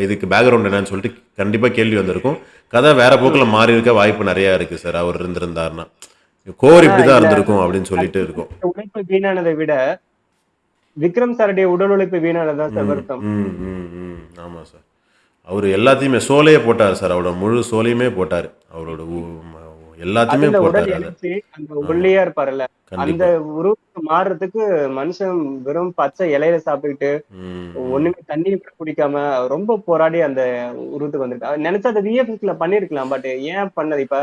இதுக்கு பேக்ரவுண்ட் என்னன்னு சொல்லிட்டு கண்டிப்பாக கேள்வி வந்திருக்கும். கதை வேற போக்கில் மாறி இருக்க வாய்ப்பு நிறையா இருக்குது சார். அவர் இருந்திருந்தாருன்னா கோர் இப்படிதான் இருந்திருக்கும் அப்படின்னு சொல்லிட்டு இருக்கும். உழைப்பு வீணானதை விட விக்ரம் சாருடைய உடல் உழைப்பு வீணானதான் சார் வருத்தம். ஆமா சார், அவரு எல்லாத்தையுமே சோலையே போட்டார் சார். அவரோட முழு சோலையுமே போட்டார். அவரோட எல்லாத்தையுமே போட்டார். அந்த ஒல்லியா இருப்பாருல்ல, அந்த உருவத்துக்கு மாறுறதுக்கு மனுஷன் வெறும் பச்சை இலையில சாப்பிட்டுக்கிட்டு ஒண்ணுமே தண்ணி குடிக்காம ரொம்ப போராடி அந்த உருவத்துக்கு வந்திருக்கு. நினைச்சா அதை விஎஃப்எக்ஸ்ல பண்ணிருக்கலாம். பட் ஏன் பண்ணது? இப்ப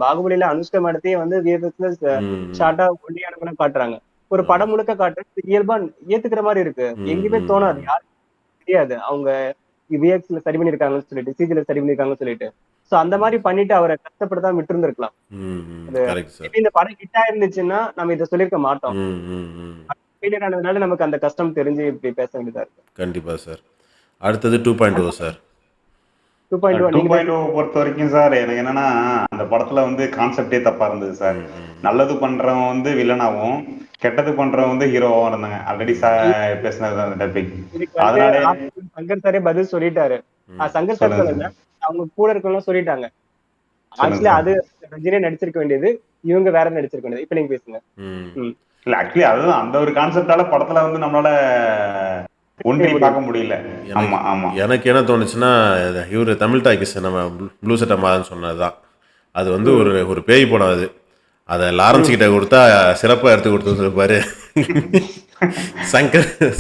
பாகுபலியில அனுஷ்கா மேடத்தையே வந்து விஎஃப்எக்ஸ்ல ஷார்ட்டா ஒல்லியான காட்டுறாங்க. ஒரு படம் முழுக்க காட்டுறது இயல்பா ஏத்துக்கிற மாதிரி இருக்கு. எங்கேயுமே தோணாது, யாருக்கும் தெரியாது அவங்க விஎக்ஸ்ல சரி பண்ணிருக்காங்கன்னு சொல்லிட்டு, சிஜில சரி பண்ணிருக்காங்கன்னு சொல்லிட்டு. சோ அந்த மாதிரி பண்ணிட்டு அவரை கஷ்டப்படுத்தாம விட்டு இருந்திருக்கலாம். இந்த படம் ஹிட்டா இருந்துச்சுன்னா நம்ம இதை சொல்லிருக்க மாட்டோம். ஃபெயிலியர் ஆனதுனால நமக்கு அந்த கஷ்டம் தெரிஞ்சு இப்படி பேச வேண்டியதா இருக்கு. கண்டிப்பா சார். அடுத்தது 2.0 சார். 2.0 பொறுத்த வரைக்கும் சார் எனக்கு என்னன்னா அந்த படத்துல வந்து கான்செப்டே தப்பா இருந்தது சார். நல்லது பண்றவன் வந்து வில்லனாவும் கெட்டது பண்றவன் வந்து ஹீரோவாவும் இருந்தாங்க. ஆல்ரெடி பேசினது அந்த டாபிக். அதனால சங்கர் சாரே பதில் சொல்லிட்டாரு. சங்கர் சார் சொல்லல, அவங்க கூட இருக்கவங்க சொல்லிட்டாங்க. ஆக்சுவலி அது ரஜினியே நடிச்சிருக்க வேண்டியது, இவங்க வேற நடிச்சிருக்க வேண்டியது. இப்ப நீங்க பேசுங்க. இல்ல ஆக்சுவலி அதுதான் அந்த ஒரு கான்செப்டால படத்துல வந்து நம்மளால ஒன்றி பார்க்க முடியல. ஆமா ஆமா. எனக்கு என்ன தோணுச்சுன்னா இவரு தமிழ் டாக்கிஸ் நம்ம ப்ளூ சட்டை மாதன்னு சொன்னதுதான். அது வந்து ஒரு பேய் படம். அதை லாரன்ஸ் கிட்ட கொடுத்தா சிறப்பாக எடுத்து கொடுத்துருப்பாரு.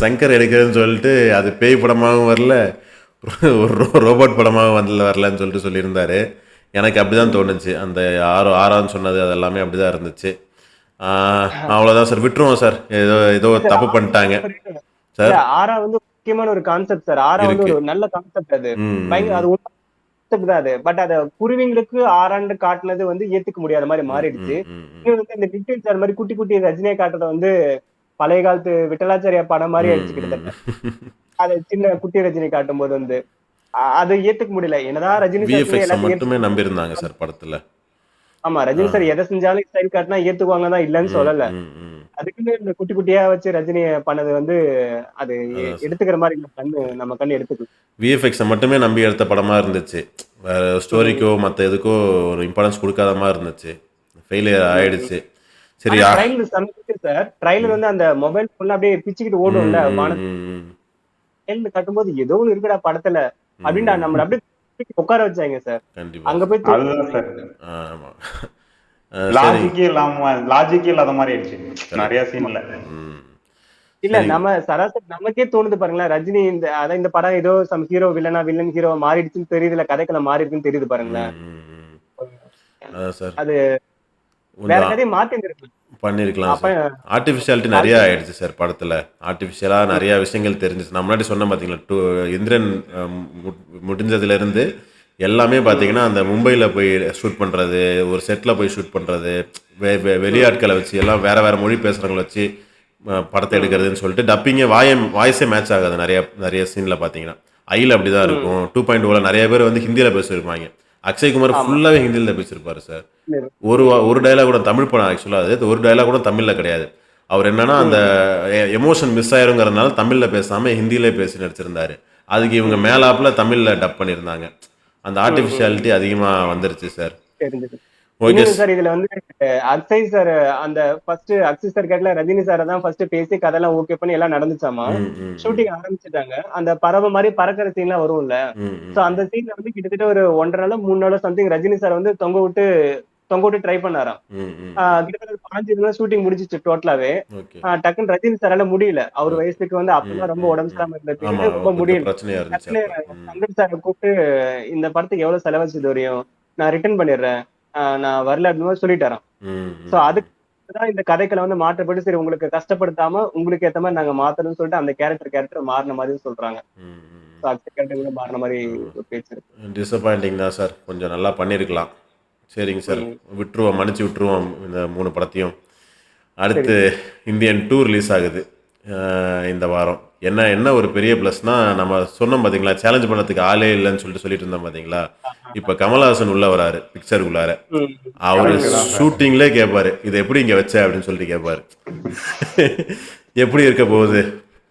சங்கர் எடுக்கிறதுன்னு சொல்லிட்டு அது பேய் படமாகவும் வரல, ஒரு ரோபோட் படமாகவும் வரலன்னு சொல்லிட்டு சொல்லியிருந்தாரு. எனக்கு அப்படிதான் தோணுச்சு. அந்த ஆறான்னு சொன்னது அதெல்லாமே அப்படிதான் இருந்துச்சு. அவ்வளோதான் சார், விட்டுருவோம் சார். ஏதோ தப்பு பண்ணிட்டாங்க சார். ஆரா வந்து முக்கியமான ஒரு கான்செப்ட் சார். ஆரா வந்து ஒரு நல்ல கான்செப்ட். அது அது பட் அத குருவிங்களுக்கு ஆறாண்டு காட்டுனது வந்து ஏத்துக்க முடியாத மாதிரி மாறிடுச்சு. இந்த விக்டர் சார் மாதிரி குட்டி குட்டி ரஜினியை காட்டுறத வந்து பழைய காலத்து விட்டலாச்சாரியா படம் மாதிரி ஆயிடுச்சு கிட்டத்தட்ட. அது சின்ன குட்டி ரஜினி காட்டும் போது வந்து அதை ஏத்துக்க முடியல. என்னதான் ரஜினி மட்டுமே நம்பி இருந்தாங்க சார் படத்துல. ஆமா, ரஜினி சார் எதை செஞ்சாலும் ஸ்டைல் காட்டினா ஏத்துக்குவாங்கதான், இல்லன்னு சொல்லல. அதுக்குன்னு இந்த குட்டி குட்டியா வச்சு ரஜினி பண்ணது வந்து அது எடுத்துக்கிற மாதிரி நம்ம கண்ணு எடுத்துக்கல. விஎஃப்எக்ஸை மட்டுமே நம்பி எடுத்த படமா இருந்துச்சு. வேற ஸ்டோரிக்கோ மற்ற எதுக்கோ ஒரு இம்பார்ட்டன்ஸ் கொடுக்காத மாதிரி இருந்துச்சு. ஃபெயிலியர் ஆயிடுச்சு. சரி, சார் ட்ரைலர் வந்து அந்த மொபைல் ஃபுல்லா அப்படியே பிச்சுக்கிட்டு ஓடும்ல. ட்ரைலர் கட்டும்போது ஏதோ ஒண்ணு இருக்குடா படத்துல அப்படின்னு நம்மள அப்படியே உட்கார வச்சாங்க சார். கண்டிப்பா அங்க சார். போய் அதுதான் சார் ஆமா. சரி. லாஜிக்கே இல்லாத மாதிரி ஆயிடுச்சு நிறைய கரெக்ட். சீன்ல. ம். இல்ல சரி. நம்ம சராசரி நமக்கே தோணுது பாருங்களேன். ரஜினி இந்த படம் ஏதோ சம் ஹீரோ வில்லன் ஹீரோ மாறிடுச்சுன்னு தெரியுதுல, கதைக்களம் மாறி இருக்குன்னு தெரியுது பாருங்களேன். ம், ம், ம். அதான் சார். அது வேற கொஞ்சம் கதையை மாத்தி இருந்திருக்கலாம். பண்ணியிருக்கலாம் அப்ப சார். ஆர்டிஃபிஷியாலிட்டி நெறையா ஆயிடுச்சு சார் படத்துல. ஆர்டிஃபிஷியலா நெறையா விஷயங்கள் தெரிஞ்சுச்சு. நான் முன்னாடி சொன்னேன் பார்த்தீங்களா, இந்திரன் மு முடிஞ்சதுலேருந்து எல்லாமே பார்த்தீங்கன்னா, அந்த மும்பைல போய் ஷூட் பண்றது, ஒரு செட்ல போய் ஷூட் பண்றது, வெளியாட்கள வச்சு எல்லாம் வேற வேற மொழி பேசுறவங்கள வச்சு படத்த எடுக்கிறதுன்னு சொல்லிட்டு டப்பிங்கே வாய்ஸே மேட்ச் ஆகாது நெறைய சீன்ல பார்த்தீங்கன்னா. ஐல அப்படிதான் இருக்கும். 2.0ல நெறைய பேர் வந்து ஹிந்தியில பேசியிருப்பாங்க. அக்ஷய்குமார் ஆமா. ஃபுல்லாவே ஹிந்தியில தான் பேசியிருப்பாரு சார். ஒரு டயலாக் கூட தமிழ் படம் ஆக்சுவலா அது. ஒரு டயலாக் கூட தமிழ்ல கிடையாது. அவர் என்னன்னா அந்த எமோஷன் மிஸ் ஆயிருங்கிறதுனால தமிழ்ல பேசாம ஹிந்தியிலே பேசி நடிச்சிருந்தாரு. அதுக்கு இவங்க மேலாப்ல தமிழ்ல டப் பண்ணியிருந்தாங்க. அந்த ஆர்டிஃபிஷியாலிட்டி அதிகமா வந்துருச்சு சார். தெரிஞ்சது. ஓகே. இன்னொன்னு சார் இதுல வந்து அக்ஷய் சார் அந்த ஃபர்ஸ்ட் அக்ஷய் சார் கேட்கல ரஜினி சாரை தான் ஃபர்ஸ்ட் பேசி கதையெல்லாம் ஓகே பண்ணி எல்லாம் நடந்துச்சாமா. ம், ம், ம். ஷூட்டிங் ஆரம்பிச்சுட்டாங்க. அந்த பறவை மாதிரி பறக்கிற சீன் எல்லாம் வரும்ல. ம், ம், சோ அந்த சீன்ல வந்து கிட்டத்தட்ட ஒரு 1.5 நாளோ 3 நாளோ சம்திங் ரஜினி சார் வந்து தொங்க விட்டு ட்ரை பண்ணாராம். ம், ம். கிட்டத்தட்ட 5 நாள் ஷூட்டிங் முடிஞ்சிச்சு டோட்டலாவே. ஓகே. டக்குன்னு ரஜினி சாரால முடியல. அவர் ஓகே. வயசுக்கு வந்து ம், அப்பதான் ரொம்ப ம், உடம்பு ம். சரியில்லாம இருந்த ஆமா. பீரியட் ரொம்ப கொஞ்சம் முடியல. பிரச்சனையா இருந்துச்சு டக்குன்னு அப்ப. ம். சங்கர் சாரை கூப்பிட்டு இந்த படத்துக்கு எவ்வளவு செலவச்சு இது வரையும் நான் ரிட்டர்ன் பண்ணிடுறேன். நான் வரல அப்படின்னு மாதிரி சொல்லிட்டாராம். ம், சோ ம், ம். அதுக்கு இந்த கதைக்களை வந்து மாற்றப்பட்டு சரி உங்களுக்கு கஷ்டப்படுத்தாம உங்களுக்கு ஏத்த மாதிரி நாங்க மாத்தணும்னு சொல்லிட்டு அந்த கேரக்டர் மாறின மாதிரி சொல்றாங்க. ம், ம். சோ அந்த கேரக்டர் மாறின மாதிரி ஆமா. ஒரு பேச்சு இருக்கு. டிசப்பாயிண்டிங் தான் சார். கொஞ்சம் நல்லா பண்ணியிருக்கலாம். சரிங்க சார். ம். விட்டுருவோம். மன்னிச்சு விட்டுருவோம் இந்த 3 படத்தையும். சரி. அடுத்து இந்தியன் 2 ரிலீஸ் ஆகுது இந்த வாரம். என்ன ஒரு பெரிய ப்ளஸ்னா, நம்ம சொன்னோம் பார்த்தீங்களா, சேலஞ்ச் பண்ணதுக்கு ஆளே இல்லைன்னு சொல்லிட்டு இருந்தோம் பார்த்தீங்களா, இப்போ கமல்ஹாசன் உள்ள வராரு பிக்சருக்குள்ளார. ம். அவரு கரெக்ட் தான் சார். ஷூட்டிங்லே கேட்பாரு, இதை எப்படி இங்கே வச்ச அப்படின்னு சொல்லிட்டு கேட்பாரு. எப்படி இருக்க போகுது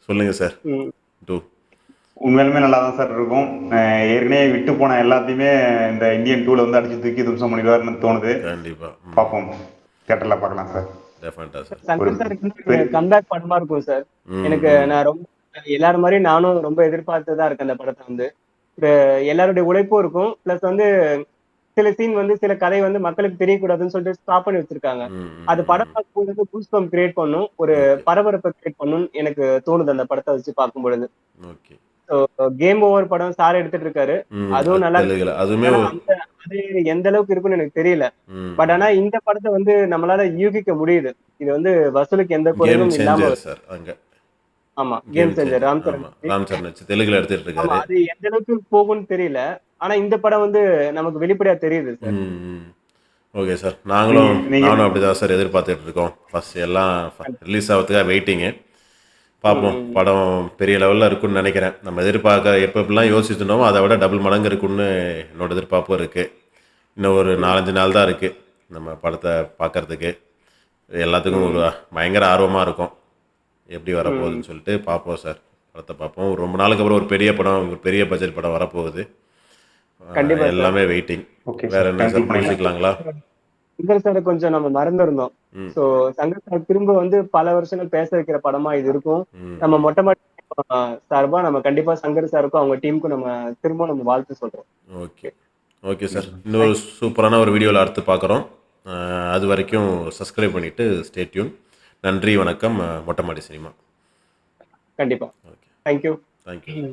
சொல்லுங்க சார். ம். 2. உண்மையிலுமே நல்லா தான் சார் இருக்கும். ஏற்கனவே விட்டு போன எல்லாத்தையுமே இந்த இந்தியன் 2ல வந்து அடிச்சு தூக்கி தும்சம் பண்ணிடுவாருன்னு தோணுது. கண்டிப்பா. பார்ப்போம், தியேட்டர்ல பார்க்கலாம் சார். டெஃபினட்டா சார். சங்கர் சார் கம்பேக் படமா இருக்கும் சார். ம், எனக்கு ம். நான் ரொம்ப எல்லாரும் மாதிரி நானும் ரொம்ப எதிர்பார்த்துதான் இருக்கேன் அந்த படத்தை வந்து. எல்லாருடைய உழைப்பும் இருக்கும். பிளஸ் வந்து சில சீன் வந்து சில கதை வந்து மக்களுக்கு தெரியக்கூடாதுன்னு சொல்லிட்டு ஸ்டாப் பண்ணி வச்சிருக்காங்க. ம், ம், அது படம் ம். பார்க்கும்போது வந்து பூஸ்பம் கிரியேட் பண்ணும். ஒரு ஓகே. பரபரப்பை கிரியேட் பண்ணும் எனக்கு தோணுது அந்த படத்தை வச்சு பார்க்கும் பொழுது. ஓகே. கேம் ஓவர் படம் சார் எடுத்துட்டு இருக்காரு. ம். அதுவும் நல்லா இருக்கு. தெலுங்குல அதுவுமே ஆனா அது எந்த அளவுக்கு இருக்குன்னு எனக்கு தெரியல. ம், பட் ஆனா ம். இந்த படத்தை வந்து நம்மளால யூகிக்க முடியுது. இது வந்து வசூலுக்கு எந்த கேம் குறைவும் இல்லாம சேஞ்சர் சார் அங்க. ஆமா game game changer changer. Ram Charan. ஆமா. ராம் சரண் வச்சு தெலுங்குல எடுத்துட்டு ஆமா இருக்காரு. அது எந்த அளவுக்கு போகும்னு தெரியல. ஆனா இந்த படம் வந்து நமக்கு வெளிப்படையா தெரியுது சார். ம், ம். Okay sir. நீங்க நீங்க நானும் அப்படிதான் சார் எதிர்பார்த்துட்டு இருக்கோம். ஃபர்ஸ்ட் எல்லாம் ரிலீஸ் ஆகிறதுக்காக வெயிட்டிங்கு. பார்ப்போம். ம். படம் பெரிய லெவலில் இருக்குன்னு நினைக்கிறேன். நம்ம எதிர்பார்க்க எப்படிலாம் யோசிச்சுட்டோமோ அதை விட டபுள் மடங்கு இருக்குன்னு என்னோட எதிர்பார்ப்பும் இருக்குது. இன்னும் ஒரு 4-5 நாள் தான் இருக்குது நம்ம படத்தை பார்க்கறதுக்கு. எல்லாத்துக்கும் ஒரு பயங்கர ஆர்வமாக இருக்கும் எப்படி வரப்போகுதுன்னு சொல்லிட்டு பார்ப்போம் சார். படத்தை பார்ப்போம். ரொம்ப நாளுக்கு அப்புறம் ஒரு பெரிய படம், ஒரு பெரிய பட்ஜெட் படம் வரப்போகுது. கண்டிப்பா சார். எல்லாமே வெயிட்டிங். ஓகே வேற சார், என்ன சார் கன்க்ளூட் பண்ணிக்கலாம். பேசிக்கலாங்களா? சங்கர் சார் கொஞ்சம் நம்ம மறந்துருந்தோம். ம், சோ சங்கர் சார் திரும்ப வந்து பல வருஷங்கள் பேச வைக்கிற படமா இது இருக்கும். ம். நம்ம மொட்டை மாடி சார்பா நம்ம கண்டிப்பா சங்கர் சாருக்கும் அவங்க டீமுக்கும் நம்ம திரும்ப நம்ம வாழ்த்து சொல்றோம். ஓகே. Okay sir. இன்னொரு சூப்பரான ஒரு வீடியோவில் அடுத்து பார்க்குறோம். அது வரைக்கும் சப்ஸ்கிரைப் பண்ணிவிட்டு ஸ்டே டியூன். நன்றி, வணக்கம். மொட்டை மாடி சினிமா. கண்டிப்பா. ஓகே. தேங்க்யூ. தேங்க்யூ.